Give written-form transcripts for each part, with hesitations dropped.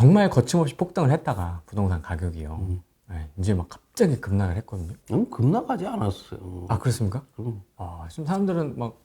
정말 거침없이 폭등을 했다가 부동산 가격이요. 네, 이제 막 갑자기 급락을 했거든요. 급락하지 않았어요. 아, 그렇습니까? 그럼. 지금 사람들은 막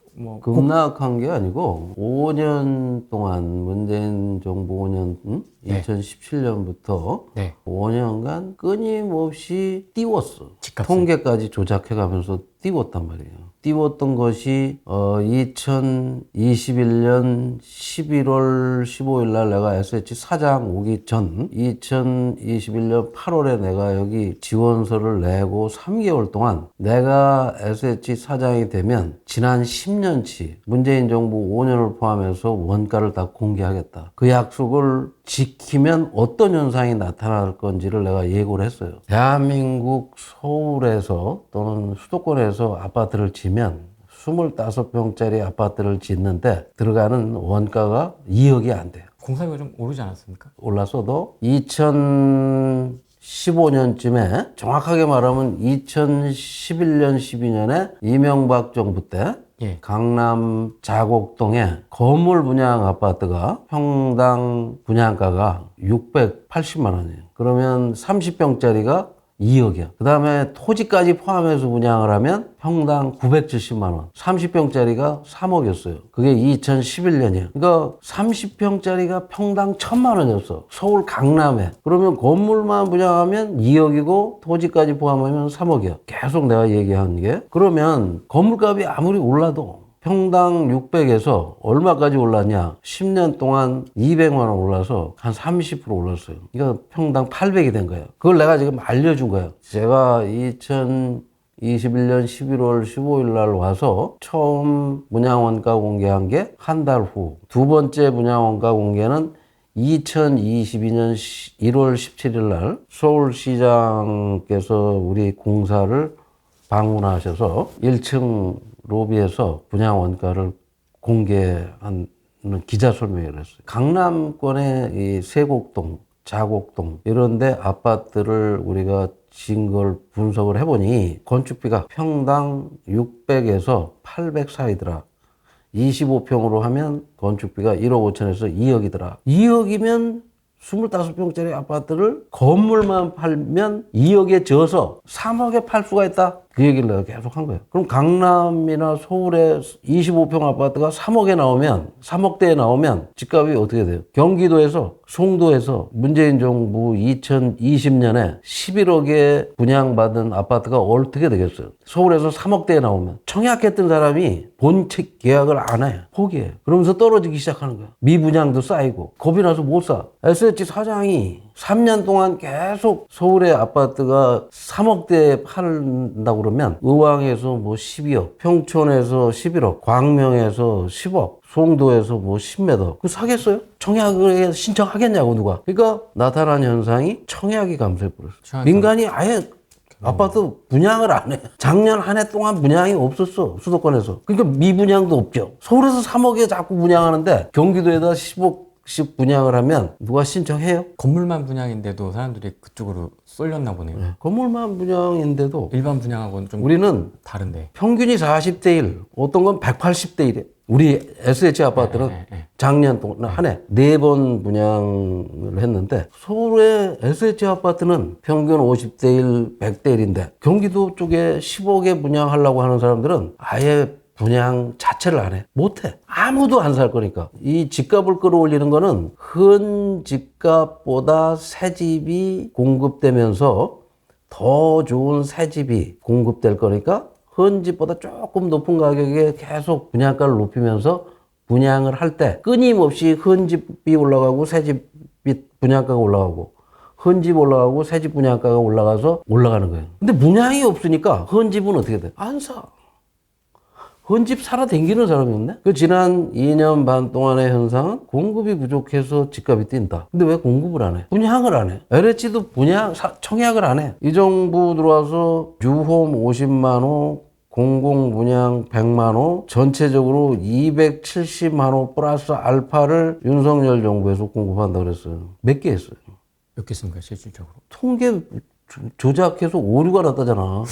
급락한 게 아니고 5년 동안 문재인 정부 5년 네. 2017년부터 네. 5년간 끊임없이 띄웠어. 집값을. 통계까지 조작해가면서 띄웠단 말이에요. 띄웠던 것이 2021년 11월 15일 날 내가 SH 사장 오기 전 2021년 8월에 내가 여기 지원서를 내고 3개월 동안 내가 SH 사장이 되면 지난 10년치 문재인 정부 5년을 포함해서 원가를 다 공개하겠다. 그 약속을 지키면 어떤 현상이 나타날 건지를 내가 예고를 했어요. 대한민국 서울에서 또는 수도권에서 아파트를 지면 25평짜리 아파트를 짓는데 들어가는 원가가 2억이 안 돼요. 공사비가 좀 오르지 않았습니까? 올랐어도 2015년쯤에 정확하게 말하면 2011년 12년에 이명박 정부 때 예. 강남 자곡동에 건물 분양 아파트가 평당 분양가가 680만 원이에요. 그러면 30평짜리가 2억이야. 그 다음에 토지까지 포함해서 분양을 하면 평당 970만 원. 30평짜리가 3억이었어요. 그게 2011년이야. 그러니까 30평짜리가 평당 1000만 원이었어. 서울 강남에. 그러면 건물만 분양하면 2억이고 토지까지 포함하면 3억이야. 계속 내가 얘기한 게. 그러면 건물값이 아무리 올라도 평당 600에서 얼마까지 올랐냐? 10년 동안 200만 원 올라서 한 30% 올랐어요. 이거 평당 800이 된 거예요. 그걸 내가 지금 알려준 거예요. 제가 2021년 11월 15일 날 와서 처음 분양원가 공개한 게 한 달 후. 두 번째 분양원가 공개는 2022년 1월 17일 날 서울시장께서 우리 공사를 방문하셔서 1층 로비에서 분양 원가를 공개하는 기자 설명회를 했어요. 강남권의 이 세곡동, 자곡동 이런 데 아파트를 우리가 지은 걸 분석을 해보니 건축비가 평당 600에서 800 사이더라. 25평으로 하면 건축비가 1억 5천에서 2억이더라. 2억이면 25평짜리 아파트를 건물만 팔면 2억에 져서 3억에 팔 수가 있다. 그 얘기를 내가 계속 한 거예요. 그럼 강남이나 서울에 25평 아파트가 3억에 나오면, 3억대에 나오면 집값이 어떻게 돼요? 경기도에서, 송도에서 문재인 정부 2020년에 11억에 분양받은 아파트가 어떻게 되겠어요? 서울에서 3억대에 나오면 청약했던 사람이 본책 계약을 안 해. 포기해. 그러면서 떨어지기 시작하는 거야. 미분양도 쌓이고 겁이 나서 못 사. SH 사장이 3년 동안 계속 서울의 아파트가 3억대에 팔린다고 그러면 의왕에서 뭐 12억, 평촌에서 11억, 광명에서 10억, 송도에서 뭐 10m. 그 사겠어요? 청약을 신청하겠냐고 누가. 그러니까 나타난 현상이 청약이 감소해버렸어. 민간이 아예 아파트 분양을 안 해. 작년 한 해 동안 분양이 없었어. 수도권에서. 그러니까 미분양도 없죠. 서울에서 3억에 자꾸 분양하는데 경기도에다 10억씩 분양을 하면 누가 신청해요? 건물만 분양인데도 사람들이 그쪽으로 쏠렸나 보네요. 건물만 분양인데도 일반 분양하고는 좀 우리는 다른데. 평균이 40대 1, 어떤 건 180대 1이에요. 우리 SH 아파트는 작년 동안 한 해 4번 분양을 했는데 서울의 SH 아파트는 평균 50대 1, 100대 1인데 경기도 쪽에 10억에 분양하려고 하는 사람들은 아예 분양 자체를 안 해. 못 해. 아무도 안 살 거니까. 이 집값을 끌어올리는 거는 현 집값보다 새 집이 공급되면서 더 좋은 새 집이 공급될 거니까 현 집보다 조금 높은 가격에 계속 분양가를 높이면서 분양을 할 때 끊임없이 현 집이 올라가고 새 집이 분양가가 올라가고 현 집 올라가고 새 집 분양가가 올라가서 올라가는 거예요. 근데 분양이 없으니까 현 집은 어떻게 돼? 안 사. 현 집 살아 댕기는 사람이 없네? 그 지난 2년 반 동안의 현상은 공급이 부족해서 집값이 뛴다. 근데 왜 공급을 안 해? 분양을 안 해. LH도 청약을 안 해. 이 정부 들어와서 뉴홈 50만 호, 공공분양 100만 호, 전체적으로 270만 호 플러스 알파를 윤석열 정부에서 공급한다고 그랬어요. 몇 개 했어요? 몇 개 씁니까, 실질적으로? 통계 조작해서 오류가 났다잖아.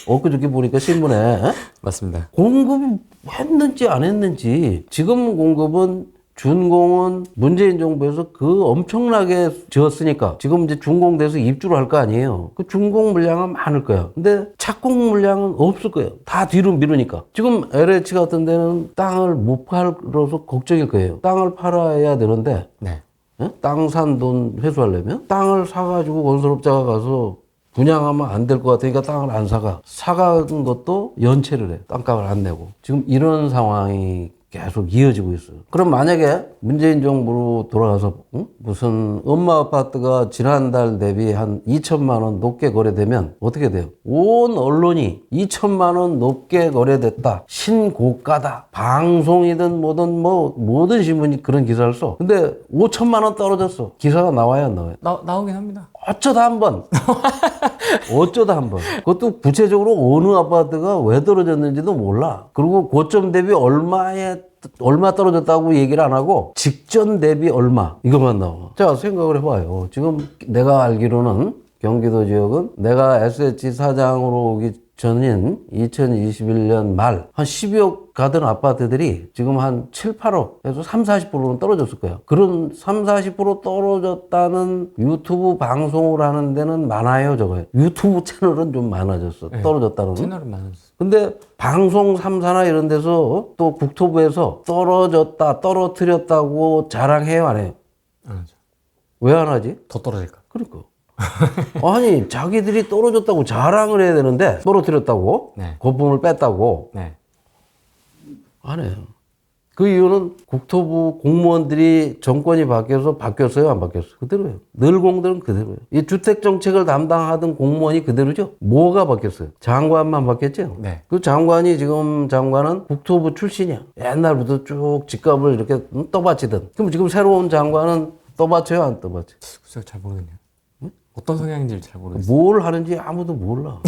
엊그저께 보니까 신문에. 맞습니다. 공급했는지 안 했는지. 지금 공급은 준공은 문재인 정부에서 그 엄청나게 지었으니까 지금 이제 준공돼서 입주를 할 거 아니에요. 그 준공 물량은 많을 거야. 근데 착공 물량은 없을 거예요. 다 뒤로 미루니까. 지금 LH 같은 데는 땅을 못 팔아서 걱정일 거예요. 땅을 팔아야 되는데 네. 땅 산 돈 회수하려면 땅을 사가지고 건설업자가 가서 분양하면 안 될 것 같으니까 땅을 안 사가. 사간 것도 연체를 해. 땅값을 안 내고. 지금 이런 상황이 계속 이어지고 있어요. 그럼 만약에 문재인 정부로 돌아가서 무슨 엄마 아파트가 지난달 대비 한 2천만 원 높게 거래되면 어떻게 돼요? 온 언론이 2천만 원 높게 거래됐다. 신고가다. 방송이든 뭐든 모든 신문이 그런 기사를 써. 근데 5천만 원 떨어졌어. 기사가 나와야 안 나와요? 나오긴 합니다. 어쩌다 한 번. 어쩌다 한 번. 그것도 구체적으로 어느 아파트가 왜 떨어졌는지도 몰라. 그리고 고점 대비 얼마 떨어졌다고 얘기를 안 하고 직전 대비 얼마 이것만 나와. 자, 생각을 해봐요. 지금 내가 알기로는 경기도 지역은 내가 SH 사장으로 오기 전인 2021년 말 한 12억 가던 아파트들이 지금 한 7, 8억 해서 3, 40%는 떨어졌을 거예요. 그런 3, 40% 떨어졌다는 유튜브 방송을 하는 데는 많아요, 저거. 유튜브 채널은 좀 많아졌어. 네, 떨어졌다는. 채널은 많았어. 근데 방송 3사나 이런 데서 또 국토부에서 떨어뜨렸다고 자랑해요, 안 해요? 안 하죠. 왜 안 하지? 더 떨어질까? 그러니까. 아니, 자기들이 떨어졌다고 자랑을 해야 되는데, 떨어뜨렸다고? 네. 거품을 뺐다고? 네. 안 해요. 그 이유는 국토부 공무원들이 정권이 바뀌었어요? 안 바뀌었어요? 그대로예요. 늘공들은 그대로예요. 이 주택정책을 담당하던 공무원이 그대로죠? 뭐가 바뀌었어요? 장관만 바뀌었죠? 네. 그 장관은 국토부 출신이야. 옛날부터 쭉 집값을 이렇게 떠받치던. 그럼 지금 새로운 장관은 떠받쳐요? 안 떠받쳐요? 글쎄요, 잘 모르겠네요. 어떤 성향인지 잘 모르겠어요. 뭘 하는지 아무도 몰라.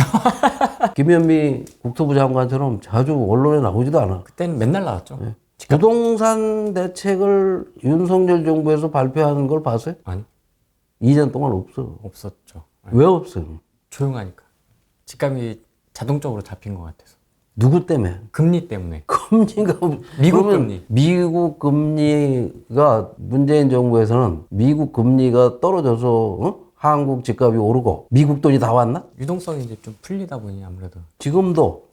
김현미 국토부 장관처럼 자주 언론에 나오지도 않아. 그때는 맨날 나왔죠. 네. 부동산 대책을 윤석열 정부에서 발표하는 걸 봤어요? 아니, 2년 동안 없어. 없었죠. 네. 왜 없어요? 조용하니까. 집값이 자동적으로 잡힌 것 같아서. 누구 때문에? 금리 때문에. 금리가 미국 그러면 금리. 미국 금리가 문재인 정부에서는 미국 금리가 떨어져서 한국 집값이 오르고 미국 돈이 다 왔나? 유동성이 이제 좀 풀리다 보니 아무래도. 지금도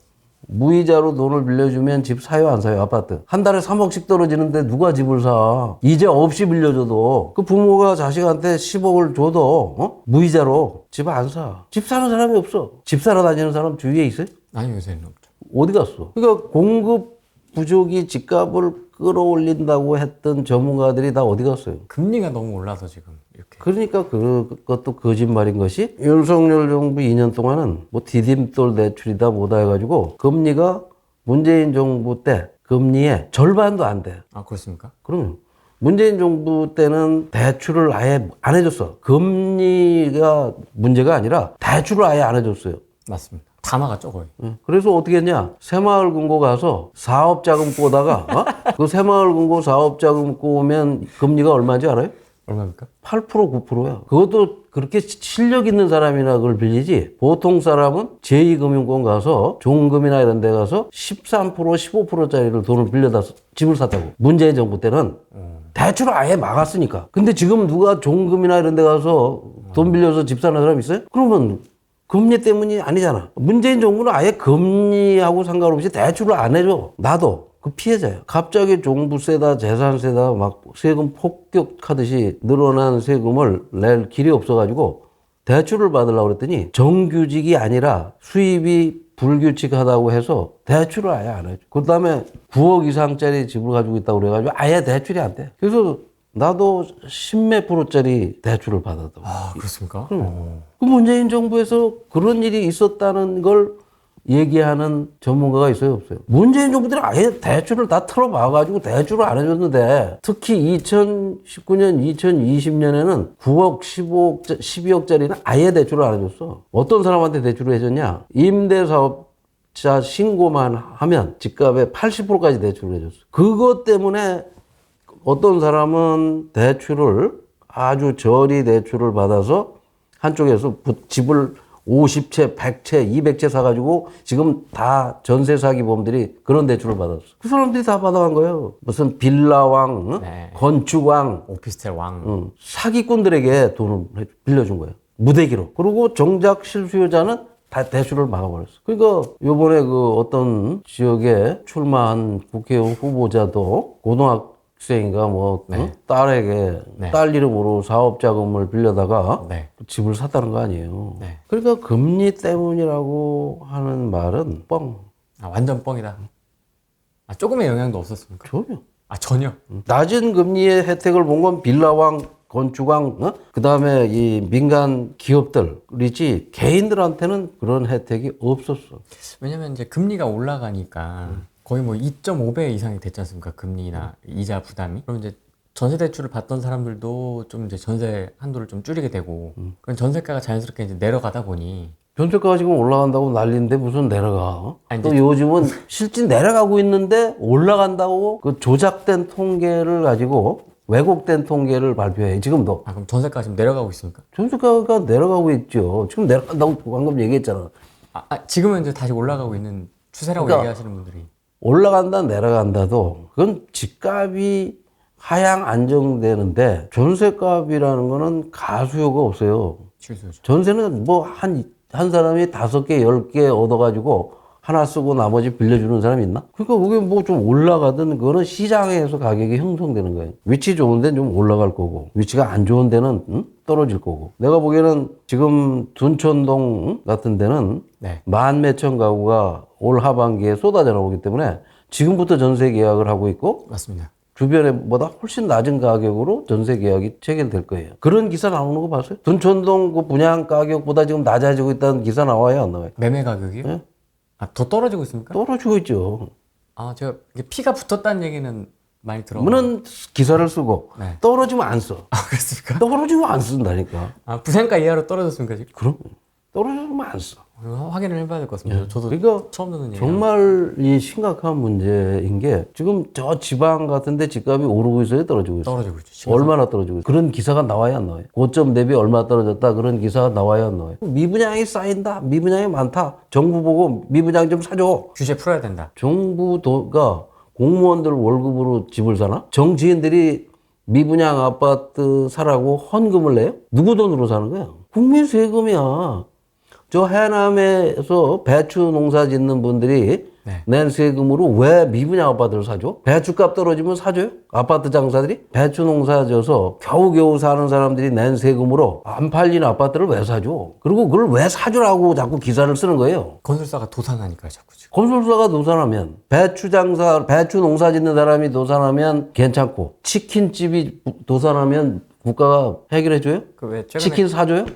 무이자로 돈을 빌려주면 집 사요 안 사요? 아파트 한 달에 3억씩 떨어지는데 누가 집을 사? 이제 없이 빌려줘도 그 부모가 자식한테 10억을 줘도 무이자로 집 안 사. 집 사는 사람이 없어. 집 사러 다니는 사람 주위에 있어요? 아니, 요새는 없죠. 어디 갔어? 그러니까 공급 부족이 집값을 끌어올린다고 했던 전문가들이 다 어디 갔어요? 금리가 너무 올라서 지금 이렇게. 그러니까 그것도 거짓말인 것이 윤석열 정부 2년 동안은 뭐 디딤돌 대출이다 뭐다 해가지고 금리가 문재인 정부 때 금리의 절반도 안 돼. 아, 그렇습니까? 그러면 문재인 정부 때는 대출을 아예 안 해줬어. 금리가 문제가 아니라 대출을 아예 안 해줬어요. 맞습니다. 다 나갔죠, 거의. 그래서 어떻게 했냐? 새마을금고 가서 사업자금 꼬다가 그 새마을금고 사업자금 꼬면 금리가 얼마인지 알아요? 얼마입니까? 8% 9%야. 그것도 그렇게 실력 있는 사람이나 그걸 빌리지. 보통 사람은 제2금융권 가서 종금이나 이런 데 가서 13% 15%짜리를 돈을 빌려다 집을 샀다고. 문재인 정부 때는 대출을 아예 막았으니까. 근데 지금 누가 종금이나 이런 데 가서 돈 빌려서 집 사는 사람 있어요? 그러면 금리 때문이 아니잖아. 문재인 정부는 아예 금리하고 상관없이 대출을 안 해줘. 나도 그 피해자야. 갑자기 종부세다, 재산세다, 막 세금 폭격하듯이 늘어난 세금을 낼 길이 없어가지고 대출을 받으려고 그랬더니 정규직이 아니라 수입이 불규칙하다고 해서 대출을 아예 안 해줘. 그 다음에 9억 이상짜리 집을 가지고 있다고 그래가지고 아예 대출이 안 돼. 그래서 나도 10몇 프로짜리 대출을 받았다고. 아, 그렇습니까? 그 문재인 정부에서 그런 일이 있었다는 걸 얘기하는 전문가가 있어요, 없어요? 문재인 정부들이 아예 대출을 다 털어봐가지고 대출을 안 해줬는데 특히 2019년, 2020년에는 9억, 15억, 12억짜리는 아예 대출을 안 해줬어. 어떤 사람한테 대출을 해줬냐? 임대사업자 신고만 하면 집값의 80%까지 대출을 해줬어. 그것 때문에 어떤 사람은 대출을 아주 저리 대출을 받아서 한쪽에서 집을 50채, 100채, 200채 사가지고 지금 다 전세 사기범들이 그런 대출을 받았어. 그 사람들이 다 받아간 거예요. 무슨 빌라왕, 응? 네. 건축왕, 오피스텔 왕. 응. 사기꾼들에게 돈을 빌려준 거예요. 무대기로. 그리고 정작 실수요자는 다 대출을 막아버렸어. 그러니까 요번에 그 어떤 지역에 출마한 국회의원 후보자도 고등학생인가 뭐 네. 응? 딸에게 네. 딸 이름으로 사업 자금을 빌려다가 네. 집을 샀다는 거 아니에요. 네. 그러니까 금리 때문이라고 하는 말은 뻥. 아, 완전 뻥이다. 아, 조금의 영향도 없었습니까? 전혀. 아, 전혀. 낮은 금리의 혜택을 본 건 빌라왕, 건축왕, 어? 그 다음에 이 민간 기업들이지 개인들한테는 그런 혜택이 없었어. 왜냐면 이제 금리가 올라가니까 거의 뭐 2.5배 이상이 됐지 않습니까? 금리나 이자 부담이. 그럼 이제 전세 대출을 받던 사람들도 좀 이제 전세 한도를 좀 줄이게 되고, 그럼 전세가가 자연스럽게 이제 내려가다 보니 전세가가 지금 올라간다고 난리인데 무슨 내려가? 아니, 또 요즘은 실제 내려가고 있는데 올라간다고 그 조작된 통계를 가지고 왜곡된 통계를 발표해. 지금도. 아, 그럼 전세가가 지금 내려가고 있습니까? 전세가가 내려가고 있죠. 지금 내려간다고 방금 얘기했잖아. 지금은 이제 다시 올라가고 있는 추세라고 그러니까 얘기하시는 분들이. 올라간다 내려간다도 그건 집값이 하향 안정되는데 전세값이라는 거는 가수요가 없어요. 실수요죠. 전세는 뭐 한 사람이 5개, 10개 얻어가지고 하나 쓰고 나머지 빌려주는 사람이 있나? 그러니까 그게 뭐 좀 올라가든 그거는 시장에서 가격이 형성되는 거예요. 위치 좋은 데는 좀 올라갈 거고 위치가 안 좋은 데는 떨어질 거고. 내가 보기에는 지금 둔촌동 같은 데는 네. 만 몇천 가구가 올 하반기에 쏟아져 나오기 때문에 지금부터 전세 계약을 하고 있고 맞습니다. 주변에 보다 훨씬 낮은 가격으로 전세 계약이 체결될 거예요. 그런 기사 나오는 거 봤어요? 둔촌동 그 분양 가격보다 지금 낮아지고 있다는 기사 나와요, 안 나와요? 매매 가격이요? 네? 아, 더 떨어지고 있습니까? 떨어지고 있죠. 아, 제가 이게 피가 붙었다는 얘기는 많이 들어. 그러면 기사를 쓰고 네. 떨어지면 안 써. 아, 그렇습니까? 떨어지면 안 쓴다니까. 아, 부산가 이하로 떨어졌습니까, 지금? 그럼 떨어지면 안 써. 확인을 해봐야 될 것 같습니다. 저도 그러니까 처음 듣는 얘기예요. 정말 이 심각한 문제인 게 지금 저 지방 같은데 집값이 오르고 있어요, 떨어지고 있어요. 떨어지고 있죠. 얼마나 떨어지고 있어요? 그런 기사가 나와야 안 나와요? 고점 대비 얼마 떨어졌다 그런 기사가 나와야 안 나와요? 미분양이 쌓인다, 미분양이 많다. 정부 보고 미분양 좀 사줘. 규제 풀어야 된다. 정부가 공무원들 월급으로 집을 사나? 정치인들이 미분양 아파트 사라고 헌금을 내요? 누구 돈으로 사는 거야? 국민 세금이야. 저 해남에서 배추 농사 짓는 분들이 네. 낸 세금으로 왜 미분양 아파트를 사줘? 배추값 떨어지면 사줘요? 아파트 장사들이? 배추 농사 져서 겨우겨우 사는 사람들이 낸 세금으로 안 팔린 아파트를 왜 사줘? 그리고 그걸 왜 사주라고 자꾸 기사를 쓰는 거예요? 건설사가 도산하니까요, 자꾸 지금. 건설사가 도산하면 배추 농사 짓는 사람이 도산하면 괜찮고 치킨집이 도산하면 국가가 해결해줘요? 그 왜 최근에 치킨 사줘요?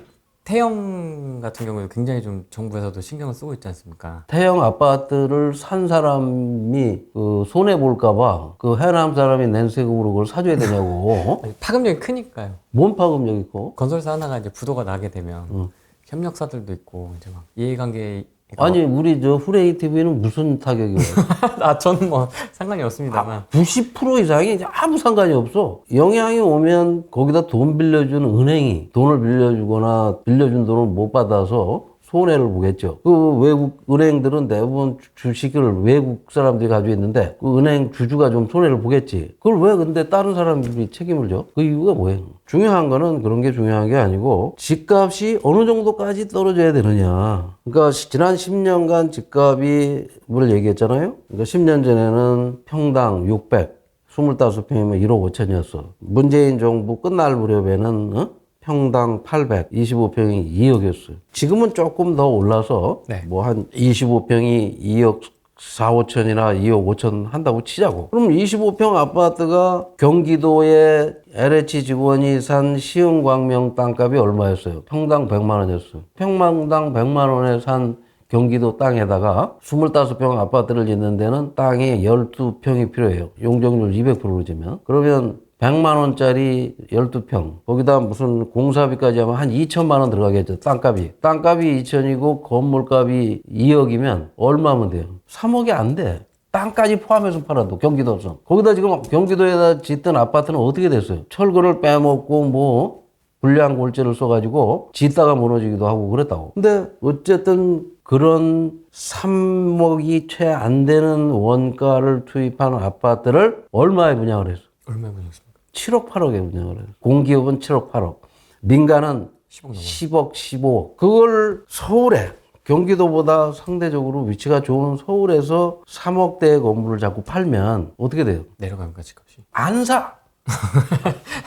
태영 같은 경우에 굉장히 좀 정부에서도 신경을 쓰고 있지 않습니까? 태형 아파트를 산 사람이 그 손해 볼까봐 그 해남 사람이 낸 세금으로 그걸 사줘야 되냐고. 아니, 파급력이 크니까요. 뭔 파급력 있고? 건설사 하나가 이제 부도가 나게 되면 협력사들도 있고 이제 막 이해관계 아니 우리 저 후레이 TV는 무슨 타격이 와요? 저는 뭐 상관이 없습니다만 90% 이상이 아무 상관이 없어. 영향이 오면 거기다 돈 빌려주는 은행이 돈을 빌려주거나 빌려준 돈을 못 받아서 손해를 보겠죠. 그 외국 은행들은 대부분 주식을 외국 사람들이 가지고 있는데 그 은행 주주가 좀 손해를 보겠지. 그걸 왜 근데 다른 사람들이 책임을 져? 그 이유가 뭐예요? 중요한 거는 그런 게 중요한 게 아니고 집값이 어느 정도까지 떨어져야 되느냐. 그러니까 지난 10년간 집값을 얘기했잖아요. 그러니까 10년 전에는 평당 600, 25평이면 1억 5천이었어. 문재인 정부 끝날 무렵에는 평당 800, 25평이 2억이었어요. 지금은 조금 더 올라서 네. 뭐 한 25평이 2억 4, 5천이나 2억 5천 한다고 치자고. 그럼 25평 아파트가 경기도의 LH 직원이 산 시흥광명 땅값이 얼마였어요? 평당 100만 원이었어요. 평당 100만 원에 산 경기도 땅에다가 25평 아파트를 짓는 데는 땅이 12평이 필요해요. 용적률 200%로 지면. 그러면 100만 원짜리 12평. 거기다 무슨 공사비까지 하면 한 2천만 원 들어가겠죠. 땅값이. 땅값이 2천이고 건물값이 2억이면 얼마면 돼요? 3억이 안 돼. 땅까지 포함해서 팔아도 경기도에서. 거기다 지금 경기도에다 짓던 아파트는 어떻게 됐어요? 철거를 빼먹고 뭐 불량 골재를 써가지고 짓다가 무너지기도 하고 그랬다고. 근데 어쨌든 그런 3억이 채 안 되는 원가를 투입한 아파트를 얼마에 분양을 했어? 얼마 분양했습니까? 7억 8억에 분양을 했어. 공기업은 7억 8억. 민간은 10억 넘어. 10억 15억. 그걸 서울에 경기도보다 상대적으로 위치가 좋은 서울에서 3억대의 건물을 자꾸 팔면 어떻게 돼요? 내려갑니까 집값이? 안 사.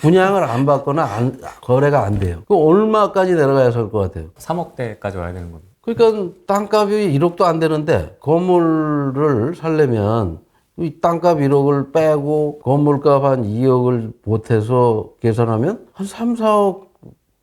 분양을 안 받거나 거래가 안 돼요. 그 얼마까지 내려가야 살 것 같아요? 3억대까지 와야 되는 겁니다. 그러니까 땅값이 1억도 안 되는데 건물을 살려면 이 땅값 1억을 빼고 건물값 한 2억을 보태서 계산하면 한 3, 4억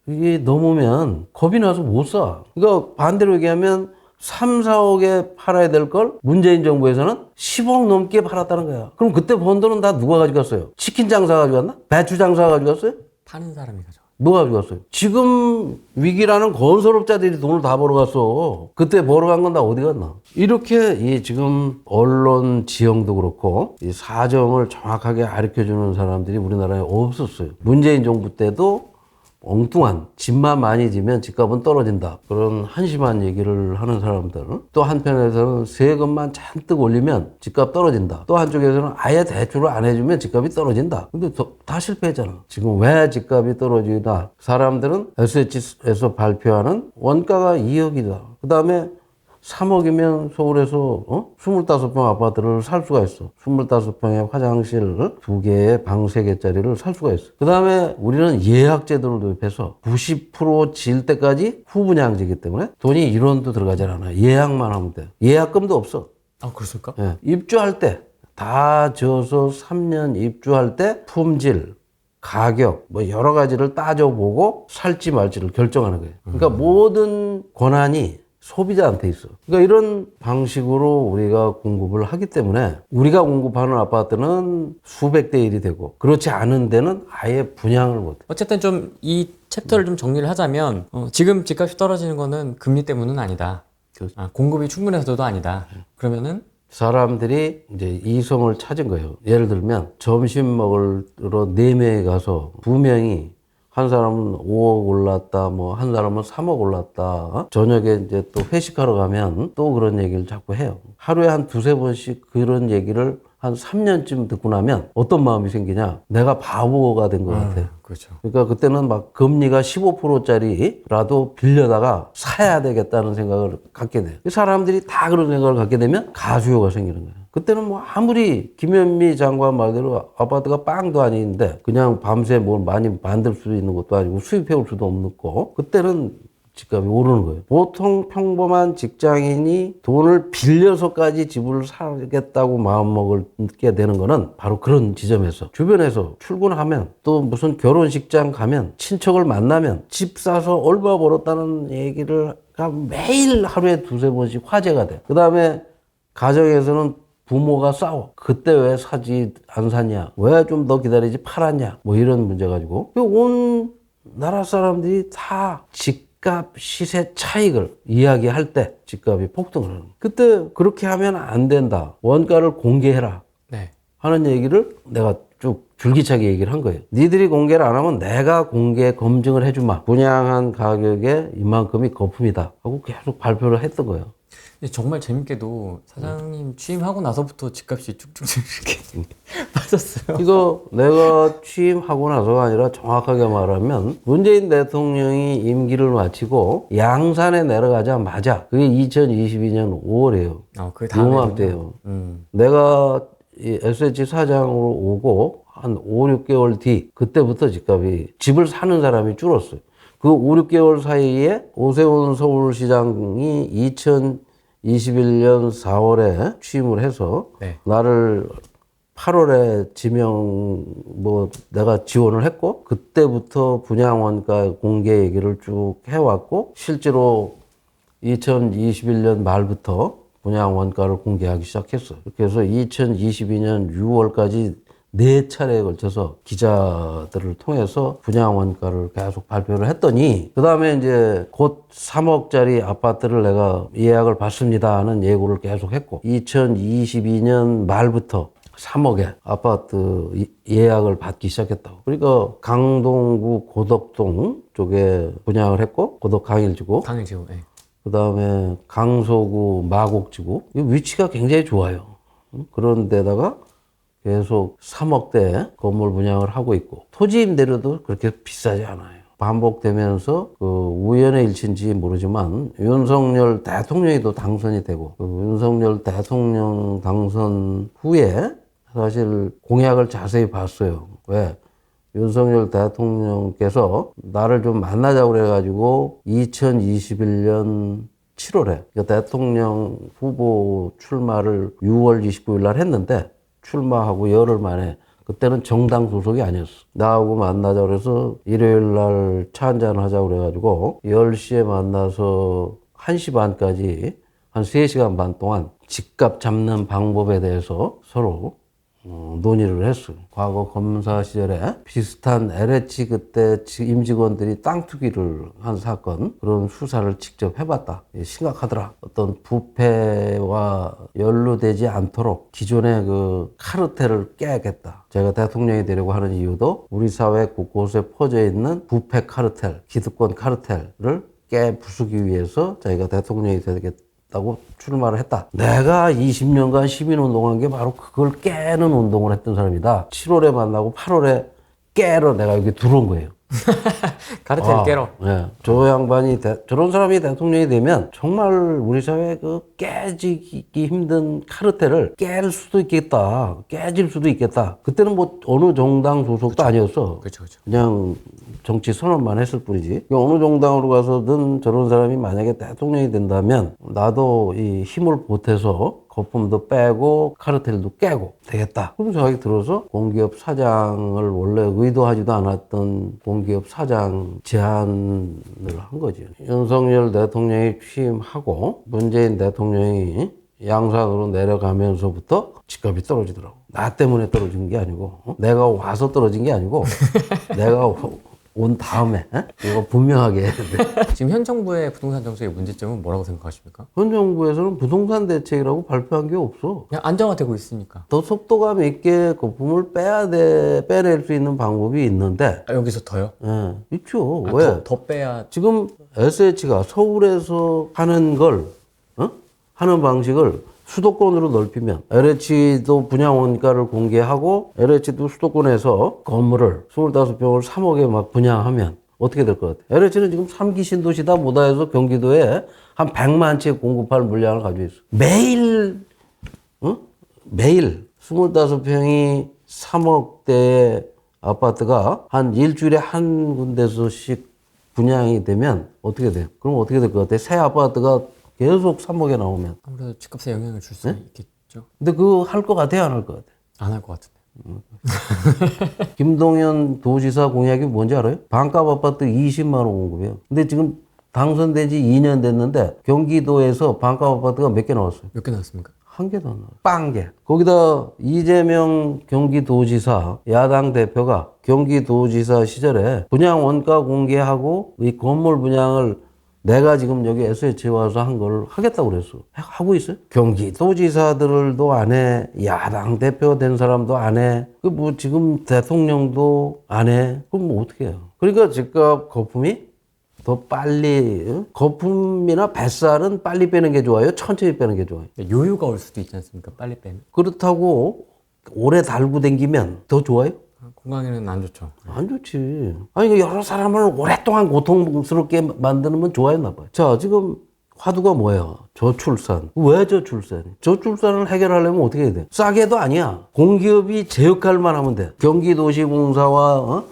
이게 넘으면 겁이 나서 못 사. 그러니까 반대로 얘기하면 3, 4억에 팔아야 될 걸 문재인 정부에서는 10억 넘게 팔았다는 거야. 그럼 그때 번 돈은 다 누가 가져갔어요? 치킨 장사 가져갔나? 배추 장사 가져갔어요? 파는 사람이 가져. 누가 가져갔어요? 지금 위기라는 건설업자들이 돈을 다 벌어갔어. 그때 벌어간 건 다 어디 갔나? 이렇게 이 지금 언론 지형도 그렇고 이 사정을 정확하게 가르쳐주는 사람들이 우리나라에 없었어요. 문재인 정부 때도 엉뚱한 집만 많이 지면 집값은 떨어진다. 그런 한심한 얘기를 하는 사람들. 또 한편에서는 세금만 잔뜩 올리면 집값 떨어진다. 또 한쪽에서는 아예 대출을 안 해주면 집값이 떨어진다. 근데 다 실패했잖아. 지금 왜 집값이 떨어지나? 사람들은 SH에서 발표하는 원가가 2억이다. 그 다음에 3억이면 서울에서 25평 아파트를 살 수가 있어. 25평에 화장실 2개에 방 3개짜리를 살 수가 있어. 그 다음에 우리는 예약 제도를 도입해서 90% 질 때까지 후분양제이기 때문에 돈이 1원도 들어가지 않아. 예약만 하면 돼. 예약금도 없어. 아 그렇습니까? 예. 입주할 때 다 져서 3년 입주할 때 품질, 가격 뭐 여러 가지를 따져보고 살지 말지를 결정하는 거예요. 그러니까 모든 권한이 소비자한테 있어. 그러니까 이런 방식으로 우리가 공급을 하기 때문에 우리가 공급하는 아파트는 수백 대 1이 되고 그렇지 않은 데는 아예 분양을 못 해. 어쨌든 좀 이 챕터를 좀 정리를 하자면 지금 집값이 떨어지는 거는 금리 때문은 아니다. 공급이 충분해서도 아니다. 그러면은 사람들이 이제 이성을 찾은 거예요. 예를 들면 점심 먹으러 4명이 가서 2명이 한 사람은 5억 올랐다, 뭐, 한 사람은 3억 올랐다. 저녁에 이제 또 회식하러 가면 또 그런 얘기를 자꾸 해요. 하루에 한 2-3번씩 그런 얘기를 한 3년쯤 듣고 나면 어떤 마음이 생기냐? 내가 바보가 된 것 같아. 그렇죠. 그러니까 그때는 막 금리가 15%짜리라도 빌려다가 사야 되겠다는 생각을 갖게 돼요. 사람들이 다 그런 생각을 갖게 되면 가수요가 생기는 거예요. 그때는 뭐 아무리 김현미 장관 말대로 아파트가 빵도 아닌데 그냥 밤새 뭘 많이 만들 수 있는 것도 아니고 수입해올 수도 없고 그때는 집값이 오르는 거예요. 보통 평범한 직장인이 돈을 빌려서까지 집을 사겠다고 마음먹게 되는 거는 바로 그런 지점에서 주변에서 출근하면 또 무슨 결혼식장 가면 친척을 만나면 집 사서 얼마 벌었다는 얘기를 매일 하루에 2-3번씩 화제가 돼. 그 다음에 가정에서는 부모가 싸워. 그때 왜 사지 안 샀냐? 왜 좀 더 기다리지 팔았냐? 뭐 이런 문제 가지고 온 나라 사람들이 다 집값 시세 차익을 이야기할 때 집값이 폭등을 하는 거예요. 그때 그렇게 하면 안 된다. 원가를 공개해라. 네. 하는 얘기를 내가 쭉 줄기차게 얘기를 한 거예요. 니들이 공개를 안 하면 내가 공개 검증을 해주마. 분양한 가격에 이만큼이 거품이다. 하고 계속 발표를 했던 거예요. 근데 정말 재밌게도 사장님 취임하고 나서부터 집값이 쭉쭉쭉 이렇게 빠졌어요. 이거 내가 취임하고 나서가 아니라 정확하게 말하면 문재인 대통령이 임기를 마치고 양산에 내려가자마자 그게 2022년 5월이에요. 그 다음에 요맘때예요. 내가 이 SH 사장으로 오고 한 5-6개월 뒤 그때부터 집값이 집을 사는 사람이 줄었어요. 그 5-6개월 사이에 오세훈 서울시장이 2021년 4월에 취임을 해서 네. 나를 8월에 지명 뭐 내가 지원을 했고 그때부터 분양원가 공개 얘기를 쭉 해왔고 실제로 2021년 말부터 분양원가를 공개하기 시작했어요. 그래서 2022년 6월까지 4차례에 걸쳐서 기자들을 통해서 분양원가를 계속 발표를 했더니 그 다음에 이제 곧 3억짜리 아파트를 내가 예약을 받습니다 하는 예고를 계속 했고 2022년 말부터 3억에 아파트 예약을 받기 시작했다고. 그러니까 강동구 고덕동 쪽에 분양을 했고, 고덕 강일지구, 강일지구. 예. 그 다음에 강서구 마곡지구. 이 위치가 굉장히 좋아요. 그런 데다가 계속 3억대 건물 분양을 하고 있고, 토지 임대료도 그렇게 비싸지 않아요. 반복되면서 그 우연의 일치인지 모르지만 윤석열 대통령이 또 당선이 되고, 그 윤석열 대통령 당선 후에 사실 공약을 자세히 봤어요. 왜? 윤석열 대통령께서 나를 좀 만나자고 그래가지고 2021년 7월에 대통령 후보 출마를 6월 29일 날 했는데, 출마하고 열흘 만에, 그때는 정당 소속이 아니었어. 나하고 만나자 그래서 일요일 날 차 한잔 하자고 그래가지고 10시에 만나서 1시 반까지 한 3시간 반 동안 집값 잡는 방법에 대해서 서로 논의를 했어요. 과거 검사 시절에 비슷한 LH 그때 임직원들이 땅 투기를 한 사건, 그런 수사를 직접 해봤다. 심각하더라. 어떤 부패와 연루되지 않도록 기존의 그 카르텔을 깨야겠다. 제가 대통령이 되려고 하는 이유도 우리 사회 곳곳에 퍼져 있는 부패 카르텔, 기득권 카르텔을 부수기 위해서 자기가 대통령이 되겠다고 출마를 했다. 내가 20년간 시민운동한 게 바로 그걸 깨는 운동을 했던 사람이다. 7월에 만나고 8월에 깨러 내가 여기 들어온 거예요. 카르텔 깨러. 네. 저 양반이 저런 사람이 대통령이 되면 정말 우리 사회 그 깨지기 힘든 카르텔을 깰 수도 있겠다. 깨질 수도 있겠다. 그때는 뭐 어느 정당 소속도 아니었어. 그렇죠. 그냥 정치 선언만 했을 뿐이지. 어느 정당으로 가서든 저런 사람이 만약에 대통령이 된다면 나도 이 힘을 보태서 거품도 빼고 카르텔도 깨고 되겠다. 그럼 생각이 들어서 공기업 사장을 원래 의도하지도 않았던 공기업 사장 제안을 한 거지. 윤석열 대통령이 취임하고 문재인 대통령이 양산으로 내려가면서부터 집값이 떨어지더라고. 나 때문에 떨어진 게 아니고, 내가 와서 떨어진 게 아니고, 내가 온 다음에 이거 분명하게 해야 돼. 지금 현 정부의 부동산 정책의 문제점은 뭐라고 생각하십니까? 현 정부에서는 부동산 대책이라고 발표한 게 없어. 그냥 안정화되고 있으니까. 더 속도감 있게 거품을 빼낼 수 있는 방법이 있는데, 여기서 더요? 예, 있죠. 왜? 더 빼야. 지금 SH가 서울에서 하는 걸, 하는 방식을 수도권으로 넓히면 LH도 분양 원가를 공개하고 LH도 수도권에서 건물을 25평을 3억에 막 분양하면 어떻게 될 것 같아? LH는 지금 3기 신도시다 뭐다 해서 경기도에 한 100만 채 공급할 물량을 가지고 있어. 매일 25평이 3억대의 아파트가 한 일주일에 한 군데서씩 분양이 되면 어떻게 돼요? 그럼 어떻게 될 것 같아? 새 아파트가 계속 3억에 나오면. 아무래도 집값에 영향을 줄 수 있겠죠. 근데 그거 할 것 같아요? 안 할 것 같아요? 안 할 것 같은데. 김동연 도지사 공약이 뭔지 알아요? 반값 아파트 20만 원 공급해요. 근데 지금 당선된 지 2년 됐는데 경기도에서 반값 아파트가 몇 개 나왔어요? 몇 개 나왔습니까? 한 개도 안 나와요. 빵개. 거기다 이재명 경기도지사 야당 대표가 경기도지사 시절에 분양 원가 공개하고 이 건물 분양을 내가 지금 여기 SH에 와서 한 걸 하겠다고 그랬어. 하고 있어요. 경기도지사들도 안 해. 야당 대표 된 사람도 안 해. 그 뭐 지금 대통령도 안 해. 그럼 뭐 어떻게 해요? 그러니까 집값 거품이 더 빨리, 거품이나 뱃살은 빨리 빼는 게 좋아요? 천천히 빼는 게 좋아요? 요요가 올 수도 있지 않습니까? 빨리 빼면. 그렇다고 오래 달고 댕기면 더 좋아요? 건강에는 안 좋죠. 안 좋지. 아니, 여러 사람을 오랫동안 고통스럽게 만드는 좋아요, 나빠요? 자, 지금 화두가 뭐예요? 저출산. 왜 저출산? 저출산을 해결하려면 어떻게 해야 돼? 싸게도 아니야. 공기업이 제 역할만 하면 돼. 경기도시공사와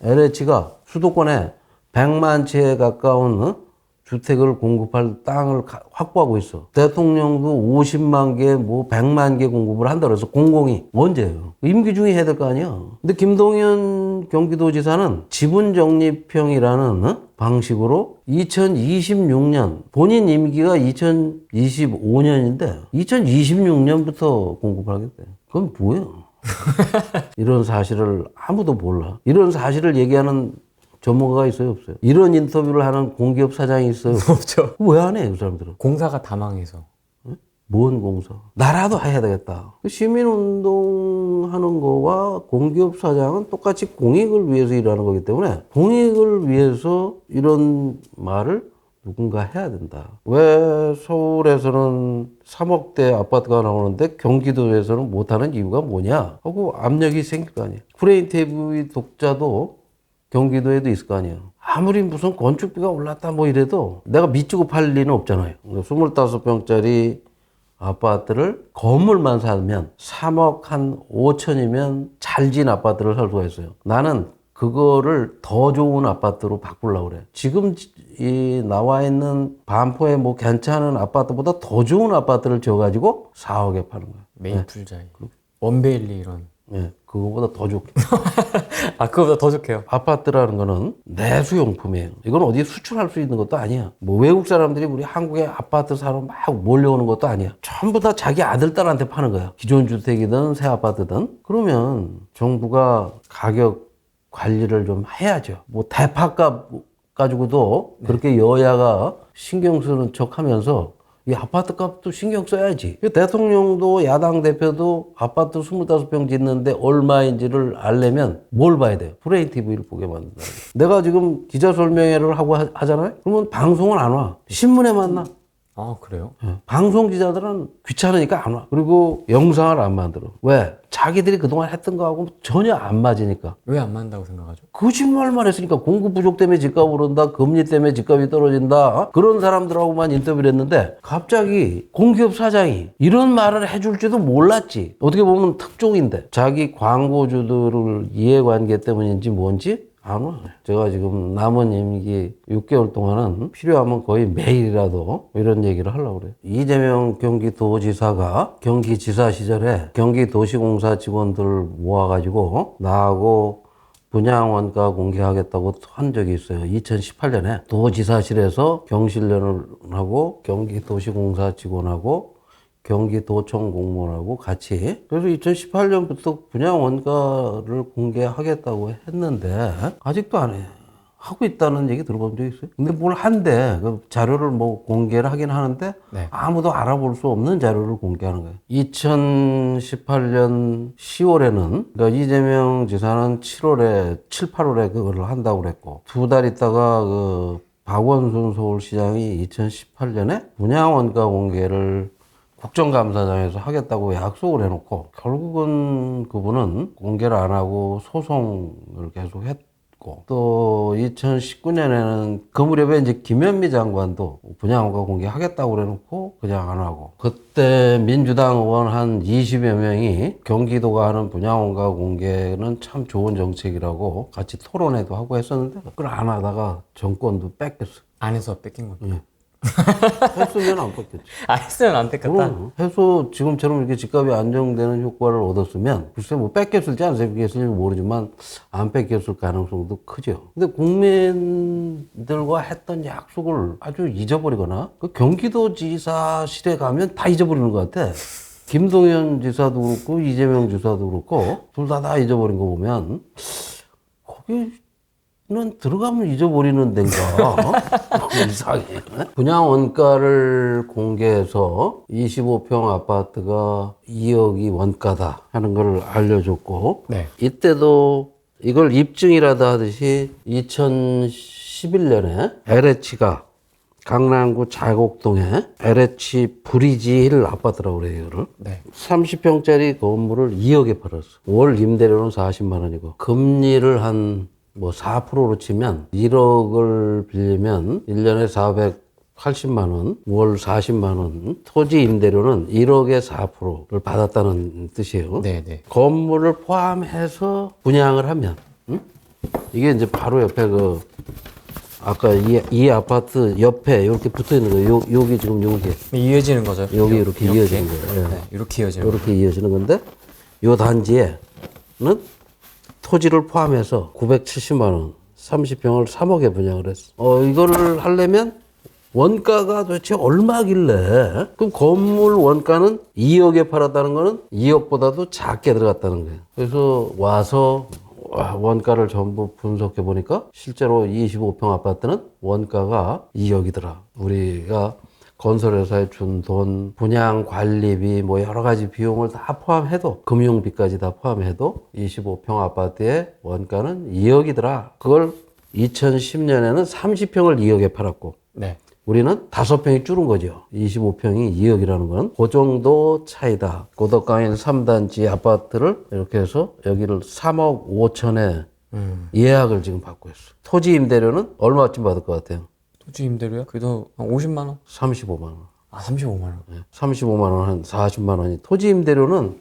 LH가 수도권에 100만 채에 가까운 주택을 공급할 땅을 확보하고 있어. 대통령도 50만 개, 100만 개 공급을 한다 그래서 공공이. 언제예요? 임기 중에 해야 될 거 아니야. 근데 김동연 경기도지사는 지분적립형이라는 방식으로 2026년, 본인 임기가 2025년인데 2026년부터 공급하겠대. 그건 뭐야? 이런 사실을 아무도 몰라. 이런 사실을 얘기하는 전문가가 있어요, 없어요? 이런 인터뷰를 하는 공기업 사장이 있어요? 없죠. 왜 안 해, 그 사람들은? 공사가 다 망해서. 뭔 공사? 나라도 해야 되겠다. 시민운동 하는 거와 공기업 사장은 똑같이 공익을 위해서 일하는 거기 때문에 공익을 위해서 이런 말을 누군가 해야 된다. 왜 서울에서는 3억대 아파트가 나오는데 경기도에서는 못하는 이유가 뭐냐 하고 압력이 생길 거 아니에요. 브레인 TV 독자도 경기도에도 있을 거 아니에요. 아무리 무슨 건축비가 올랐다 뭐 이래도 내가 밑주고 팔 리는 없잖아요. 25평짜리 아파트를 건물만 사면 3억 한 5천이면 잘 지은 아파트를 살 수가 있어요. 나는 그거를 더 좋은 아파트로 바꾸려고 그래. 지금 이 나와 있는 반포에 뭐 괜찮은 아파트보다 더 좋은 아파트를 지어가지고 4억에 파는 거야. 메이플자이, 원베일리 이런. 예, 그거보다 더 좋게. 아, 그거보다 더 좋게요. 아파트라는 거는 내수용품이에요. 이건 어디 수출할 수 있는 것도 아니야. 뭐 외국 사람들이 우리 한국에 아파트 사러 막 몰려오는 것도 아니야. 전부 다 자기 아들, 딸한테 파는 거야. 기존 주택이든 새 아파트든. 그러면 정부가 가격 관리를 좀 해야죠. 뭐 대파값 가지고도 그렇게 여야가 신경 쓰는 척 하면서 이 아파트 값도 신경 써야지. 대통령도 야당 대표도 아파트 25평 짓는데 얼마인지를 알려면 뭘 봐야 돼요? 브레인 TV를 보게 만든다. 내가 지금 기자 설명회를 하고 하잖아요? 그러면 방송은 안 와. 신문에만 나. 아, 그래요? 방송 기자들은 귀찮으니까 안 와. 그리고 영상을 안 만들어. 왜? 자기들이 그동안 했던 거하고 전혀 안 맞으니까. 왜 안 만다고 생각하죠? 거짓말만 했으니까 공급 부족 때문에 집값 오른다, 금리 때문에 집값이 떨어진다, 그런 사람들하고만 인터뷰를 했는데 갑자기 공기업 사장이 이런 말을 해줄지도 몰랐지. 어떻게 보면 특종인데 자기 광고주들을 이해관계 때문인지 뭔지 안 와. 제가 지금 남은 임기 6개월 동안은 필요하면 거의 매일이라도 이런 얘기를 하려고 그래요. 이재명 경기도지사가 경기지사 시절에 경기도시공사 직원들 모아가지고 나하고 분양원가 공개하겠다고 한 적이 있어요. 2018년에 도지사실에서 경실련을 하고 경기도시공사 직원하고 경기도청 공무원하고 같이 그래서 2018년부터 분양 원가를 공개하겠다고 했는데 아직도 안 해. 하고 있다는 얘기 들어본 적 있어요? 근데 뭘 한대. 그 자료를 뭐 공개를 하긴 하는데 네. 아무도 알아볼 수 없는 자료를 공개하는 거예요. 2018년 10월에는 그러니까 이재명 지사는 7월에 7, 8월에 그거를 한다고 그랬고 두 달 있다가 그 박원순 서울시장이 2018년에 분양 원가 공개를 국정감사장에서 하겠다고 약속을 해놓고 결국은 그분은 공개를 안 하고 소송을 계속 했고 또 2019년에는 그 무렵에 이제 김현미 장관도 분양원가 공개하겠다고 그래놓고 그냥 안 하고 그때 민주당 의원 한 20여 명이 경기도가 하는 분양원가 공개는 참 좋은 정책이라고 같이 토론회도 하고 했었는데 그걸 안 하다가 정권도 뺏겼어. 안에서 뺏긴 건데. 예. 했으면 안 뺏겼지. 아, 했으면 안 뺏겼다? 그럼 해서 지금처럼 이렇게 집값이 안정되는 효과를 얻었으면 글쎄 뭐 뺏겼을지 안 뺏겼을지 모르지만 안 뺏겼을 가능성도 크죠. 근데 국민들과 했던 약속을 아주 잊어버리거나 그 경기도지사실에 가면 다 잊어버리는 것 같아. 김동연 지사도 그렇고 이재명 지사도 그렇고 둘 다 잊어버린 거 보면 거기 는 들어가면 잊어버리는 데인가? 이상해. 분양 원가를 공개해서 25평 아파트가 2억이 원가다 하는 걸 알려줬고, 네. 이때도 이걸 입증이라도 하듯이 2011년에 LH가 강남구 자곡동에 LH 브리지힐 아파트라고 그래요, 이거를. 네. 30평짜리 건물을 2억에 팔았어. 월 임대료는 40만 원이고, 금리를 한 뭐 4%로 치면 1억을 빌리면 1년에 480만 원, 월 40만 원. 토지 임대료는 1억에 4%를 받았다는 뜻이에요. 네네. 건물을 포함해서 분양을 하면, 응? 이게 이제 바로 옆에 그 아까 이 아파트 옆에 이렇게 붙어 있는 거예요. 여기 지금 여기 이어지는 거죠? 여기 이렇게 이어지는 거예요. 네, 이렇게 이어지는 이렇게 이어지는 건데 이 단지에는 토지를 포함해서 970만 원, 30평을 3억에 분양을 했어. 이거를 하려면 원가가 도대체 얼마길래? 그럼 건물 원가는 2억에 팔았다는 거는 2억보다도 작게 들어갔다는 거예요. 그래서 와서 원가를 전부 분석해 보니까 실제로 25평 아파트는 원가가 2억이더라. 우리가 건설회사에 준 돈, 분양 관리비, 뭐 여러 가지 비용을 다 포함해도, 금융비까지 다 포함해도 25평 아파트의 원가는 2억이더라. 그걸 2010년에는 30평을 2억에 팔았고, 네. 우리는 5평이 줄은 거죠. 25평이 2억이라는 건 그 정도 차이다. 고덕강일 3단지 아파트를 이렇게 해서 여기를 3억 5천에 예약을 지금 받고 있어. 토지 임대료는 얼마쯤 받을 것 같아요? 토지 임대료요? 그래도 한 50만 원? 35만 원. 아, 35만 원. 35만 원, 한 40만 원이. 토지 임대료는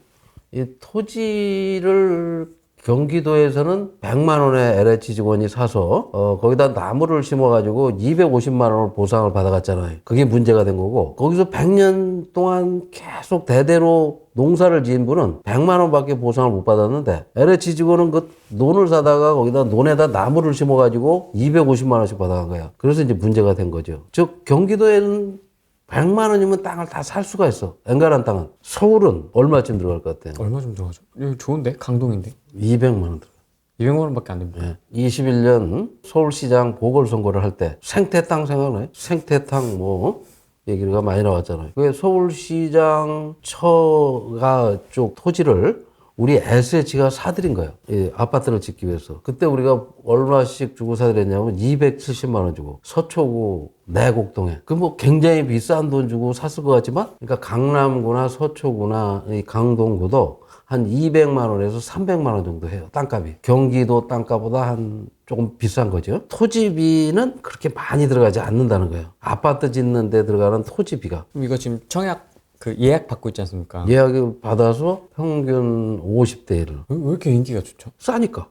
이 토지를 경기도에서는 100만 원에 LH 직원이 사서 거기다 나무를 심어가지고 250만 원을 보상을 받아갔잖아요. 그게 문제가 된 거고, 거기서 100년 동안 계속 대대로 농사를 지은 분은 100만 원밖에 보상을 못 받았는데, LH 직원은 그 논을 사다가 거기다 논에다 나무를 심어가지고 250만 원씩 받아간 거야. 그래서 이제 문제가 된 거죠. 즉 경기도에는 100만 원이면 땅을 다 살 수가 있어. 엔간한 땅은. 서울은 얼마쯤 들어갈 것 같아요? 얼마 좀 들어가죠? 여기 좋은데? 강동인데? 200만 원 들어가. 200만 원밖에 안 됩니다. 21년 서울시장 보궐선거를 할 때 생태땅 생각나요? 생태땅 뭐 얘기가 많이 나왔잖아요. 그 서울시장 처가 쪽 토지를 우리 SH가 사들인 거예요. 이 아파트를 짓기 위해서. 그때 우리가 얼마씩 주고 사들였냐면 270만 원 주고, 서초구 내곡동에. 그 뭐 굉장히 비싼 돈 주고 샀을 것 같지만, 그러니까 강남구나 서초구나 이 강동구도 한 200만 원에서 300만 원 정도 해요. 땅값이. 경기도 땅값보다 한 조금 비싼 거죠. 토지비는 그렇게 많이 들어가지 않는다는 거예요. 아파트 짓는 데 들어가는 토지비가. 그럼 이거 지금 청약 그 예약 받고 있지 않습니까? 예약을 받아서 평균 50대 1을. 왜 이렇게 인기가 좋죠? 싸니까.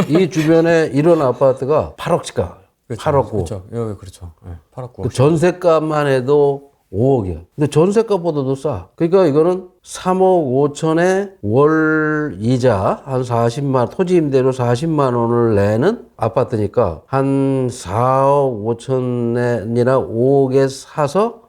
이 주변에 이런 아파트가 8억씩 가. 그렇죠. 8억 9억. 그렇죠. 여기 그렇죠. 네, 8억 9억. 그 전세값만 해도 5억이야. 근데 전세값보다도 싸. 그러니까 이거는 3억 5천에 월 이자 한 40만, 토지 임대료 40만 원을 내는 아파트니까 한 4억 5천이나 5억에 사서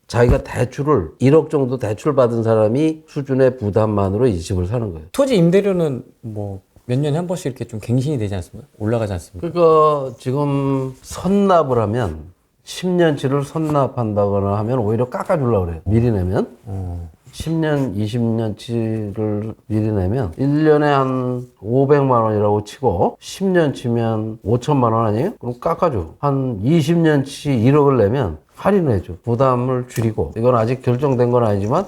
자기가 대출을 1억 정도 대출 받은 사람이 수준의 부담만으로 이 집을 사는 거예요. 토지 임대료는 뭐 몇 년에 한 번씩 이렇게 좀 갱신이 되지 않습니까? 올라가지 않습니까? 그러니까 지금 선납을 하면 10년치를 선납한다거나 하면 오히려 깎아주려고 그래요. 미리 내면. 10년, 20년치를 미리 내면 1년에 한 500만 원이라고 치고 10년 치면 5천만 원 아니에요? 그럼 깎아줘. 한 20년치 1억을 내면 할인해줘. 부담을 줄이고. 이건 아직 결정된 건 아니지만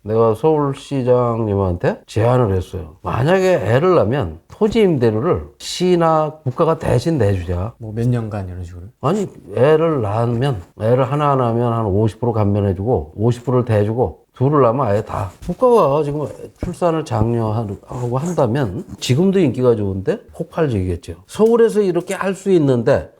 내가 서울시장님한테 제안을 했어요. 만약에 애를 낳으면 토지 임대료를 시나 국가가 대신 내주자. 뭐 몇 년간 이런 식으로. 아니, 애를 낳으면, 애를 하나 낳으면 한 50% 감면해주고, 50%를 대주고, 둘을 낳으면 아예 다. 국가가 지금 출산을 장려하고 한다면, 지금도 인기가 좋은데 폭발적이겠죠. 서울에서 이렇게 할 수 있는데,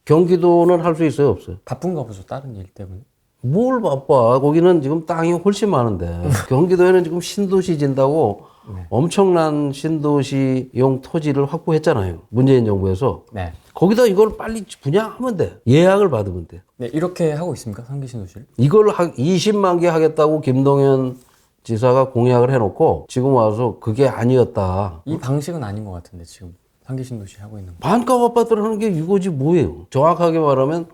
경기도는 할 수 있어요, 없어요? 바쁜가 보죠. 다른 일 때문에. 뭘 바빠. 거기는 지금 땅이 훨씬 많은데. 경기도에는 지금 신도시 진다고 엄청난 신도시용 토지를 확보했잖아요. 문재인 정부에서. 네. 거기다 이걸 빨리 분양하면 돼. 예약을 받으면 돼. 네, 이렇게 하고 있습니까? 상기신도시를? 이걸 20만 개 하겠다고 김동연 지사가 공약을 해놓고 지금 와서 그게 아니었다. 이 방식은 아닌 것 같은데 지금 상기신도시 하고 있는 거. 반값 아파트를 하는 게 이거지 뭐예요. 정확하게 말하면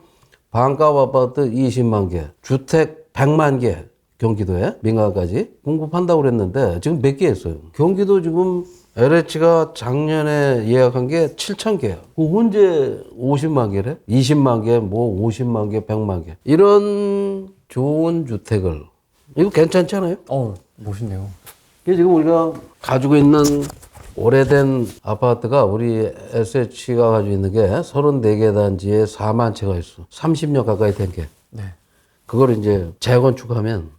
반값 아파트 20만 개, 주택 100만 개, 경기도에 민간까지 공급한다고 그랬는데 지금 몇 개 했어요. 경기도 지금 LH가 작년에 예약한 게 7천 개야. 그 언제 50만 개래? 20만 개, 뭐 50만 개, 100만 개. 이런 좋은 주택을 이거 괜찮지 않아요? 멋있네요. 이게 지금 우리가 가지고 있는 오래된 아파트가 우리 SH가 가지고 있는 게 34개 단지에 4만 채가 있어. 30년 가까이 된 게. 네. 그걸 이제 재건축하면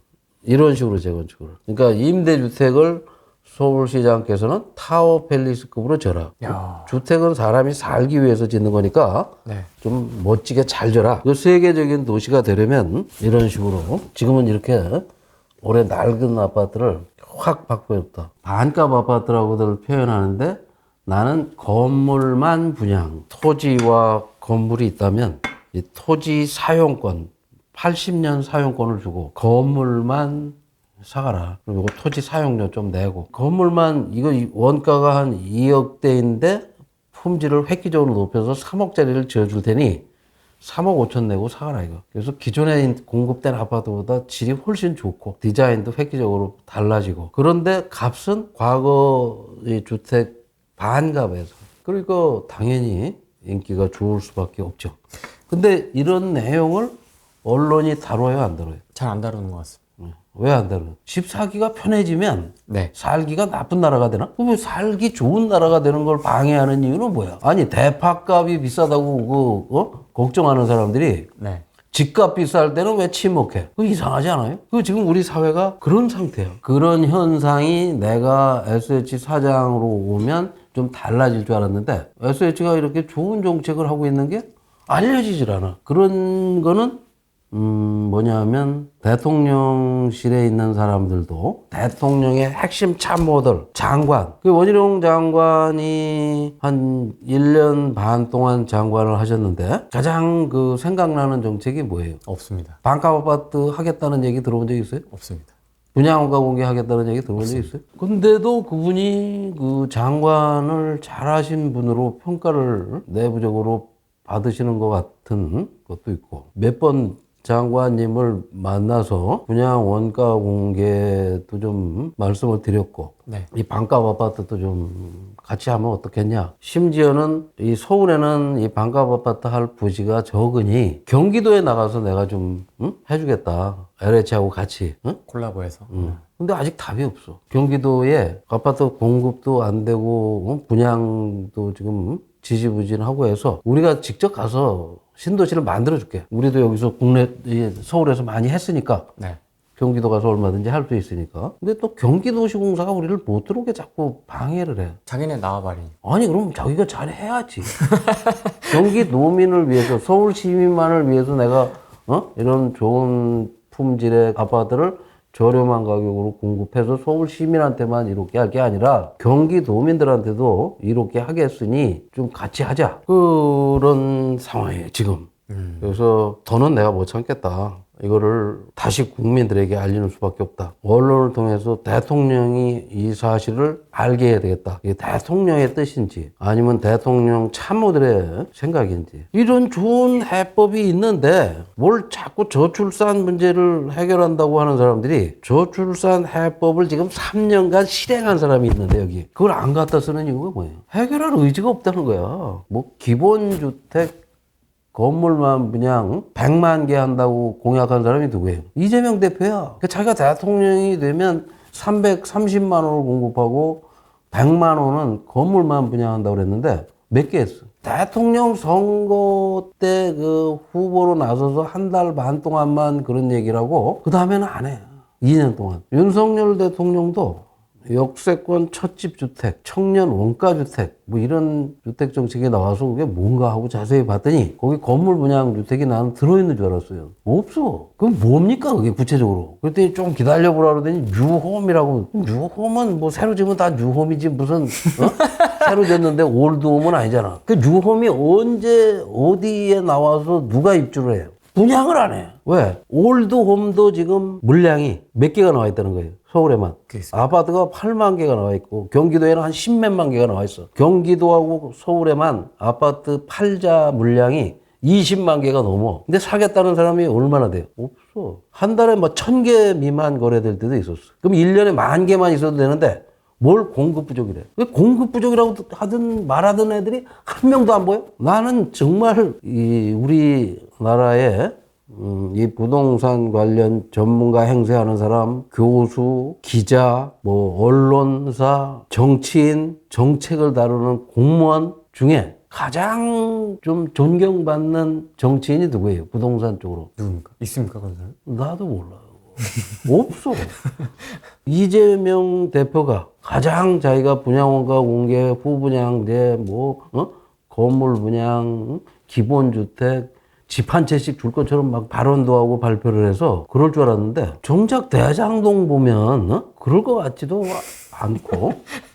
이런 식으로 재건축을. 그러니까 임대주택을 서울시장께서는 타워 팰리스급으로 줘라. 야. 주택은 사람이 살기 위해서 짓는 거니까 네. 좀 멋지게 잘 줘라. 그 세계적인 도시가 되려면 이런 식으로 지금은 이렇게 오래 낡은 아파트를 확 바꿔줬다. 반값 아파트라고들 표현하는데 나는 건물만 분양, 토지와 건물이 있다면 이 토지 사용권, 80년 사용권을 주고 건물만 사가라. 그리고 토지 사용료 좀 내고 건물만 이거 원가가 한 2억대인데 품질을 획기적으로 높여서 3억짜리를 지어줄 테니 3억 5천 내고 사가라 이거. 그래서 기존에 공급된 아파트보다 질이 훨씬 좋고 디자인도 획기적으로 달라지고 그런데 값은 과거 의 주택 반값에서 그러니까 당연히 인기가 좋을 수밖에 없죠. 근데 이런 내용을 언론이 다뤄요 안 다뤄요? 잘 안 다루는 것 같습니다. 왜 안 다뤄요? 집 사기가 편해지면 네. 살기가 나쁜 나라가 되나? 그러면 살기 좋은 나라가 되는 걸 방해하는 이유는 뭐야? 아니 대파값이 비싸다고 걱정하는 사람들이 네. 집값 비쌀 때는 왜 침묵해? 그거 이상하지 않아요? 그 지금 우리 사회가 그런 상태야. 그런 현상이 내가 SH 사장으로 오면 좀 달라질 줄 알았는데 SH가 이렇게 좋은 정책을 하고 있는 게 알려지질 않아. 그런 거는 뭐냐면 대통령실에 있는 사람들도 대통령의 핵심 참모들, 장관. 그 원희룡 장관이 한 1년 반 동안 장관을 하셨는데 가장 그 생각나는 정책이 뭐예요? 없습니다. 반값 아파트 하겠다는 얘기 들어본 적 있어요? 없습니다. 분양가 공개하겠다는 얘기 들어본 적 있어요? 근데도 그분이 그 장관을 잘하신 분으로 평가를 내부적으로 받으시는 것 같은 것도 있고 몇 번 장관님을 만나서 분양 원가 공개도 좀 말씀을 드렸고 네. 이 반값 아파트도 좀 같이 하면 어떻겠냐. 심지어는 이 서울에는 이 반값 아파트 할 부지가 적으니 경기도에 나가서 내가 좀 해주겠다. LH하고 같이. 콜라보해서. 근데 아직 답이 없어. 경기도에 아파트 공급도 안 되고 분양도 지금 지지부진하고 해서 우리가 직접 가서 신도시를 만들어줄게. 우리도 여기서 서울에서 많이 했으니까 네. 경기도 가서 얼마든지 할 수 있으니까. 근데 또 경기도시공사가 우리를 못 들어오게 자꾸 방해를 해. 자기네 나와버리니. 아니 그럼 자기가 잘해야지. 경기 도민을 위해서 서울 시민만을 위해서 내가 이런 좋은 품질의 아파트를 저렴한 가격으로 공급해서 서울 시민한테만 이렇게 할 게 아니라 경기도민들한테도 이렇게 하겠으니 좀 같이 하자. 그런 상황이에요 지금. 그래서 더는 내가 못 참겠다. 이거를 다시 국민들에게 알리는 수밖에 없다. 언론을 통해서 대통령이 이 사실을 알게 해야 되겠다. 이게 대통령의 뜻인지 아니면 대통령 참모들의 생각인지. 이런 좋은 해법이 있는데 뭘 자꾸 저출산 문제를 해결한다고 하는 사람들이 저출산 해법을 지금 3년간 실행한 사람이 있는데 여기. 그걸 안 갖다 쓰는 이유가 뭐예요? 해결할 의지가 없다는 거야. 뭐 기본주택 건물만 그냥 100만 개 한다고 공약한 사람이 누구예요? 이재명 대표야. 자기가 대통령이 되면 330만 원을 공급하고 100만 원은 건물만 분양한다고 그랬는데 몇 개 했어? 대통령 선거 때 그 후보로 나서서 한 달 반 동안만 그런 얘기를 하고 그 다음에는 안 해. 2년 동안. 윤석열 대통령도 역세권 첫집 주택, 청년 원가 주택, 뭐 이런 주택 정책이 나와서 그게 뭔가 하고 자세히 봤더니 거기 건물 분양 주택이 나는 들어있는 줄 알았어요. 없어. 그럼 뭡니까 그게 구체적으로? 그랬더니 좀 기다려보라 그러더니 뉴홈이라고. 뉴홈은 뭐 새로 지으면 다 뉴홈이지 무슨 새로 졌는데 올드홈은 아니잖아. 그 뉴홈이 언제 어디에 나와서 누가 입주를 해요? 분양을 안 해. 왜? 올드홈도 지금 물량이 몇 개가 나와 있다는 거예요. 서울에만. 아파트가 8만 개가 나와 있고 경기도에는 한 10몇만 개가 나와 있어. 경기도하고 서울에만 아파트 팔자 물량이 20만 개가 넘어. 근데 사겠다는 사람이 얼마나 돼요? 없어. 한 달에 뭐 1000개 미만 거래될 때도 있었어. 그럼 1년에 10,000개만 있어도 되는데 뭘 공급 부족이래. 공급 부족이라고 하든 말하던 애들이 한 명도 안 보여? 나는 정말 이 우리나라에 이 부동산 관련 전문가 행세하는 사람, 교수, 기자, 뭐 언론사, 정치인, 정책을 다루는 공무원 중에 가장 좀 존경받는 정치인이 누구예요? 부동산 쪽으로. 누굽니까? 있습니까 그런 사람? 나도 몰라요. 없어. 이재명 대표가 가장 자기가 분양원가 공개, 후분양제, 건물 분양, 기본주택, 집 한 채씩 줄 것처럼 막 발언도 하고 발표를 해서 그럴 줄 알았는데 정작 대장동 보면 그럴 것 같지도 않고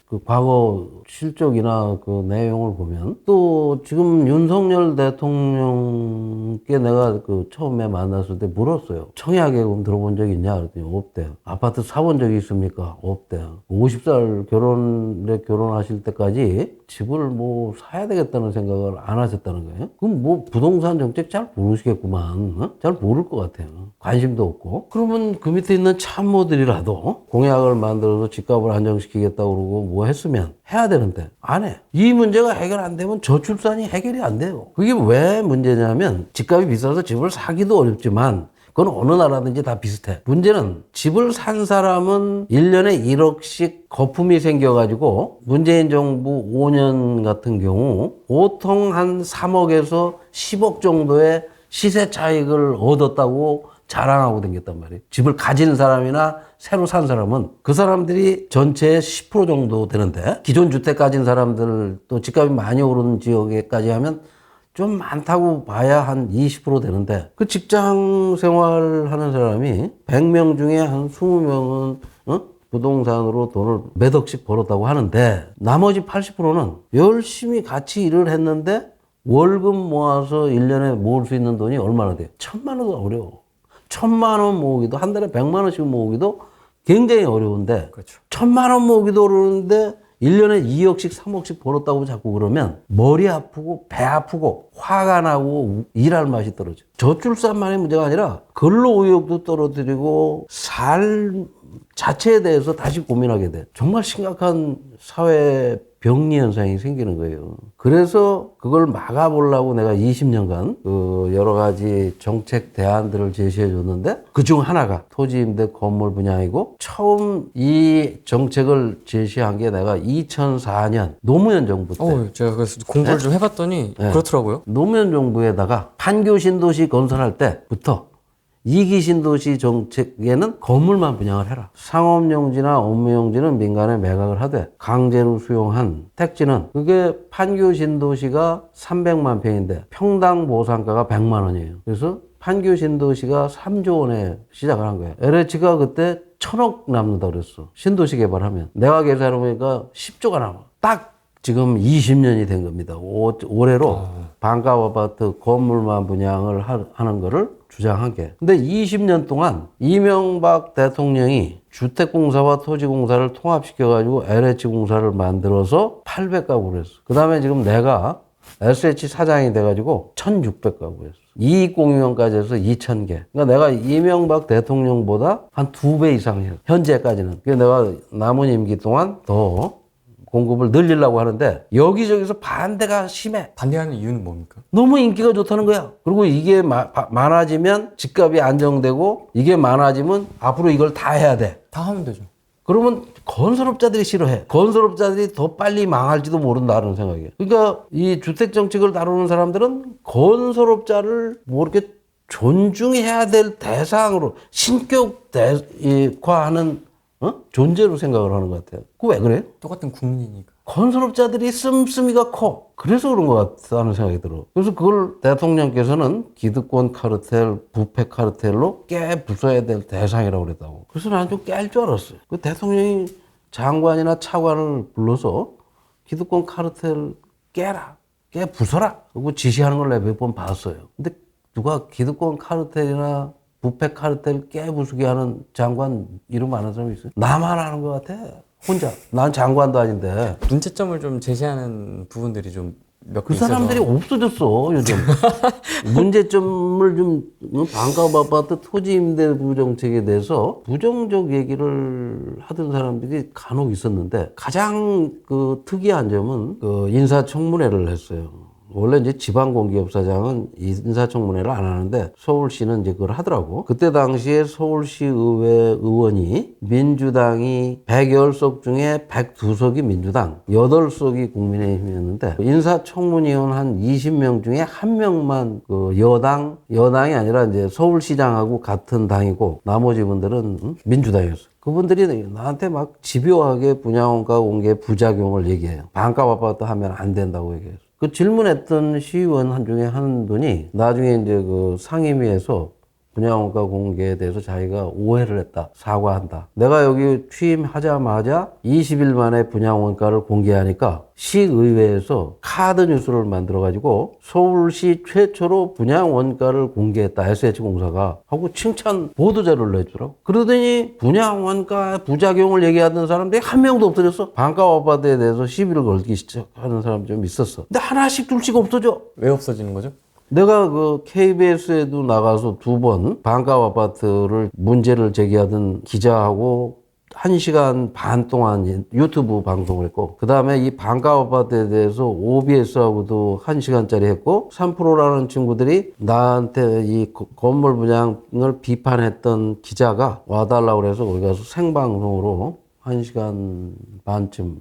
그 과거 실적이나 그 내용을 보면 또 지금 윤석열 대통령께 내가 그 처음에 만났을 때 물었어요. 청약예금 들어본 적 있냐? 그랬더니 없대요. 아파트 사본 적이 있습니까? 없대요. 50살 결혼하실 때까지 집을 뭐 사야 되겠다는 생각을 안 하셨다는 거예요. 그럼 뭐 부동산 정책 잘 모르시겠구만. 어? 잘 모를 것 같아요. 관심도 없고. 그러면 그 밑에 있는 참모들이라도 공약을 만들어서 집값을 안정시키겠다고 그러고 뭐 했으면 해야 되는데 안 해. 이 문제가 해결 안 되면 저출산이 해결이 안 돼요. 그게 왜 문제냐면 집값이 비싸서 집을 사기도 어렵지만 그건 어느 나라든지 다 비슷해. 문제는 집을 산 사람은 1년에 1억씩 거품이 생겨가지고 문재인 정부 5년 같은 경우 보통 한 3억에서 10억 정도의 시세 차익을 얻었다고 자랑하고 다녔단 말이에요. 집을 가진 사람이나 새로 산 사람은 그 사람들이 전체의 10% 정도 되는데 기존 주택 가진 사람들 또 집값이 많이 오르는 지역에까지 하면 좀 많다고 봐야 한 20% 되는데 그 직장 생활하는 사람이 100명 중에 한 20명은 부동산으로 돈을 몇 억씩 벌었다고 하는데 나머지 80%는 열심히 같이 일을 했는데 월급 모아서 1년에 모을 수 있는 돈이 얼마나 돼요? 1,000만 원도 어려워. 1,000만 원 모으기도 한 달에 100만 원씩 모으기도 굉장히 어려운데 그렇죠. 1,000만 원 모으기도 어려운데 1년에 2억씩 3억씩 벌었다고 자꾸 그러면 머리 아프고 배 아프고 화가 나고 일할 맛이 떨어져. 저출산만의 문제가 아니라 근로의욕도 떨어뜨리고 삶 자체에 대해서 다시 고민하게 돼. 정말 심각한 사회 병리 현상이 생기는 거예요. 그래서 그걸 막아보려고 내가 20년간 그 여러 가지 정책 대안들을 제시해 줬는데 그중 하나가 토지임대 건물 분양이고 처음 이 정책을 제시한 게 내가 2004년 노무현 정부 때. 제가 그래서 공부를 좀 해봤더니 그렇더라고요. 노무현 정부에다가 판교 신도시 건설할 때부터 2기 신도시 정책에는 건물만 분양을 해라. 상업용지나 업무용지는 민간에 매각을 하되 강제로 수용한 택지는 그게 판교 신도시가 300만 평인데 평당 보상가가 100만 원이에요. 그래서 판교 신도시가 3조 원에 시작을 한 거예요. LH가 그때 1,000억 남는다 그랬어. 신도시 개발하면. 내가 계산해보니까 10조가 남아. 딱 지금 20년이 된 겁니다. 올해로 반값 아파트 건물만 분양을 하는 거를 주장한 게. 근데 20년 동안 이명박 대통령이 주택공사와 토지공사를 통합시켜가지고 LH공사를 만들어서 800가구를 했어. 그 다음에 지금 내가 SH 사장이 돼가지고 1,600가구 했어. 이익공유원까지 해서 2,000개. 그러니까 내가 이명박 대통령보다 한 2배 이상 해요. 현재까지는. 그래서 내가 남은 임기 동안 더 공급을 늘리려고 하는데 여기저기서 반대가 심해. 반대하는 이유는 뭡니까? 너무 인기가 좋다는 거야. 그리고 이게 많아지면 집값이 안정되고 이게 많아지면 앞으로 이걸 다 해야 돼. 다 하면 되죠. 그러면 건설업자들이 싫어해. 건설업자들이 더 빨리 망할지도 모른다는 생각이에요. 그러니까 이 주택정책을 다루는 사람들은 건설업자를 뭐 이렇게 존중해야 될 대상으로 신격화하는 존재로 생각을 하는 것 같아요. 그거 왜 그래요? 똑같은 국민이니까. 건설업자들이 씀씀이가 커. 그래서 그런 것 같다는 생각이 들어. 그래서 그걸 대통령께서는 기득권 카르텔, 부패 카르텔로 깨 부숴야 될 대상이라고 그랬다고. 그래서 난 좀 깰 줄 알았어요. 그 대통령이 장관이나 차관을 불러서 기득권 카르텔 깨라. 깨 부숴라. 그리고 지시하는 걸 내가 몇 번 봤어요. 근데 누가 기득권 카르텔이나 부패 카르텔 깨부수게 하는 장관 이름 아는 사람이 있어요? 나만 아는 것 같아. 혼자. 난 장관도 아닌데. 문제점을 좀 제시하는 부분들이 좀 몇 개 그 있어서. 사람들이 없어졌어, 요즘. 문제점을 좀, 반값 아파트 토지 임대부 정책에 대해서 부정적 얘기를 하던 사람들이 간혹 있었는데 가장 그 특이한 점은 그 인사청문회를 했어요. 원래 이제 지방공기업사장은 인사청문회를 안 하는데 서울시는 이제 그걸 하더라고. 그때 당시에 서울시 의회 의원이 민주당이 110석 중에 102석이 민주당, 8석이 국민의힘이었는데 인사청문위원 한 20명 중에 한 명만 그 여당이 아니라 이제 서울시장하고 같은 당이고 나머지 분들은 민주당이었어. 그분들이 나한테 막 집요하게 분양원가 공개 부작용을 얘기해요. 반값 아파트 하면 안 된다고 얘기해요. 그 질문했던 시의원 중에 한 분이 나중에 이제 그 상임위에서 분양원가 공개에 대해서 자기가 오해를 했다. 사과한다. 내가 여기 취임하자마자 20일 만에 분양원가를 공개하니까 시의회에서 카드 뉴스를 만들어가지고 서울시 최초로 분양원가를 공개했다. SH공사가 하고 칭찬 보도자료를 내주더라고. 그러더니 분양원가 부작용을 얘기하던 사람들이 한 명도 없어졌어. 반값 아파트에 대해서 시비를 걸기 시작하는 사람이 좀 있었어. 근데 하나씩 둘씩 없어져. 왜 없어지는 거죠? 내가 그 KBS에도 나가서 2번 반값 아파트를 문제를 제기하던 기자하고 1시간 반 동안 유튜브 방송을 했고, 그 다음에 이 반값 아파트에 대해서 OBS하고도 1시간짜리 했고, 3프로라는 친구들이 나한테 이 건물 분양을 비판했던 기자가 와달라고 그래서 거기 가서 생방송으로 1시간 반쯤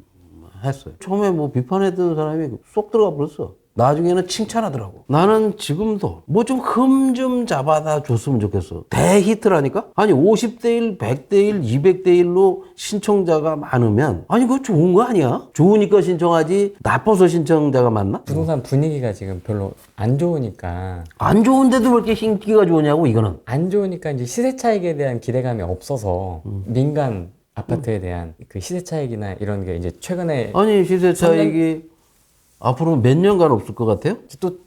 했어요. 처음에 뭐 비판했던 사람이 쏙 들어가 버렸어. 나중에는 칭찬하더라고. 나는 지금도 뭐 좀 흠 좀 잡아다 줬으면 좋겠어. 대히트라니까? 아니 50대 1, 100대 1, 200대 1로 신청자가 많으면 아니 그거 좋은 거 아니야? 좋으니까 신청하지 나빠서 신청자가 많나? 부동산 분위기가 지금 별로 안 좋으니까 안 좋은데도 왜 이렇게 인기가 좋으냐고 이거는. 안 좋으니까 이제 시세 차익에 대한 기대감이 없어서 민간 아파트에 대한 그 시세 차익이나 이런 게 이제 최근에 아니 시세 차익이 앞으로 몇 년간 없을 것 같아요?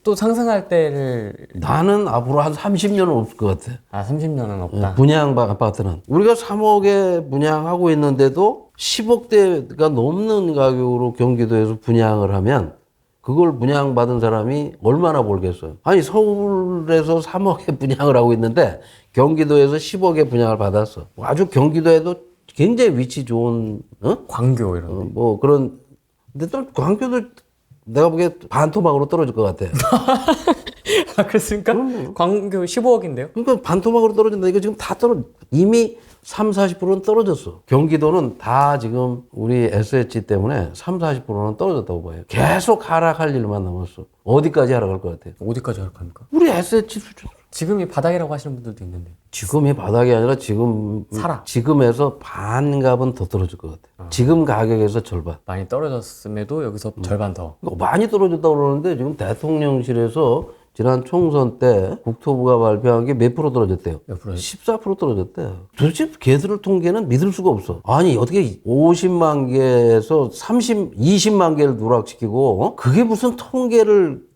또 상승할 때를 나는 앞으로 한 30년은 없을 것 같아. 30년은 없다. 분양 아파트는. 우리가 3억에 분양하고 있는데도 10억대가 넘는 가격으로 경기도에서 분양을 하면 그걸 분양받은 사람이 얼마나 벌겠어요? 아니 서울에서 3억에 분양을 하고 있는데 경기도에서 10억에 분양을 받았어. 아주 경기도에도 굉장히 위치 좋은 광교 이런 데. 뭐 그런 근데 또 광교도 내가 보기에 반토막으로 떨어질 것 같아. 그렇습니까? 광교 15억인데요? 그러니까 반토막으로 떨어진다. 이거 지금 다 이미 30-40%는 떨어졌어. 경기도는 다 지금 우리 SH 때문에 30-40%는 떨어졌다고 봐요. 계속 하락할 일만 남았어. 어디까지 하락할 것 같아요? 어디까지 하락합니까? 우리 SH 수준. 지금이 바닥이라고 하시는 분들도 있는데. 지금이 바닥이 아니라 지금에서 반값은 더 떨어질 것 같아. 지금 가격에서 절반. 많이 떨어졌음에도 여기서 절반 더. 많이 떨어졌다고 그러는데 지금 대통령실에서 지난 총선 때 국토부가 발표한 게 몇 프로 떨어졌대요? 몇 프로요? 14% 떨어졌대요. 도대체 걔들 통계는 믿을 수가 없어. 아니 어떻게 50만 개에서 20만 개를 누락시키고 그게 무슨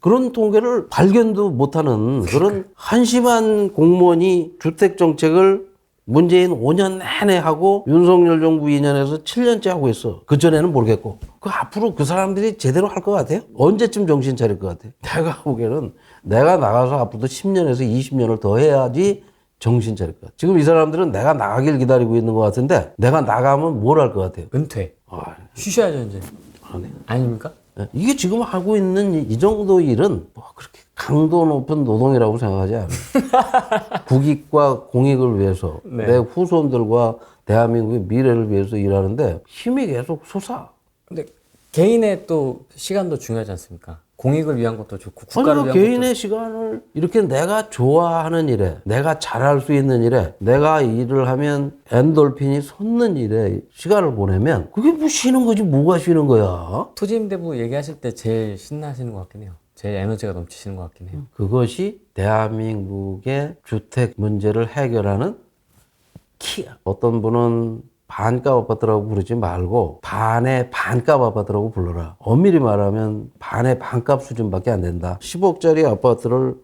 그런 통계를 발견도 못하는 그런 한심한 공무원이 주택정책을 문재인 5년 내내 하고 윤석열 정부 2년에서 7년째 하고 있어. 그전에는 모르겠고. 그 앞으로 그 사람들이 제대로 할 것 같아요? 언제쯤 정신 차릴 것 같아요? 내가 보기에는 내가 나가서 앞으로 10년에서 20년을 더 해야지 정신 차릴 것 같아요. 지금 이 사람들은 내가 나가길 기다리고 있는 것 같은데 내가 나가면 뭘 할 것 같아요? 은퇴. 쉬셔야죠 이제. 아닙니까? 이게 지금 하고 있는 이 정도 일은 뭐 그렇게 강도 높은 노동이라고 생각하지 않아요. 국익과 공익을 위해서 내 후손들과 대한민국의 미래를 위해서 일하는데 힘이 계속 솟아. 근데 개인의 또 시간도 중요하지 않습니까? 공익을 위한 것도 좋고 국가를 위한 개인의 것도 시간을 이렇게 내가 좋아하는 일에 내가 잘할 수 있는 일에 내가 일을 하면 엔돌핀이 솟는 일에 시간을 보내면 그게 뭐 쉬는 거지 뭐가 쉬는 거야. 토지임대부 얘기하실 때 제일 신나시는 것 같긴 해요. 제일 에너지가 넘치시는 것 같긴 해요. 그것이 대한민국의 주택 문제를 해결하는 키야. 어떤 분은 반값 아파트라고 부르지 말고 반의 반값 아파트라고 불러라. 엄밀히 말하면 반의 반값 수준밖에 안 된다. 10억짜리 아파트를